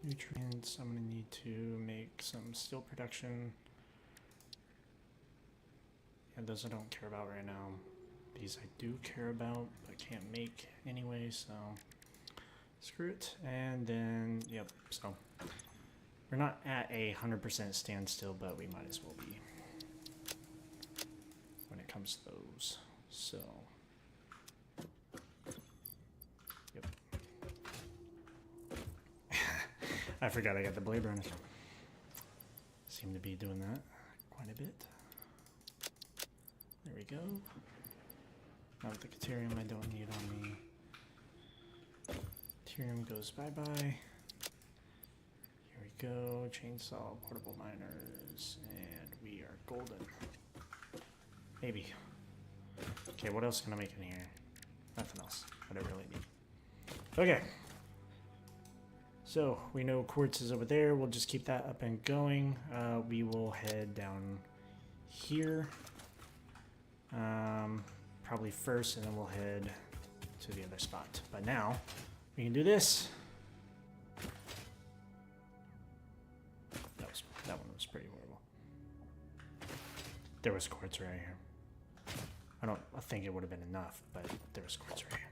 Nutrients. I'm gonna need to make some steel production. And those I don't care about right now. These I do care about, but can't make anyway, so screw it. And then, yep, so we're not at a 100% standstill, but we might as well be when it comes to those. So, yep. I forgot I got the blade runners. Seem to be doing that quite a bit. There we go. Now with the Caterium I don't need on me. Caterium goes bye-bye. Here we go. Chainsaw, portable miners, and we are golden. Maybe. Okay, what else can I make in here? Nothing else. I don't really need. Okay. So, we know quartz is over there. We'll just keep that up and going. We will head down here. Probably first, and then we'll head to the other spot. But now, we can do this. That one was pretty horrible. There was quartz right here. I think it would have been enough, but there was quartz right here.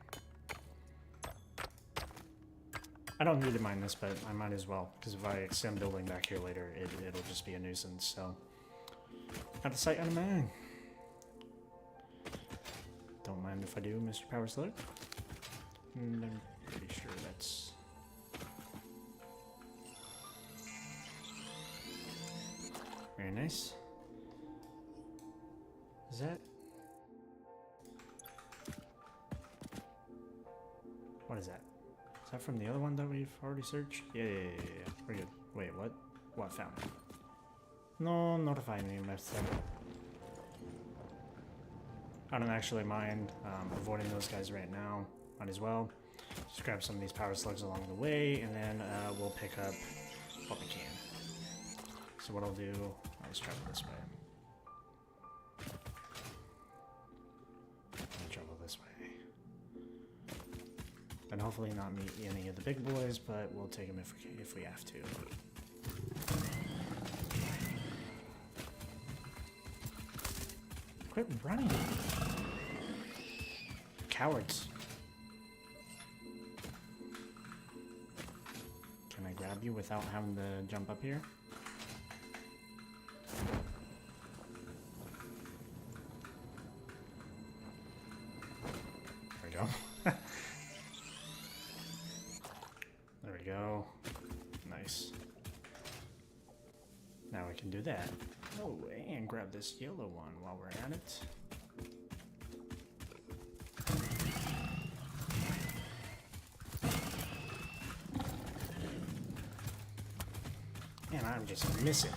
I don't need to mine this, but I might as well, because if I extend building back here later, it'll just be a nuisance, so. Out of sight, out of mind. Don't mind if I do, Mr. Power Slug. I'm pretty sure that's... Very nice. Is that... What is that? Is that from the other one that we've already searched? Yeah. We're good. Wait, what? What found? No, notify me, Mr. I don't actually mind avoiding those guys right now. Might as well. Just grab some of these power slugs along the way, and then we'll pick up what we can. So what I'll do, let's travel this way. I'll travel this way. And hopefully not meet any of the big boys, but we'll take them if we have to. Quit running. Cowards. Can I grab you without having to jump up here? There we go. There we go. Nice. Now we can do that. Oh, and grab this yellow one while we're at it. Man, I'm just missing.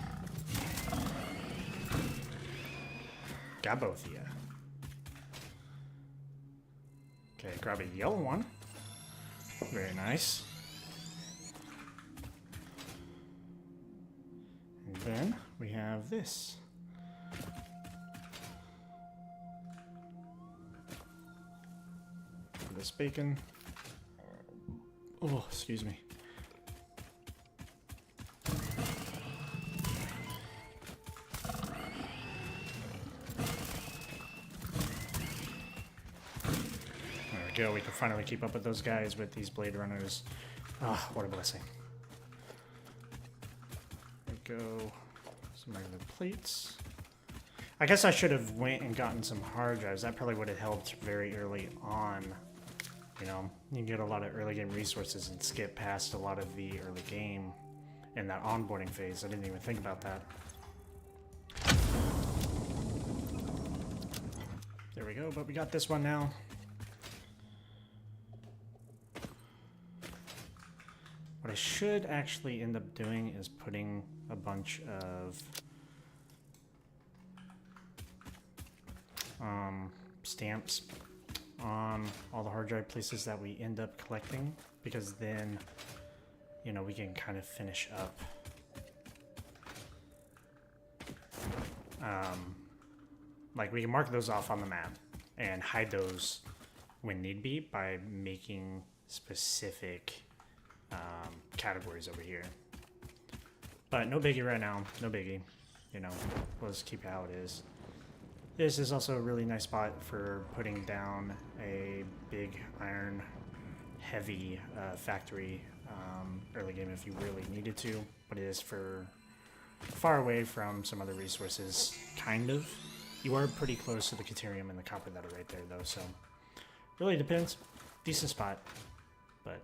Got both of you. Okay, grab a yellow one. Very nice. And then we have this. This bacon. Oh, excuse me. There we go. We can finally keep up with those guys with these blade runners. Ah, what a blessing. There we go. Some regular plates. I guess I should have went and gotten some hard drives. That probably would have helped very early on. You know, you can get a lot of early game resources and skip past a lot of the early game in that onboarding phase. I didn't even think about that. There we go, but we got this one now. What I should actually end up doing is putting a bunch of stamps on all the hard drive places that we end up collecting, because then, you know, we can kind of finish up like we can mark those off on the map and hide those when need be by making specific categories over here. But no biggie right now, no biggie. You know, we'll just keep it how it is. This is also a really nice spot for putting down a big iron heavy factory early game if you really needed to, but it is for far away from some other resources, kind of. You are pretty close to the Caterium and the copper that are right there though, so really depends. Decent spot, but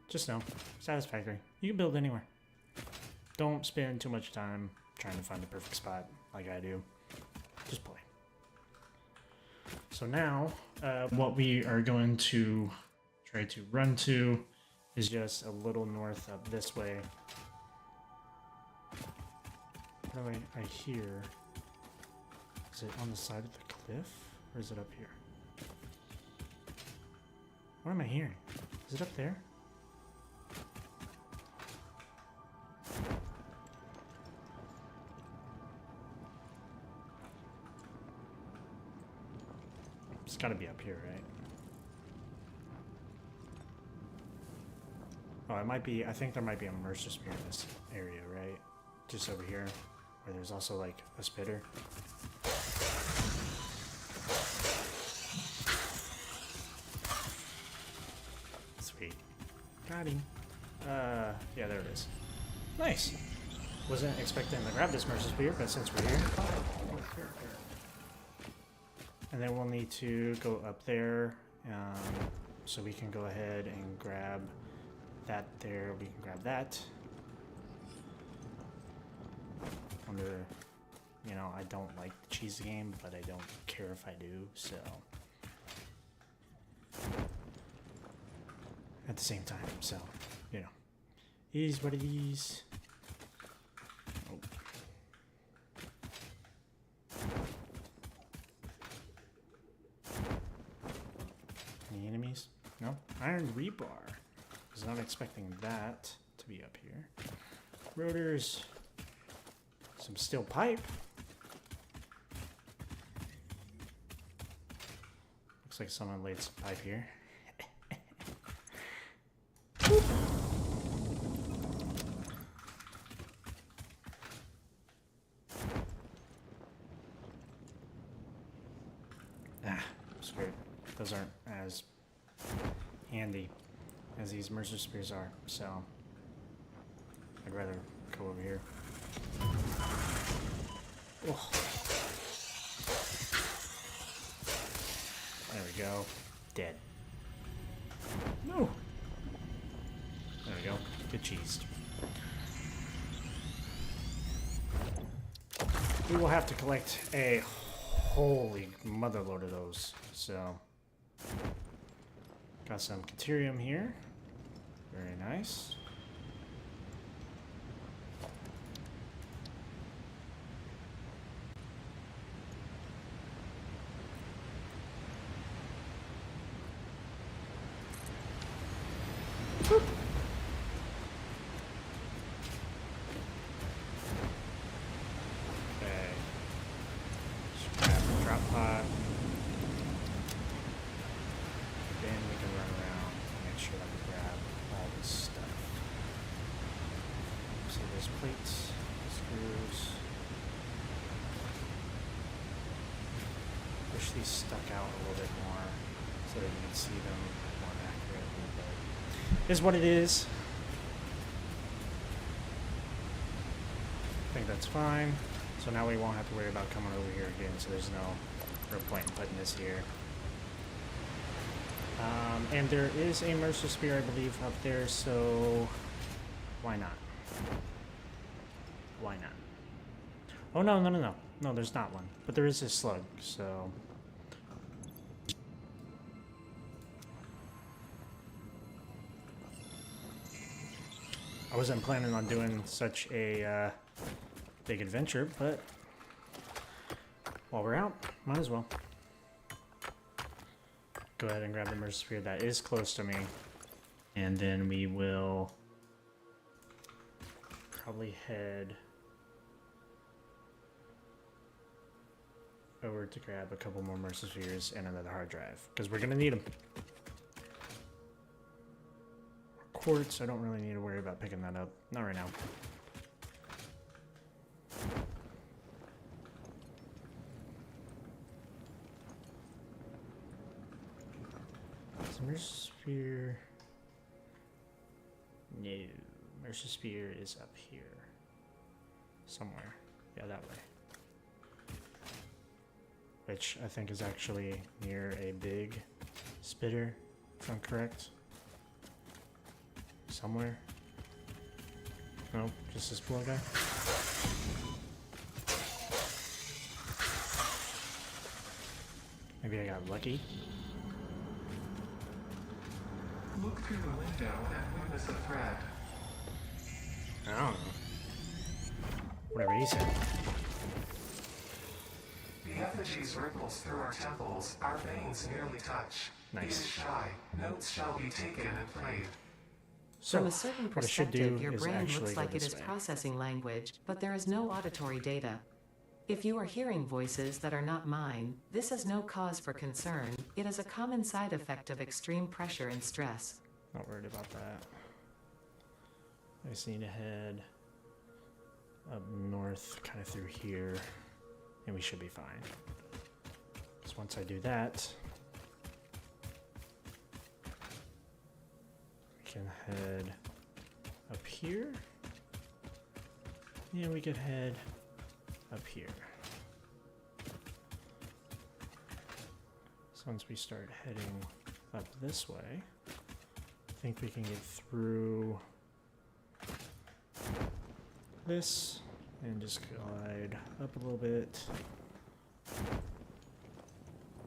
just know, Satisfactory. You can build anywhere. Don't spend too much time trying to find the perfect spot like I do. Just play. So now, what we are going to try to run to is just a little north up this way. What do I hear? Is it on the side of the cliff? Or is it up here? What am I hearing? Is it up there? It's gotta be up here, right? Oh, it might be, I think there might be a Mercer Spear in this area, right? Just over here, where there's also like a spitter. Sweet. Got him. Yeah, there it is. Nice. Wasn't expecting to grab this Mercer Spear, but since we're here. And then we'll need to go up there, so we can go ahead and grab that there. We can grab that. You know, I don't like the cheese game, but I don't care if I do, so. At the same time, so, you know. Is what it is. Oh. Any enemies? No? Iron rebar. Was not expecting that to be up here. Rotors. Some steel pipe. Looks like someone laid some pipe here. Screw it. Those aren't as handy as these Mercer Spears are, so I'd rather go over here. Oh. There we go. Dead. No. There we go. Get cheesed. We will have to collect a holy mother load of those. So, got some Caterium here. Very nice. Boop. Okay. Just grab the drop pod. Then we can run around and make sure that we grab all this stuff. So there's plates, screws. Wish these stuck out a little bit more so that you can see them more accurately, but it is what it is. I think that's fine. So now we won't have to worry about coming over here again, so there's no real point in putting this here. And there is a Mercer Spear, I believe, up there, so why not? Why not? Oh, no, no, no, no. No, there's not one. But there is a slug, so... I wasn't planning on doing such a big adventure, but while we're out, might as well. Go ahead and grab the Mercer Spear that is close to me, and then we will probably head over to grab a couple more Mercer-spheres and another hard drive, because we're gonna need them. Quartz, I don't really need to worry about picking that up. Not right now. Mercer-sphere. No. Mercer-sphere is up here. Somewhere. Yeah, that way. Which I think is actually near a big spitter, if I'm correct. Somewhere. No, just this little guy. Maybe I got lucky. Look through the window and witness a thread. I don't know. Whatever he said. The effigies ripples through our temples, our veins nearly touch. Nice. Be shy. Notes shall be taken and played. So, From a certain what I should do perspective, your is brain actually looks go like it this is way. processing language, but there is no auditory data. If you are hearing voices that are not mine, this is no cause for concern. It is a common side effect of extreme pressure and stress. Not worried about that. I just need to head up north, kind of through here, and we should be fine. So once I do that, we can head up here. Yeah, we could head up here. So once we start heading up this way, I think we can get through this and just glide up a little bit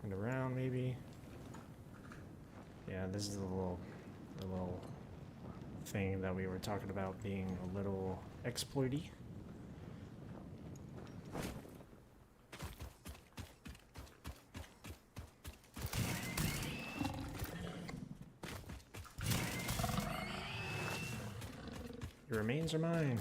and around maybe. Yeah, this is the little thing that we were talking about being a little exploity. Your remains are mine.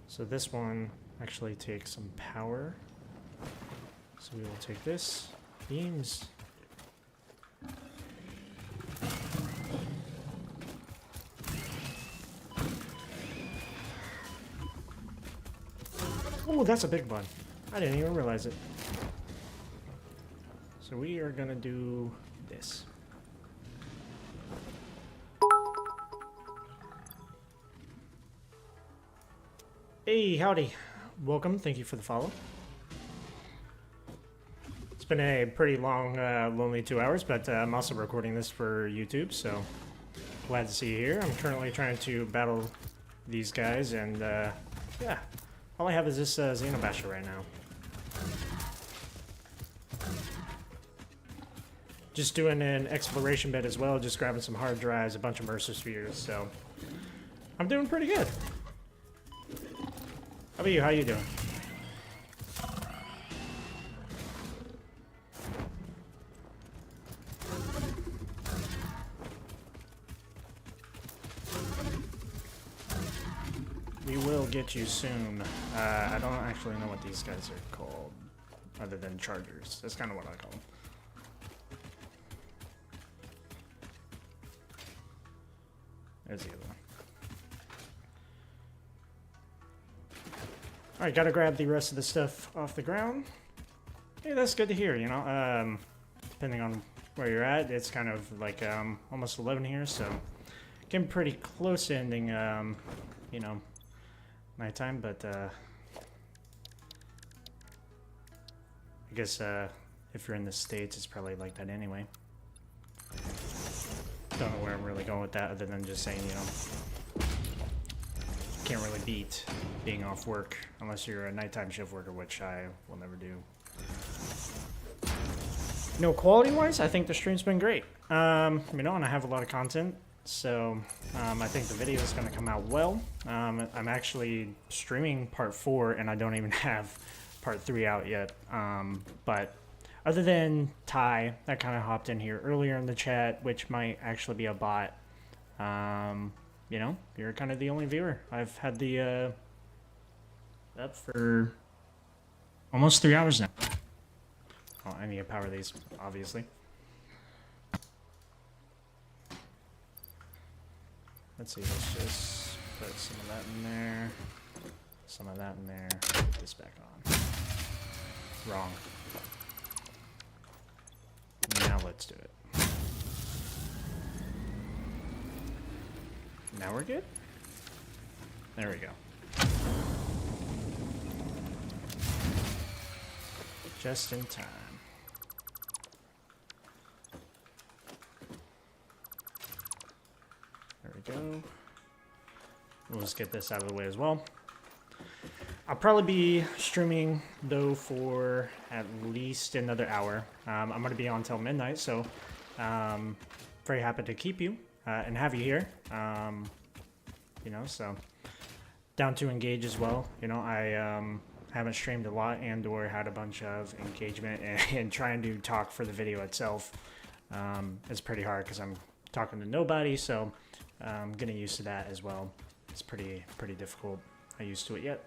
So this one actually takes some power. So we will take this. Beams. Oh, that's a big one. I didn't even realize it. So we are gonna do this. Hey, howdy. Welcome. Thank you for the follow. It's been a pretty long, lonely 2 hours, but I'm also recording this for YouTube, so glad to see you here. I'm currently trying to battle these guys, and yeah, all I have is this Xenobasher right now. Just doing an exploration bit as well, just grabbing some hard drives, a bunch of Mercer-spheres, so I'm doing pretty good. How about you? How you doing? We will get you soon. I don't actually know what these guys are called, other than chargers. That's kind of what I call them. There's the other one. Alright, gotta grab the rest of the stuff off the ground. Hey, that's good to hear, you know. Depending on where you're at, it's kind of like almost 11 here, so getting pretty close to ending, you know, nighttime, but I guess if you're in the States, it's probably like that anyway. Don't know where I'm really going with that, other than just saying, you know, can't really beat being off work unless you're a nighttime shift worker, which I will never do. No, quality-wise, I think the stream's been great. You know, and I have a lot of content, so I think the video is going to come out well. I'm actually streaming part 4, and I don't even have part 3 out yet. But other than Ty, that kind of hopped in here earlier in the chat, which might actually be a bot. You know, you're kind of the only viewer. I've had the up for almost 3 hours now. Oh, I need to power these, obviously. Let's see, let's just put some of that in there. Some of that in there. Put this back on. Wrong. Now let's do it. Now we're good? There we go. Just in time. There we go. We'll just get this out of the way as well. I'll probably be streaming, though, for at least another hour. I'm going to be on till midnight, so very happy to keep you and have you here. You know, so down to engage as well. You know, I haven't streamed a lot and or had a bunch of engagement, and trying to talk for the video itself is pretty hard because I'm talking to nobody, so getting used to that as well. It's pretty difficult. Not used to it yet.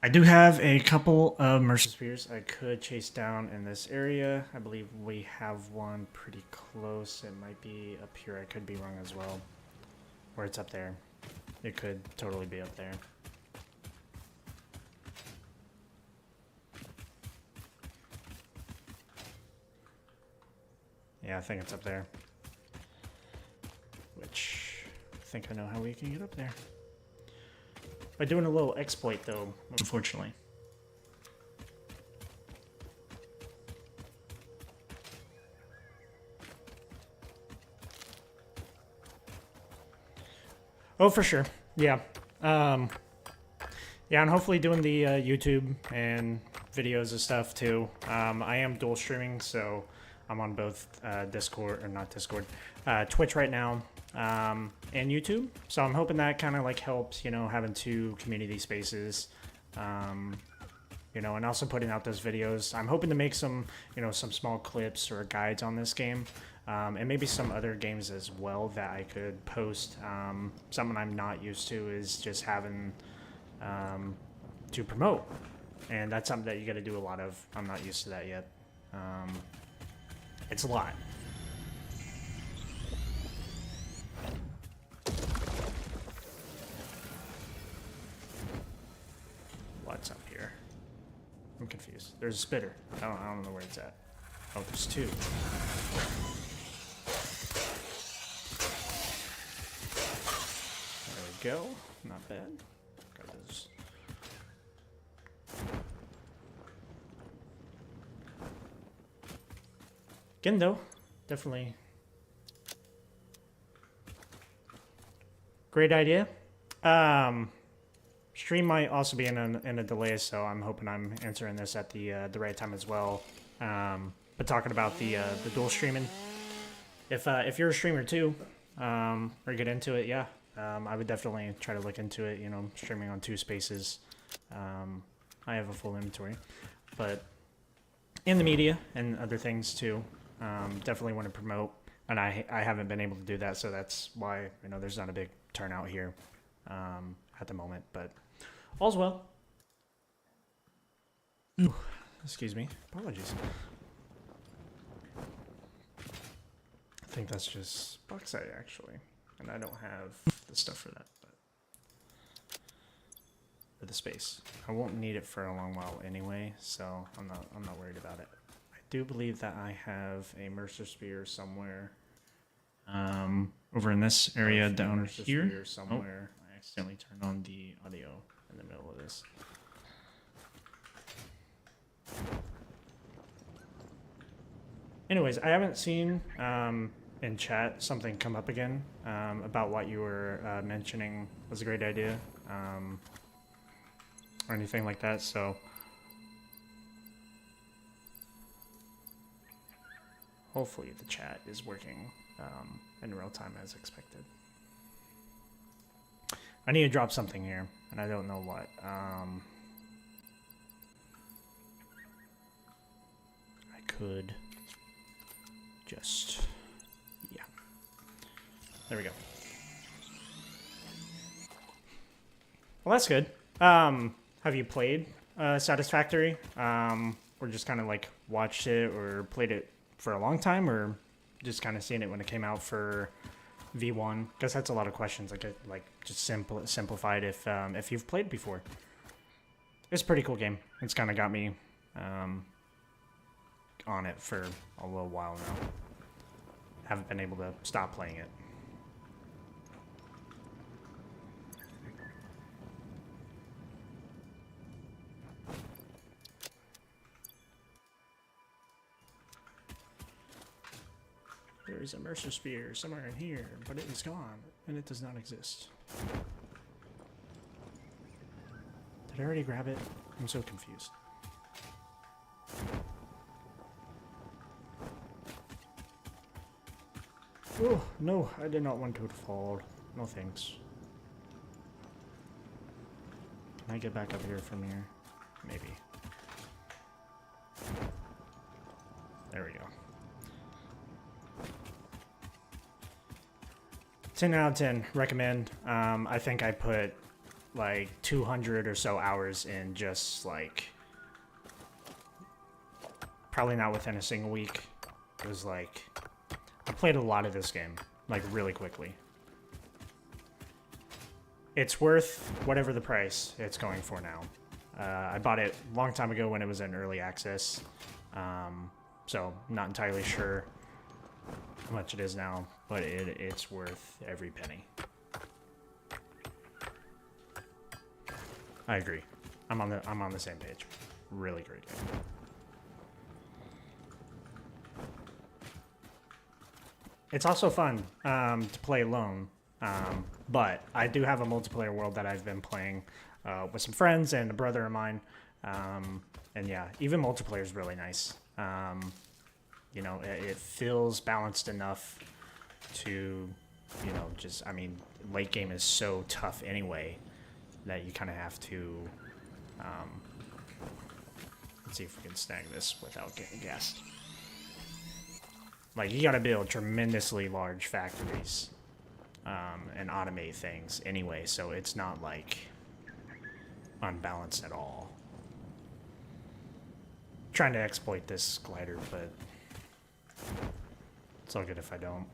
I do have a couple of Mercer Spears I could chase down in this area. I believe we have one pretty close. It might be up here. I could be wrong as well. Or it's up there. It could totally be up there. Yeah, I think it's up there. Which, I think I know how we can get up there. By doing a little exploit, though, unfortunately. Oh, for sure. Yeah. Yeah, and hopefully doing the YouTube and videos and stuff, too. I am dual streaming, so I'm on both Discord, or not Discord, Twitch right now. And YouTube, so I'm hoping that kind of like helps, you know, having two community spaces, you know, and also putting out those videos. I'm hoping to make some, you know, some small clips or guides on this game, and maybe some other games as well that I could post. Something I'm not used to is just having to promote, and that's something that you got to do a lot of. I'm not used to that yet. It's a lot. What's up here? I'm confused. There's a spitter. I don't know where it's at. Oh, there's two. There we go. Not bad. Got those. Again, though, definitely great idea. Stream might also be in a delay, so I'm hoping I'm answering this at the right time as well. But talking about the dual streaming, if you're a streamer too, or get into it, yeah, I would definitely try to look into it. You know, streaming on two spaces. I have a full inventory, but in the media and other things too, definitely want to promote. And I haven't been able to do that, so that's why, you know, there's not a big turnout here at the moment, but all's well. Ooh, excuse me. Apologies. I think that's just bauxite, actually. And I don't have the stuff for that, but for the space. I won't need it for a long while anyway, so I'm not worried about it. I do believe that I have a Mercer Spear somewhere. Over in this area down here. Somewhere. Oh, I accidentally turned on the audio In the middle of this. Anyways, I haven't seen in chat something come up again about what you were mentioning was a great idea, or anything like that, so hopefully the chat is working in real time as expected. I need to drop something here, and I don't know what. could just, yeah. There we go. Well, that's good. Have you played Satisfactory? Or just kind of like watched it or played it for a long time, or just kind of seen it when it came out for V1? Guess that's a lot of questions. Like just simplified if you've played before. It's a pretty cool game. It's kind of got me on it for a little while now. Haven't been able to stop playing it. There is a Mercer Spear somewhere in here, but it is gone, and it does not exist. Did I already grab it? I'm so confused. Oh, no, I did not want to fall. No thanks. Can I get back up here from here? Maybe. There we go. 10 out of 10, recommend. I think I put like 200 or so hours in just like, probably not within a single week. It was like, I played a lot of this game, like really quickly. It's worth whatever the price it's going for now. I bought it a long time ago when it was in early access. So not entirely sure how much it is now, but it's worth every penny. I agree. I'm on the same page. Really great game. It's also fun to play alone, but I do have a multiplayer world that I've been playing with some friends and a brother of mine, and yeah, even multiplayer is really nice. You know, it feels balanced enough to, you know, just, I mean, late game is so tough anyway that you kind of have to, let's see if we can snag this without getting gassed. Like, you gotta build tremendously large factories and automate things anyway, so it's not, like, unbalanced at all. Trying to exploit this glider, but it's all good if I don't.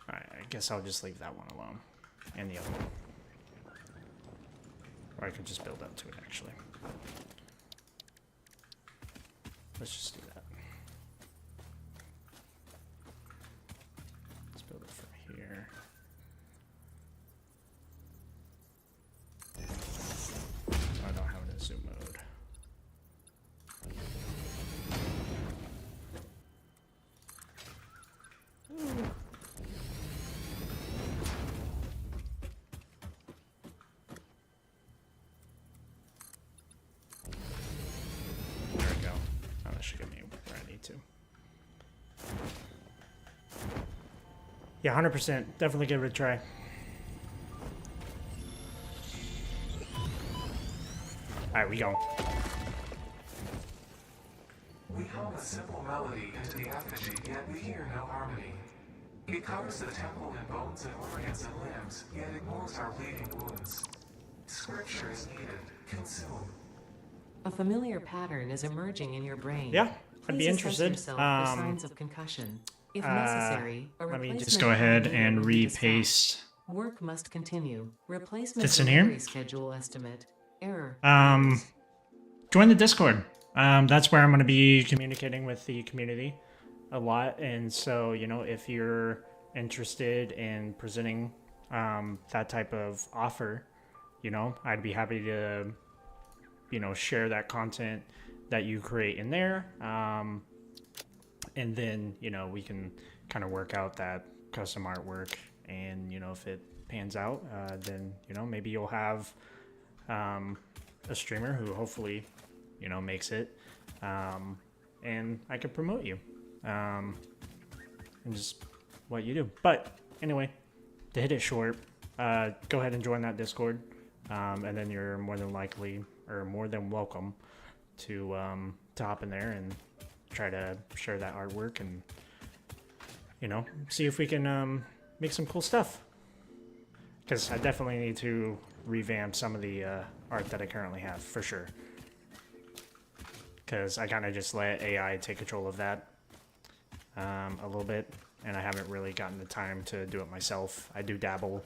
Alright, I guess I'll just leave that one alone. And the other one. Or I could just build up to it, actually. Let's just do that. Let's build it from here. So I don't have it in zoom mode. Ooh. There we go. Oh, that should get me where I need to. Yeah, 100%. Definitely give it a try. Alright, we go. We hum a simple melody into the effigy, yet we hear no harmony. It covers the temple in bones and organs and limbs, yet ignores our bleeding wounds. Scripture is needed. Consume. A familiar pattern is emerging in your brain. Yeah, I'd be Please assess interested. yourself for signs of concussion. If necessary, a Let me replacement just go ahead conveyor and will be dispatched. repaste. Work must continue. Replacement Fits in here? delivery schedule estimate. Error. Join the Discord. That's where I'm going to be communicating with the community a lot. And so, you know, if you're interested in presenting that type of offer, you know, I'd be happy to, you know, share that content that you create in there. And then, you know, we can kind of work out that custom artwork. And, you know, if it pans out, then, you know, maybe you'll have a streamer who hopefully, you know, makes it. And I could promote you. and just what you do. But anyway, to hit it short, go ahead and join that Discord, and then you're more than likely or more than welcome to hop in there and try to share that artwork and, you know, see if we can make some cool stuff. Because I definitely need to revamp some of the art that I currently have, for sure. Because I kind of just let AI take control of that a little bit, and I haven't really gotten the time to do it myself. I do dabble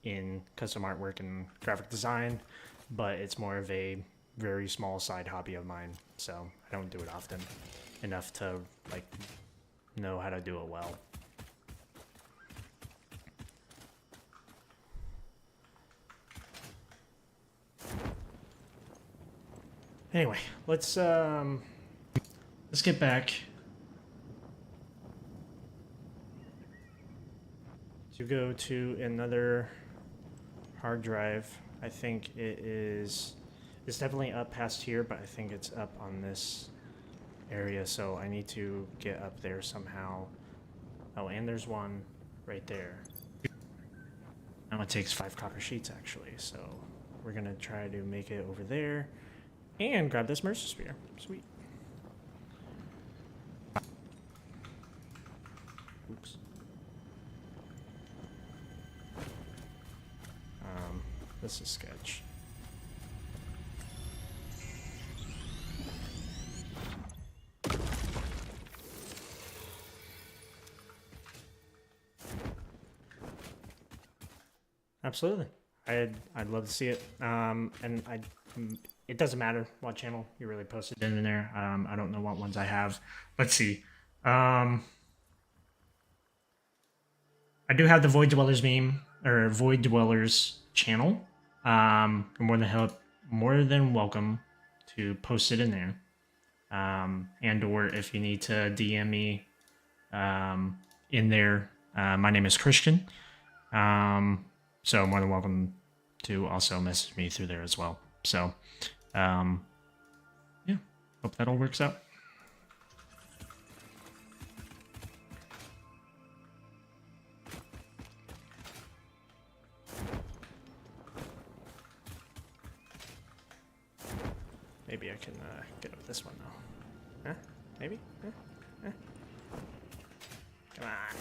in custom artwork and graphic design, but it's more of a very small side hobby of mine, so I don't do it often enough to like know how to do it well. Anyway, let's get back to go to another hard drive. I think it's definitely up past here, but I think it's up on this area, so I need to get up there somehow. Oh, and there's one right there. Now it takes 5 copper sheets actually, so we're gonna try to make it over there. And grab this Mercer Spear. Sweet. Oops. This is sketch. Absolutely. I'd love to see it. And it doesn't matter what channel you really posted in there. I don't know what ones I have. Let's see. I do have the Void Dwellers meme or Void Dwellers channel. You're more than welcome to post it in there. And or if you need to DM me in there, my name is Christian. So more than welcome to also message me through there as well. So, yeah, hope that all works out. Maybe I can get with this one though. Huh? Maybe? Huh? Come on.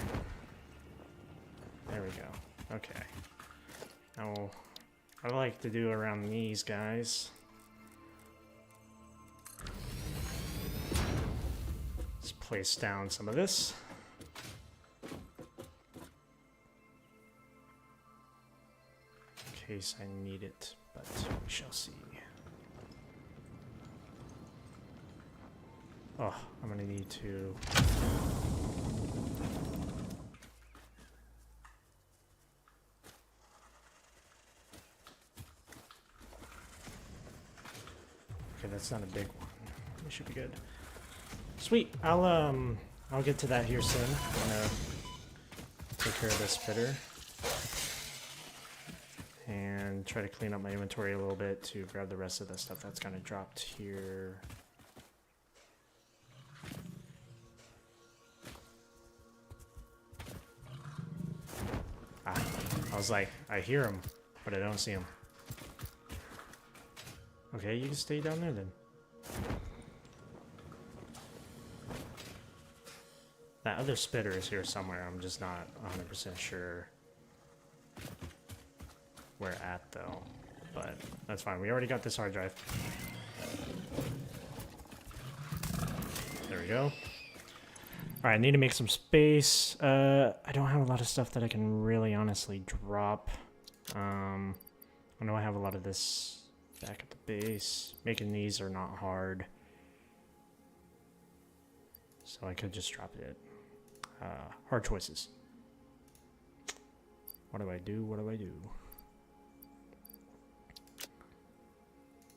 There we go. Okay. Now, what I like to do around these guys. Let's place down some of this. In case I need it, but we shall see. Oh, I'm gonna need to... Okay, that's not a big one. It should be good. Sweet. I'll get to that here soon. I'm gonna take care of this spitter and try to clean up my inventory a little bit to grab the rest of the stuff that's kind of dropped here. I was like, I hear him, but I don't see him. Okay, you can stay down there then. That other spitter is here somewhere. I'm just not 100% sure where at though. But that's fine. We already got this hard drive. There we go. Alright, I need to make some space. I don't have a lot of stuff that I can really honestly drop. I know I have a lot of this back at the base. Making these are not hard. So I could just drop it. Hard choices. What do I do? What do I do?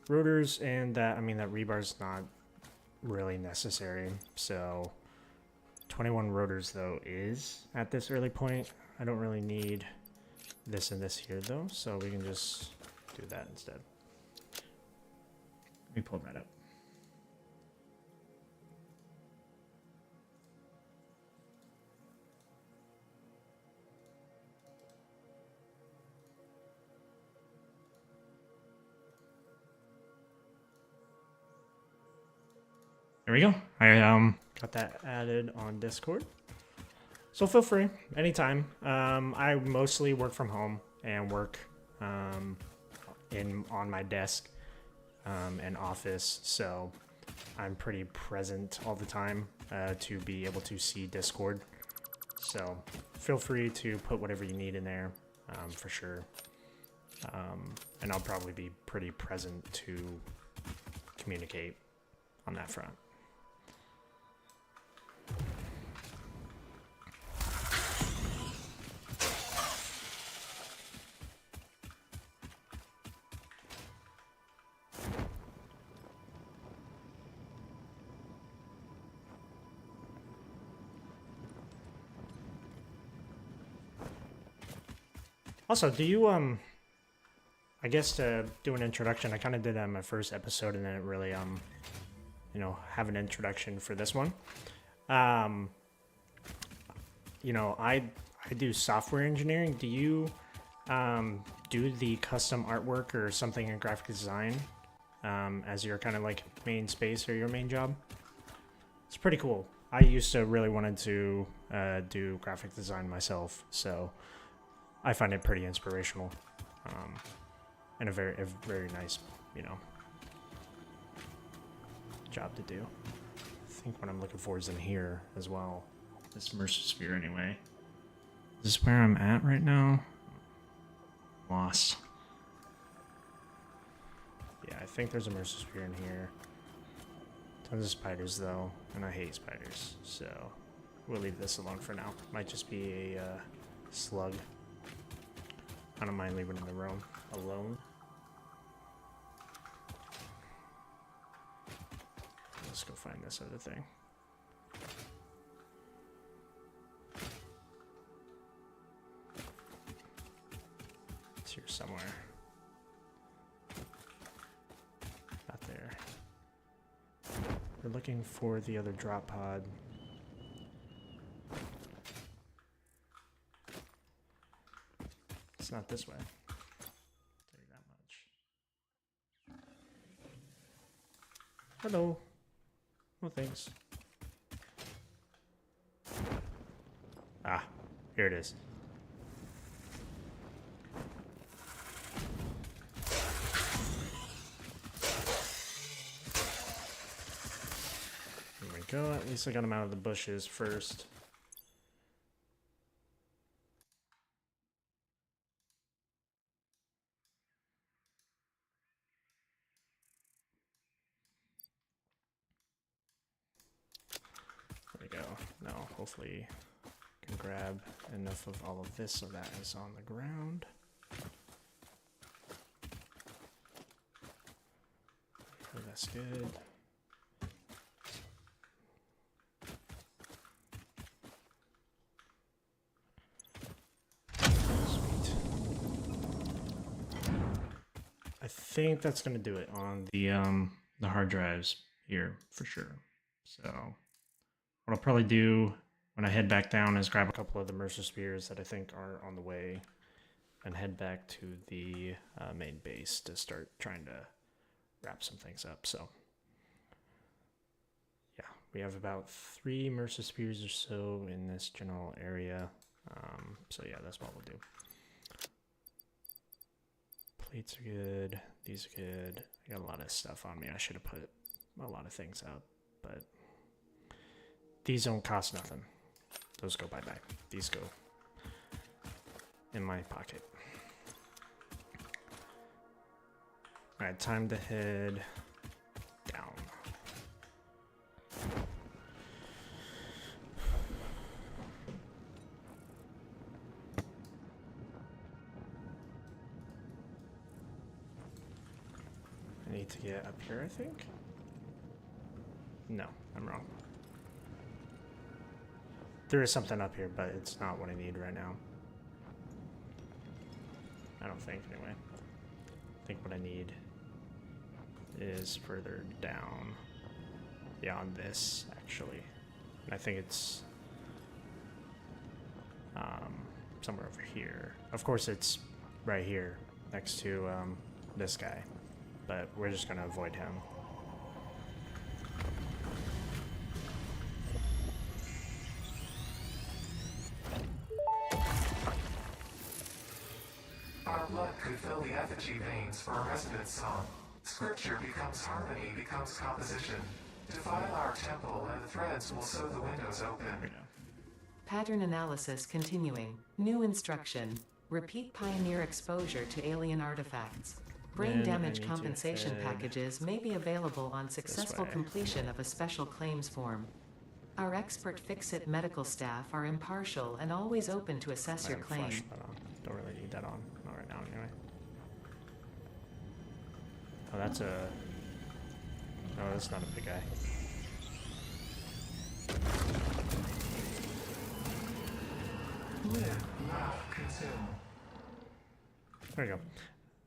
Rotors and that, I mean, that rebar's not really necessary. So 21 rotors though is at this early point. I don't really need this and this here though, so we can just do that instead. Let me pull that up. There we go. I got that added on Discord. So feel free anytime. I mostly work from home and work on my desk and office, so I'm pretty present all the time to be able to see Discord. So feel free to put whatever you need in there for sure. And I'll probably be pretty present to communicate on that front. Also, do you, I guess to do an introduction, I kind of did that in my first episode and then it really, you know, have an introduction for this one. You know, I do software engineering. Do you do the custom artwork or something in graphic design as your kind of like main space or your main job? It's pretty cool. I used to really wanted to do graphic design myself, so I find it pretty inspirational, and a very nice, you know, job to do. I think what I'm looking for is in here as well. this immersive sphere anyway. Is this where I'm at right now? Lost. Yeah, I think there's a immersive sphere in here. Tons of spiders though, and I hate spiders, so we'll leave this alone for now. Might just be a slug. I don't mind leaving it in the room alone. Let's go find this other thing. It's here somewhere. Not there. We're looking for the other drop pod. It's not this way. I'll tell you that much. Hello. Oh, thanks. Ah, here it is. There we go. At least I got him out of the bushes first. There we go. Now, hopefully, I can grab enough of all of this so that is on the ground. Okay, that's good. Sweet. I think that's gonna do it on the hard drives here for sure. So what I'll probably do when I head back down is grab a couple of the immersive spheres that I think are on the way and head back to the main base to start trying to wrap some things up. So yeah, we have about 3 immersive spheres or so in this general area. So yeah, that's what we'll do. Plates are good. These are good. I got a lot of stuff on me. I should have put a lot of things out, but these don't cost nothing. Those go bye-bye. These go in my pocket. Alright, time to head down. I need to get up here, I think? No, I'm wrong. There is something up here, but it's not what I need right now. I don't think, anyway. I think what I need is further down beyond this, actually. And I think it's somewhere over here. Of course, it's right here next to this guy, but we're just gonna avoid him. blood could fill the effigy veins for a resonance song. Scripture becomes harmony, becomes composition. Defile our temple and the threads will sew the windows open. Pattern analysis continuing. New instruction. Repeat pioneer exposure to alien artifacts. Brain Then I damage need to compensation head packages may be available on successful way. completion of a special claims form. Our expert Fix-It medical staff are impartial and always open to assess your claim. Flash that on. Don't really need that on. Not right now, anyway. Oh, that's a... No, that's not a big guy. Live, laugh, consume. There we go.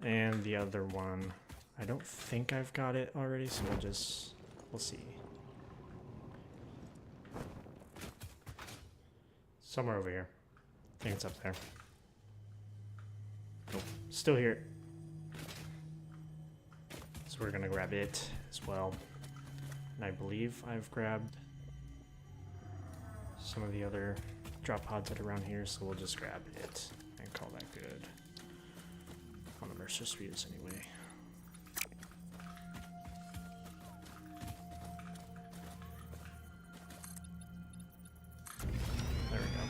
And the other one, I don't think I've got it already, so we'll see. Somewhere over here. I think it's up there. Nope, still here. So we're gonna grab it as well. And I believe I've grabbed some of the other drop pods that are around here, so we'll just grab it and call that good. On the Mercer Spheres anyway. There we go.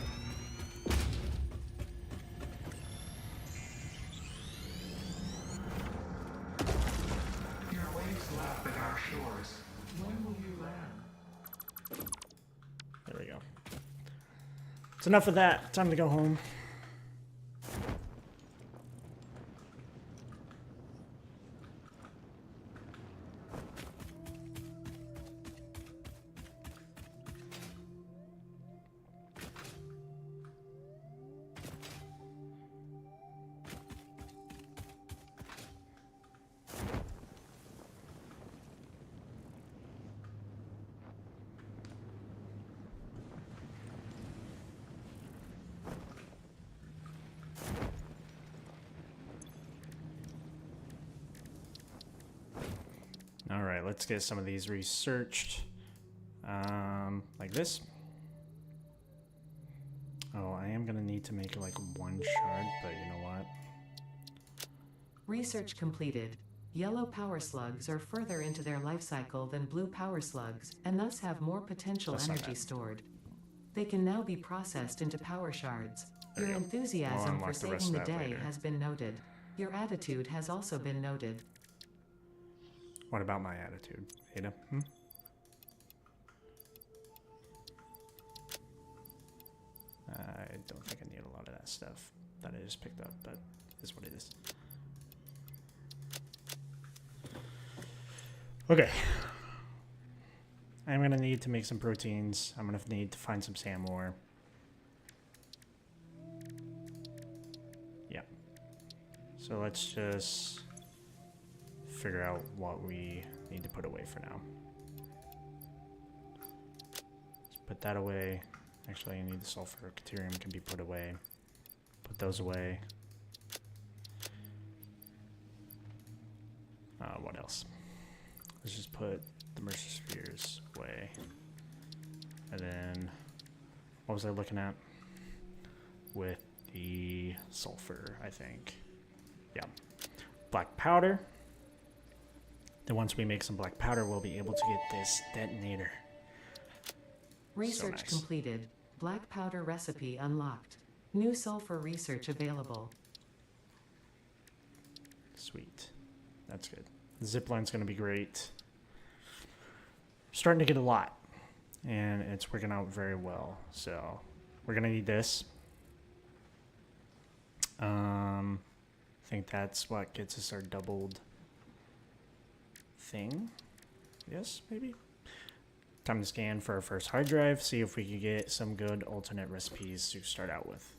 Your waves lap at our shores. When will you land? There we go. It's enough of that. Time to go home. All right, let's get some of these researched. Like this. Oh, I am gonna need to make like one shard, but you know what? Research completed. Yellow power slugs are further into their life cycle than blue power slugs, and thus have more potential That's not energy bad. stored. They can now be processed into power shards. There Your you go. We'll enthusiasm for unlock the rest saving of the that day later. has been noted. Your attitude has also been noted. What about my attitude, Ada? Hmm? I don't think I need a lot of that stuff that I just picked up, but it is what it is. Okay. I'm gonna need to make some proteins. I'm gonna need to find some sand ore. Yeah. So let's just figure out what we need to put away for now. Let's put that away. Actually, I need the sulfur. Caterium can be put away. Put those away. What else? Let's just put the Mercer Spheres away. And then, what was I looking at? With the sulfur, I think. Yeah. Black powder. Then once we make some black powder, we'll be able to get this detonator. Research nice. completed. Black powder recipe unlocked. New sulfur research available. Sweet. That's good. The zipline's going to be great. Starting to get a lot. And it's working out very well. So we're going to need this. I think that's what gets us our doubled thing. Yes, maybe. Time to scan for our first hard drive. See if we can get some good alternate recipes to start out with.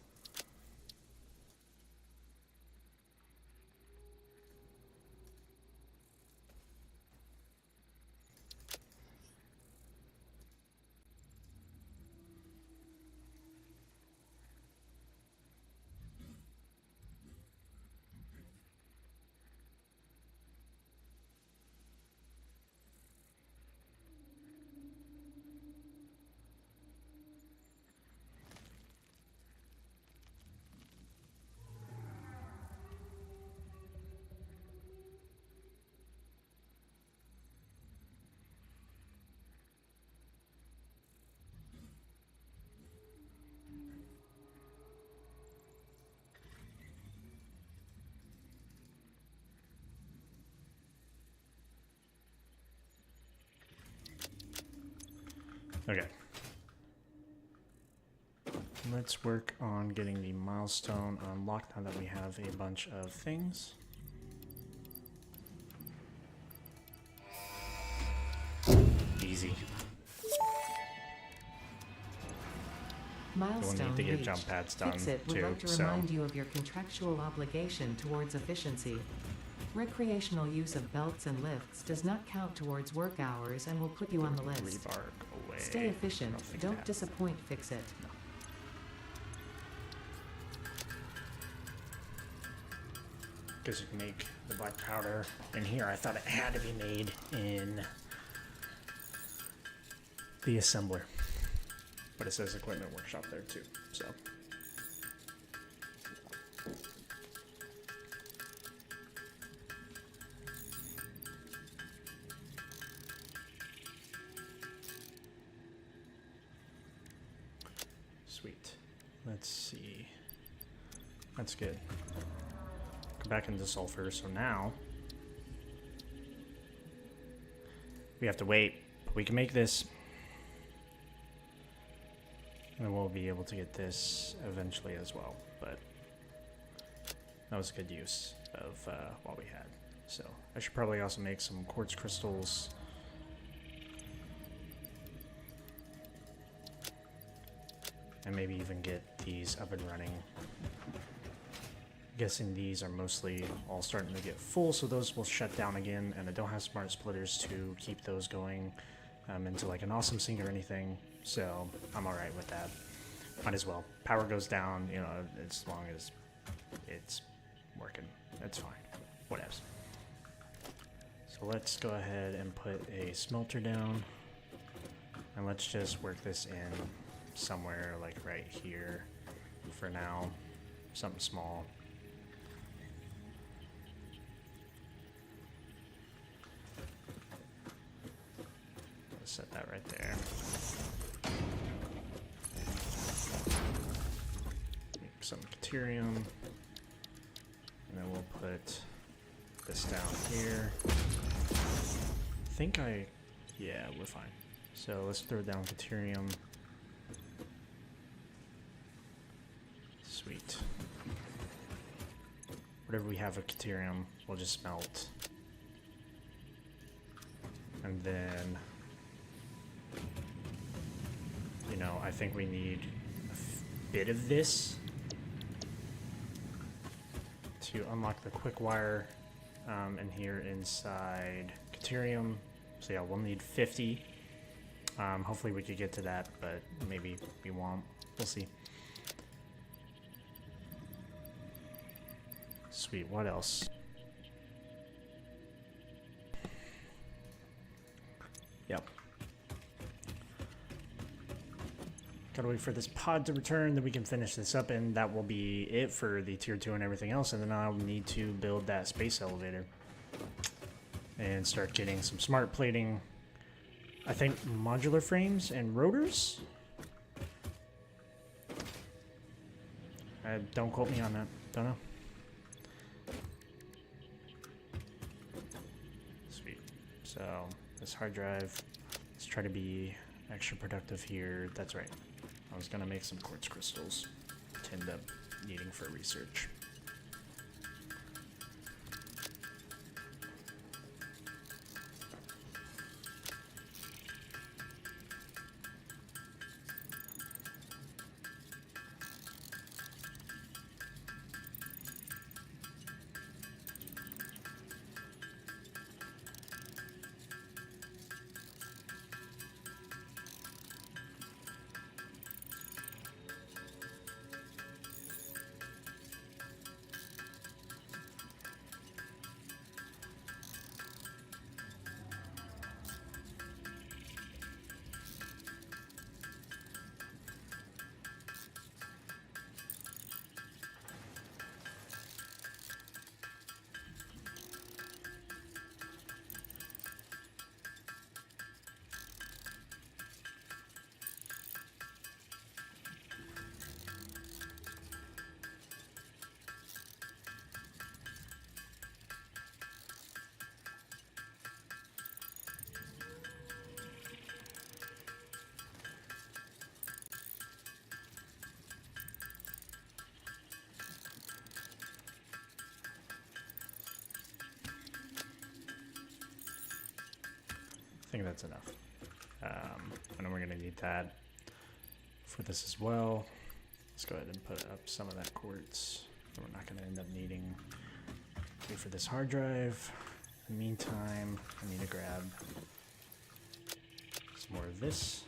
Okay. Let's work on getting the milestone unlocked now that we have a bunch of things. Easy. Milestone need to get reached. jump pads done, Fix-It would too, like to so- remind you of your contractual obligation towards efficiency. Recreational use of belts and lifts does not count towards work hours and will put you on the list. Rebark away. Stay efficient. I think Don't that- disappoint. Fix-It. Because you can make the black powder in here. I thought it had to be made in the assembler. But it says equipment workshop there too, so. Sweet. Let's see. That's good. Go back into sulfur, so now we have to wait, but we can make this. And we'll be able to get this eventually as well, but that was a good use of what we had. So I should probably also make some quartz crystals. And maybe even get these up and running. Guessing these are mostly all starting to get full, so those will shut down again, and I don't have smart splitters to keep those going into like an awesome sink or anything, so I'm alright with that. Might as well. Power goes down, you know, as long as it's working. That's fine. Whatevs. So let's go ahead and put a smelter down, and let's just work this in somewhere like right here for now. Something small. Set that right there. Make some deuterium. And then we'll put this down here. Yeah, we're fine. So let's throw down deuterium. Sweet. Whatever we have of deuterium, we'll just smelt. And then, you know, I think we need a bit of this to unlock the quick wire in here inside deuterium. So yeah, we'll need 50. Hopefully we could get to that, but maybe we won't. We'll see. Sweet, what else? Yep. Gotta wait for this pod to return, then we can finish this up, and that will be it for the tier 2 and everything else, and then I'll need to build that space elevator and start getting some smart plating. I think modular frames and rotors? Don't quote me on that. Don't know. Sweet. So this hard drive, let's try to be extra productive here. That's right. I was gonna make some quartz crystals to end up needing for research. think that's enough. I know we're gonna need that for this as well. Let's go ahead and put up some of that quartz. We're not gonna end up needing wait for this hard drive. In the meantime, I need to grab some more of this.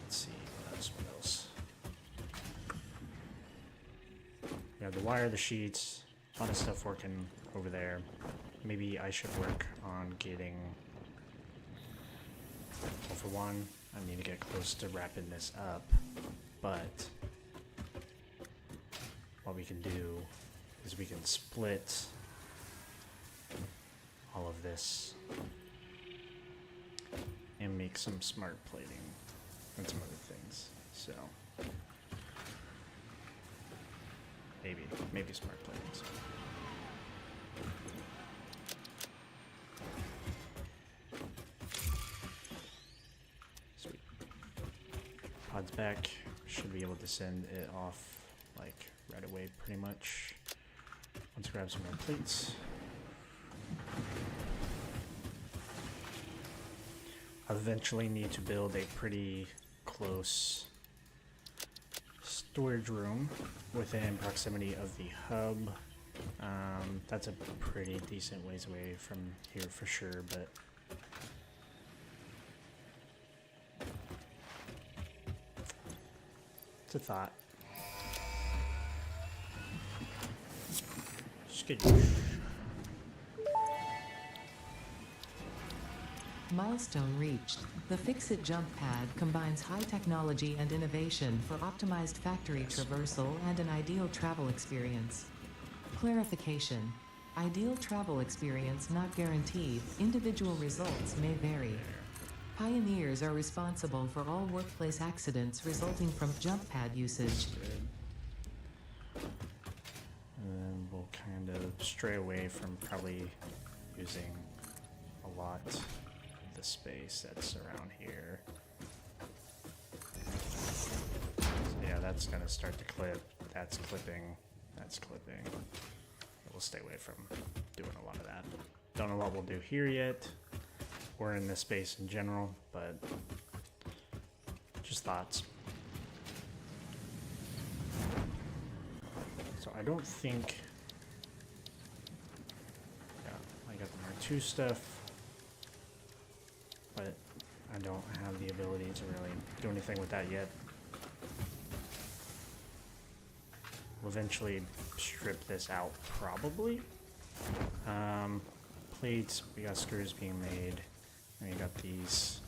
Let's see, what else? We have the wire, the sheets, a lot of stuff working over there. Maybe I should work on getting, well, for one, I need to get close to wrapping this up, but what we can do is we can split all of this and make some smart plating and some other things. So maybe smart plating. So. Sweet. Pod's back. Should be able to send it off like right away, pretty much. Let's grab some more plates. I'll eventually need to build a pretty close storage room within proximity of the hub. That's a pretty decent ways away from here for sure, but it's a thought. Skidoosh. Milestone reached. The Fix-It jump pad combines high technology and innovation for optimized factory traversal and an ideal travel experience. Clarification. Ideal travel experience not guaranteed. Individual results may vary. Pioneers are responsible for all workplace accidents resulting from jump pad usage. And then we'll kind of stray away from probably using a lot of the space that's around here. So yeah, that's gonna start to clip. That's clipping. That's clipping. We'll stay away from doing a lot of that. Don't know what we'll do here yet, or in this space in general, but just thoughts. So I don't think, yeah, I got the R2 stuff, but I don't have the ability to really do anything with that yet. We'll eventually strip this out, probably. Plates, we got screws being made, and we got these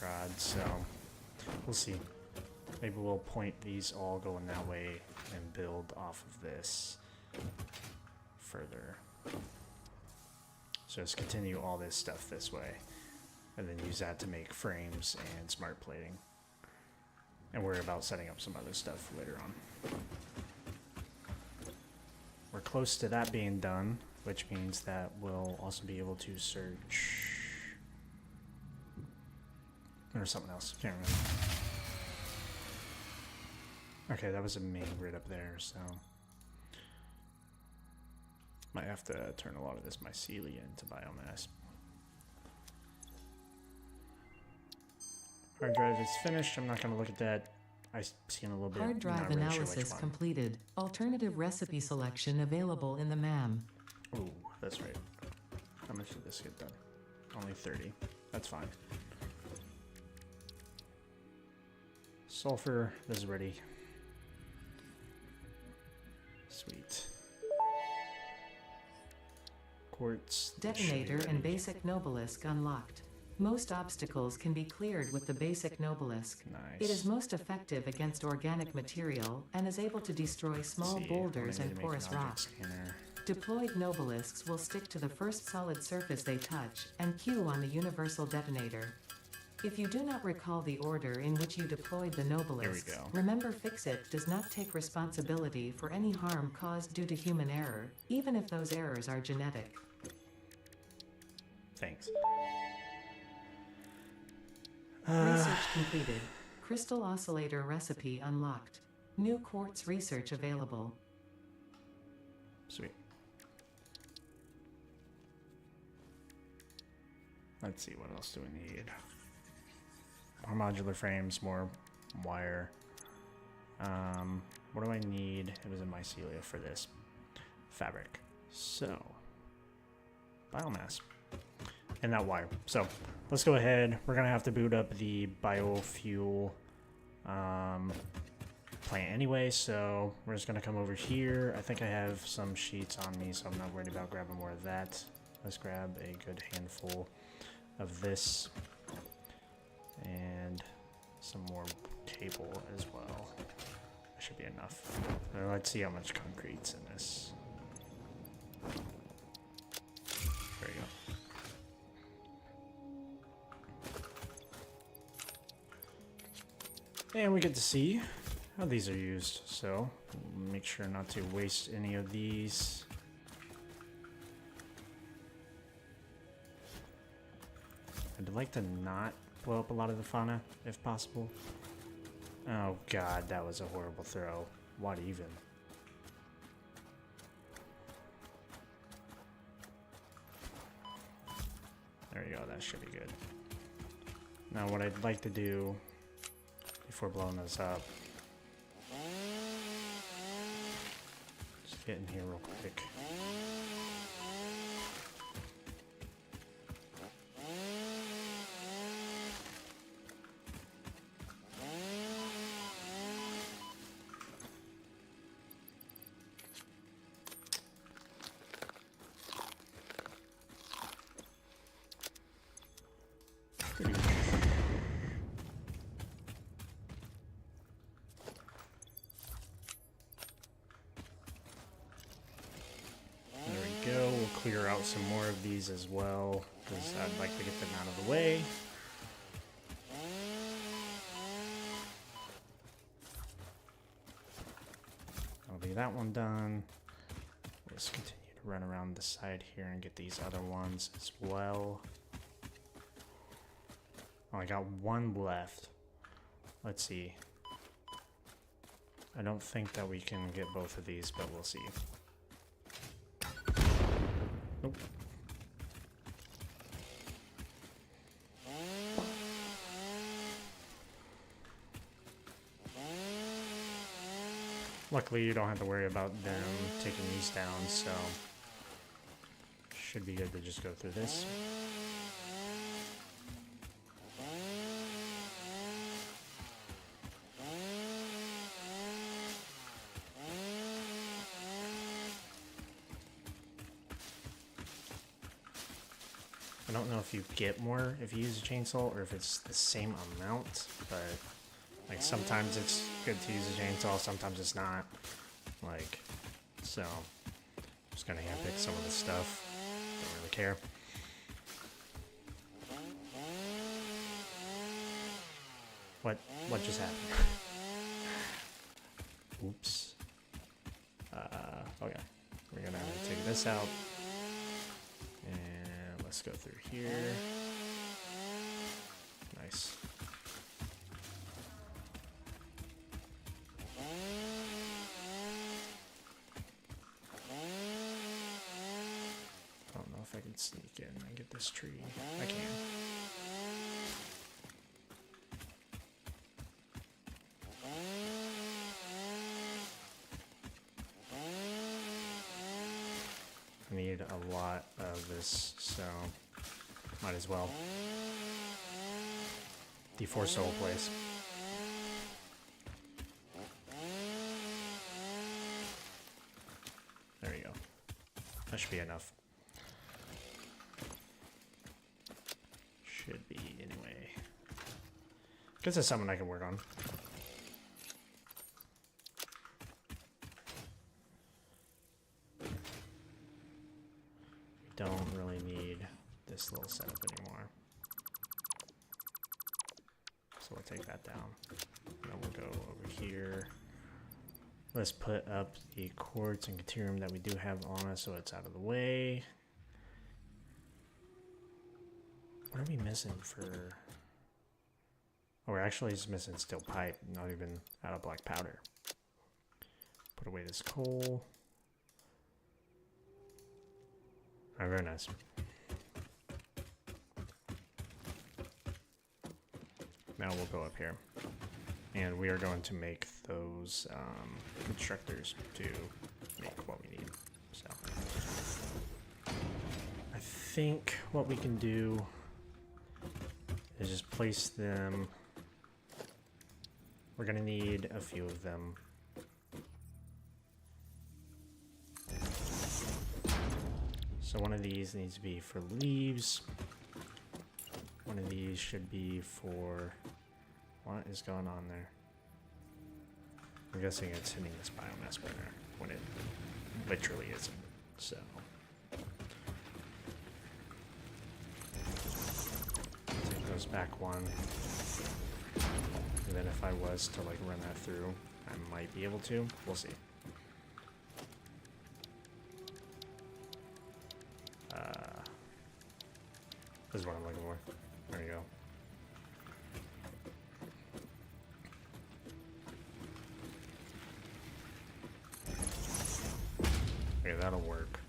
rods, so we'll see. Maybe we'll point these all going that way and build off of this further. So let's continue all this stuff this way, and then use that to make frames and smart plating. And worry about setting up some other stuff later on. We're close to that being done, which means that we'll also be able to search, or something else, can't remember. Okay, that was a main grid up there, so might have to turn a lot of this mycelia into biomass. Hard drive is finished. I'm not going to look at that. I've seen a little bit. Hard drive really analysis sure completed. Alternative recipe selection available in the MAM. Ooh, that's right. How much did this get done? Only 30. That's fine. Sulfur is ready. Sweet. Quartz. Detonator and basic Nobelisk unlocked. Most obstacles can be cleared with the basic Nobelisk. Nice. It is most effective against organic material and is able to destroy small boulders and porous rock. Deployed Nobelisks will stick to the first solid surface they touch and cue on the universal detonator. If you do not recall the order in which you deployed the Nobelisks, remember Fix-It does not take responsibility for any harm caused due to human error, even if those errors are genetic. Thanks. Research completed. Crystal oscillator recipe unlocked. New quartz research available. Sweet. Let's see, what else do we need? More modular frames, more wire. What do I need? It was in mycelia for this. Fabric. So, biomass. And that wire. So, let's go ahead. We're going to have to boot up the biofuel plant anyway, so we're just going to come over here. I think I have some sheets on me, so I'm not worried about grabbing more of that. Let's grab a good handful of this and some more cable as well. That should be enough. Now let's see how much concrete's in this. There we go. And we get to see how these are used, so make sure not to waste any of these. I'd like to not blow up a lot of the fauna, if possible. Oh god, that was a horrible throw. What even? There you go, that should be good. Now what I'd like to do before blowing this up, just get in here real quick. Clear out some more of these as well, because I'd like to get them out of the way. That'll be that one done. Let's continue to run around the side here and get these other ones as well. Oh, I got one left. Let's see. I don't think that we can get both of these, but we'll see. Nope. Luckily, you don't have to worry about them taking these down, so should be good to just go through this. I don't know if you get more if you use a chainsaw or if it's the same amount, but like sometimes it's good to use a chainsaw, sometimes it's not. Like, so I'm just gonna handpick some of this stuff. Don't really care. What just happened? Oops. Okay. We're gonna take this out. And let's go through here. Nice. I don't know if I can sneak in and get this tree. I can. I need a lot of this, so might as well. D4 soul place. There you go. That should be enough. Should be, anyway. Guess that's something I can work on. Don't really need this little setup anymore. So we'll take that down. And then we'll go over here. Let's put up the quartz and deuterium that we do have on us so it's out of the way. What are we missing for... Oh, we're actually just missing steel pipe, not even out of black powder. Put away this coal. Oh, very nice. now we'll go up here. And we are going to make those constructors to make what we need. So I think what we can do is just place them. We're gonna need a few of them. So one of these needs to be for leaves. One of these should be for... What is going on there? I'm guessing it's hitting this biomass burner when it literally isn't. So take those back one. And then if I was to like run that through, I might be able to. We'll see. This is what I'm looking for. There you go. Okay, that'll work.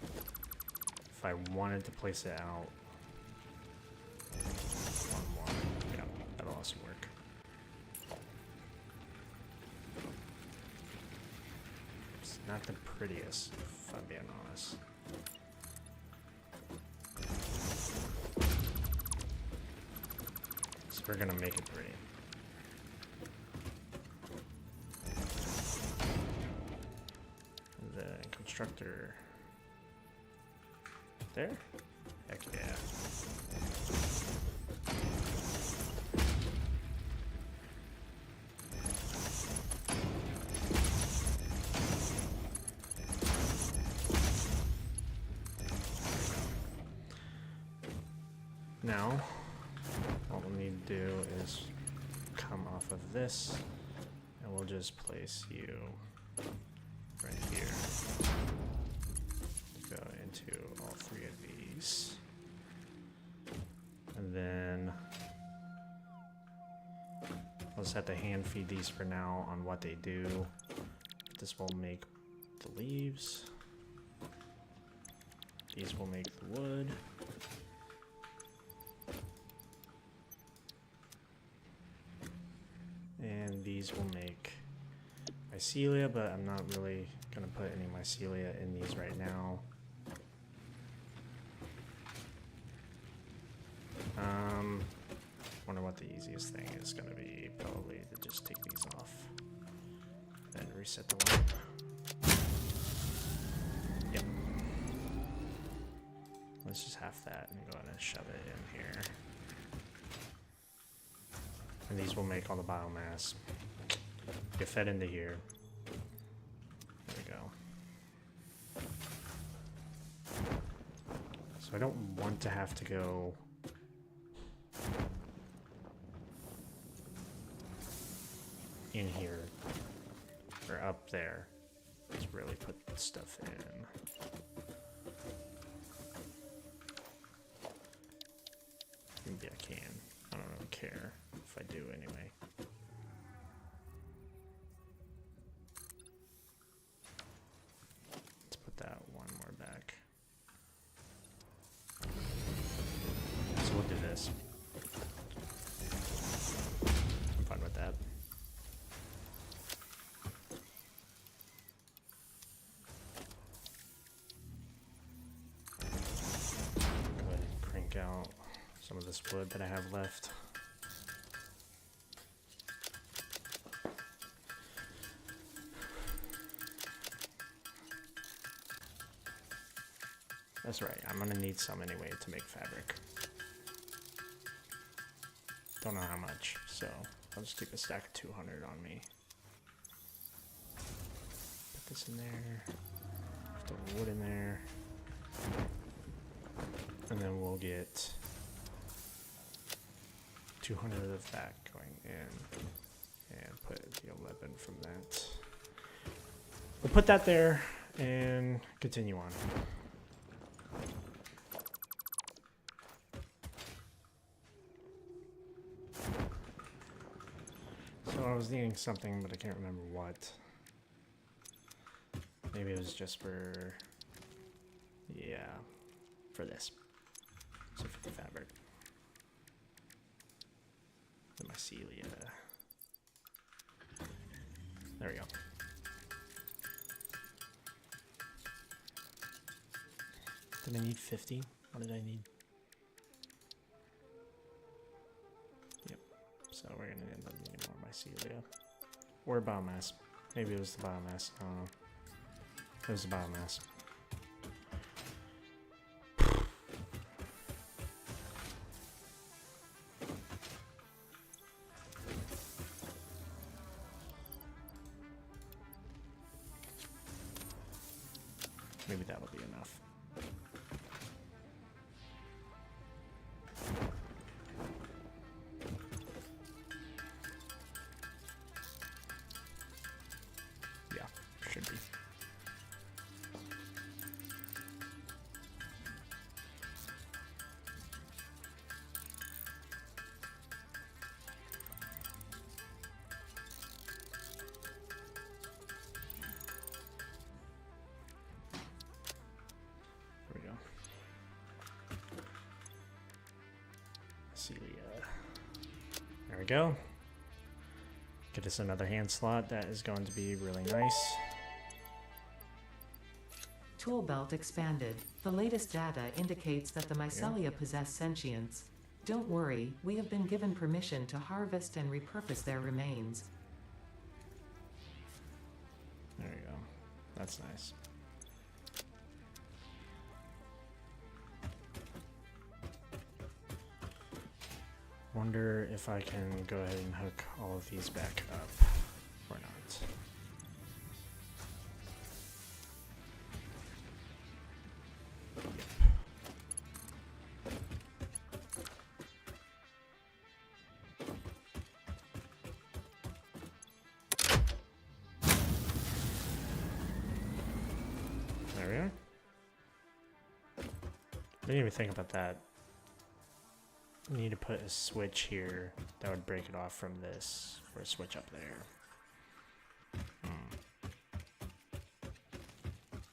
If I wanted to place it out, one more. Yeah, that'll also work. It's not the prettiest, if I'm being honest. So we're gonna make it pretty. The constructor there? Heck yeah. Now, what we'll need to do is come off of this, and we'll just place you right here. Go into all three of these. And then I'll just have to hand feed these for now on what they do. This will make the leaves. These will make the wood. And these will make mycelia, but I'm not really gonna put any mycelia in these right now. Wonder what the easiest thing is gonna be. Probably to just take these off and reset the lamp. Yep. Let's just half that and go ahead and shove it in here. And these will make all the biomass. Get fed into here. There we go. So I don't want to have to go in here or up there. Let's really put stuff in. Maybe I can. I don't really care if I do anyway. Let's put that one more back. So we'll do this. I'm fine with that. Go ahead and crank out some of this wood that I have left. That's right, I'm gonna need some anyway to make fabric. Don't know how much, so I'll just keep a stack of 200 on me. Put this in there, put the wood in there, and then we'll get 200 of that going in, and put the 11 from that. We'll put that there and continue on. So I was needing something, but I can't remember what. Maybe it was just for, yeah, for this. So for the fabric. The mycelia. There we go. Did I need 50? What did I need? Yep. So we're gonna end up needing more mycelia. Or biomass. Maybe it was the biomass. I don't know. It was the biomass. Maybe that'll be enough. Yeah, should be. There we go. Celia. There we go. Get us another hand slot. That is going to be really nice. Tool belt expanded. The latest data indicates that the mycelia possess sentience. Don't worry, we have been given permission to harvest and repurpose their remains. There you go. That's nice. Wonder if I can go ahead and hook all of these back up or not. Yep. There we are. Didn't even think about that. Need to put a switch here that would break it off from this, or a switch up there.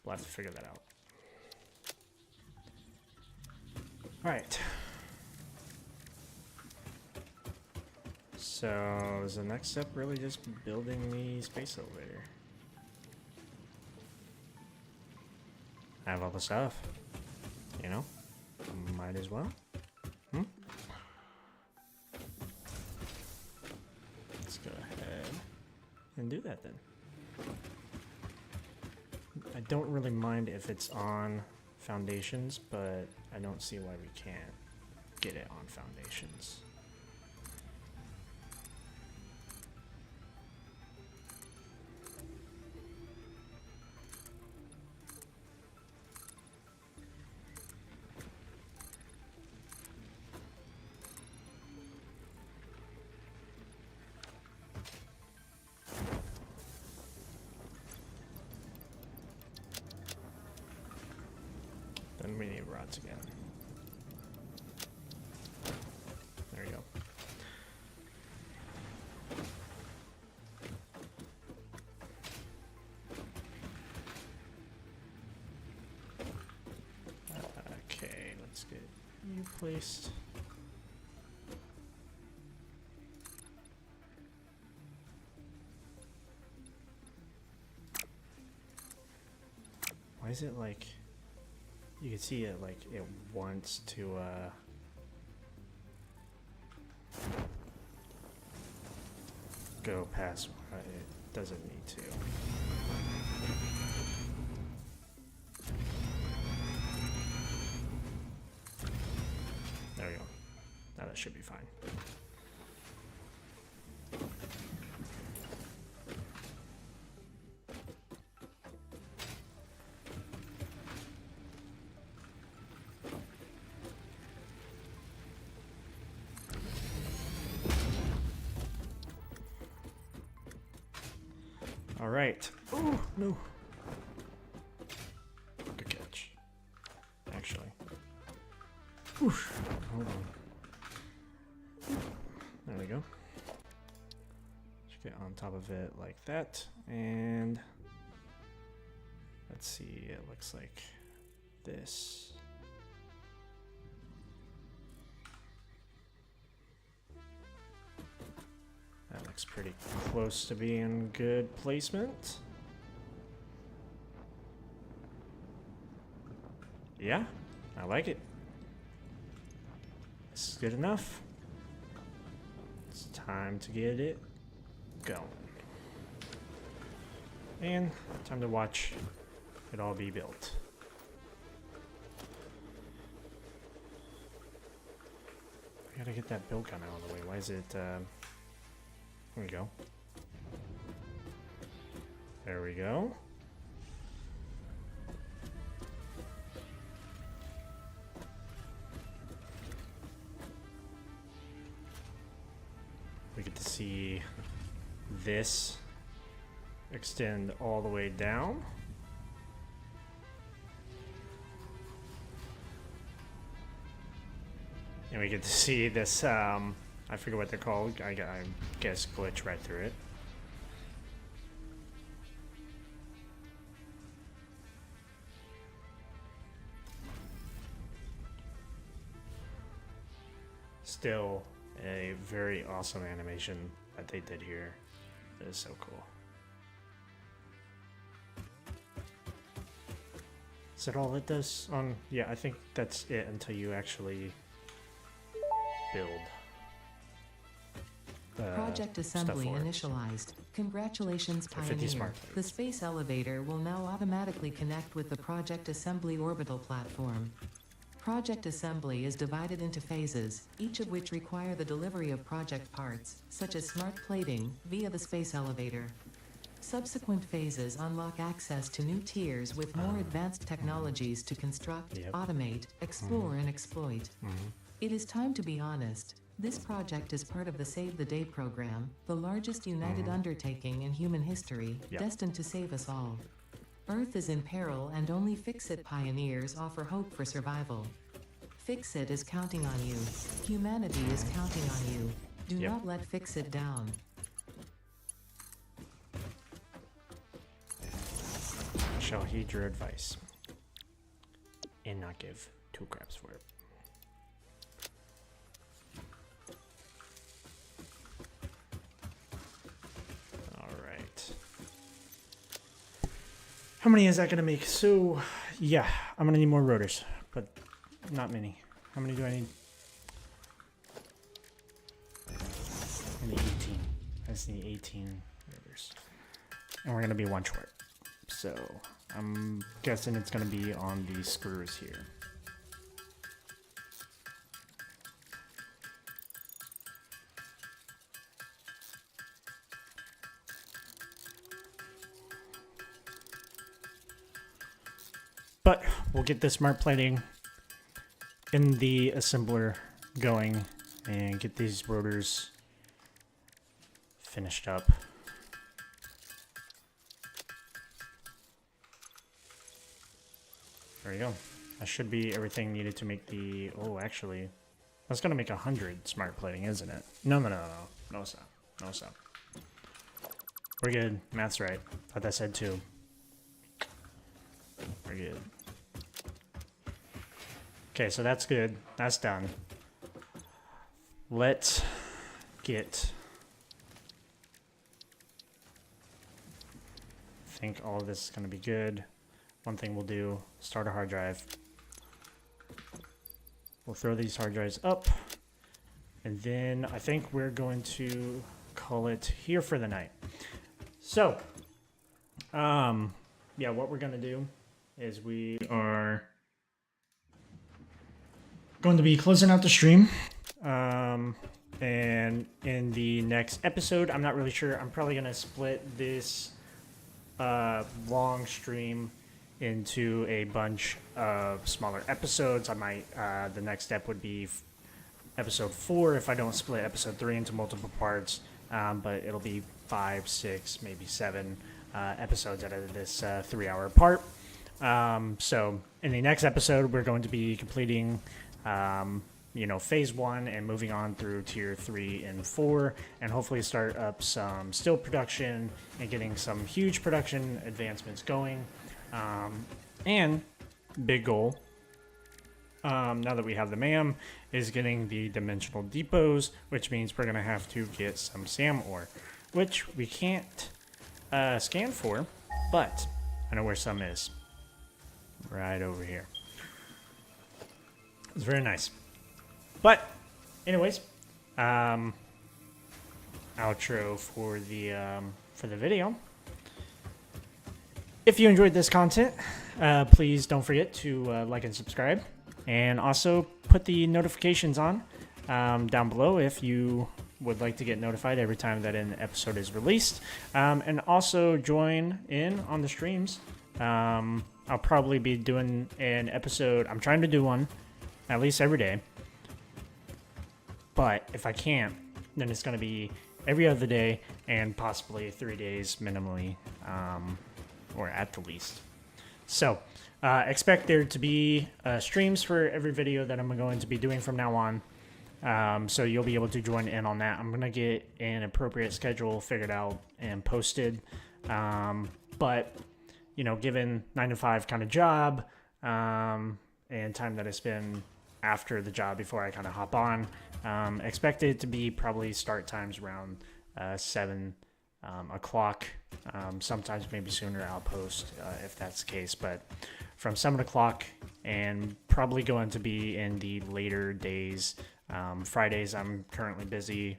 We'll have to figure that out. Alright. So is the next step really just building the space elevator? I have all the stuff, you know? Might as well. Let's go ahead and do that then. I don't really mind if it's on foundations, but I don't see why we can't get it on foundations. Then we need rods again. There you go. Okay, let's get you placed. Why is it like... You can see it like it wants to go past what it doesn't need to. There we go. Now that should be fine. All right. Oh, no. Good catch. Actually. Oof. Hold on. There we go. Just get on top of it like that. And let's see. It looks like this. Looks pretty close to being good placement. Yeah, I like it. This is good enough. It's time to get it going. And time to watch it all be built. I gotta get that build gun out of the way. Why is it, there we go. There we go. We get to see this extend all the way down. And we get to see this, I forget what they're called, I guess glitch right through it. Still a very awesome animation that they did here. It is so cool. Is that all it does on? Yeah, I think that's it until you actually build. Project assembly initialized. Congratulations, Pioneer. The space elevator will now automatically connect with the Project Assembly orbital platform. Project assembly is divided into phases, each of which require the delivery of project parts, such as smart plating, via the space elevator. Subsequent phases unlock access to new tiers with more advanced technologies to construct, automate, explore, and exploit. It is time to be honest. This project is part of the Save the Day program, the largest united undertaking in human history, destined to save us all. Earth is in peril and only Fix-It pioneers offer hope for survival. Fix-It is counting on you. Humanity is counting on you. Do not let Fix-It down. I shall heed your advice and not give two craps for it. How many is that going to make? So, yeah, I'm going to need more rotors, but not many. How many do I need? I need 18. I just need 18 rotors. And we're going to be one short. So, I'm guessing it's going to be on these screws here. But we'll get the smart plating in the assembler going and get these rotors finished up. There we go. That should be everything needed to make the... Oh, actually, that's going to make 100 smart plating, isn't it? No, no, no, no. No, it's not. No, it's not. We're good. Math's right. Thought that said 2. We're good. Okay, so that's good. That's done. Let's get... I think all of this is going to be good. One thing we'll do, start a hard drive. We'll throw these hard drives up. And then I think we're going to call it here for the night. So, yeah, what we're going to do is we are going to be closing out the stream. And in the next episode, I'm not really sure. I'm probably going to split this long stream into a bunch of smaller episodes. I might, the next step would be episode 4 if I don't split episode 3 into multiple parts. But it'll be 5, 6, maybe 7 episodes out of this 3-hour part. So in the next episode, we're going to be completing, phase 1 and moving on through tier 3 and 4, and hopefully start up some still production and getting some huge production advancements going. And big goal now that we have the MAM, is getting the dimensional depots, which means we're going to have to get some SAM ore, which we can't scan for, but I know where some is. Right over here. It's very nice. But, anyways, outro for the video. If you enjoyed this content, please don't forget to like and subscribe, and also put the notifications on down below if you would like to get notified every time that an episode is released, and also join in on the streams. I'll probably be doing an episode. I'm trying to do one at least every day, but if I can't, then it's going to be every other day and possibly 3 days minimally, or at the least. So expect there to be streams for every video that I'm going to be doing from now on. So you'll be able to join in on that. I'm going to get an appropriate schedule figured out and posted. But, you know, given 9 to 5 kind of job, and time that I spend after the job before I kind of hop on, expect it to be probably start times around 7 o'clock. Sometimes maybe sooner I'll post if that's the case, but from 7 o'clock, and probably going to be in the later days. Fridays I'm currently busy,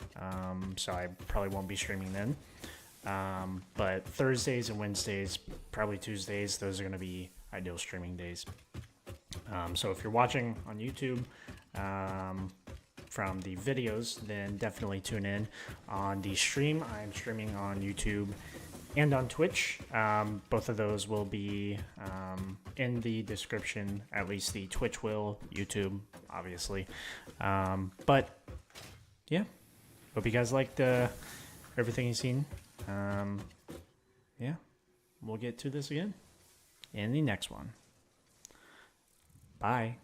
so I probably won't be streaming then. But Thursdays and Wednesdays, probably Tuesdays, those are going to be ideal streaming days. So if you're watching on YouTube from the videos, then definitely tune in on the stream. I'm streaming on YouTube and on Twitch. Both of those will be in the description, at least the Twitch will, YouTube obviously. But yeah, hope you guys liked everything you've seen. Yeah, we'll get to this again in the next one. Bye.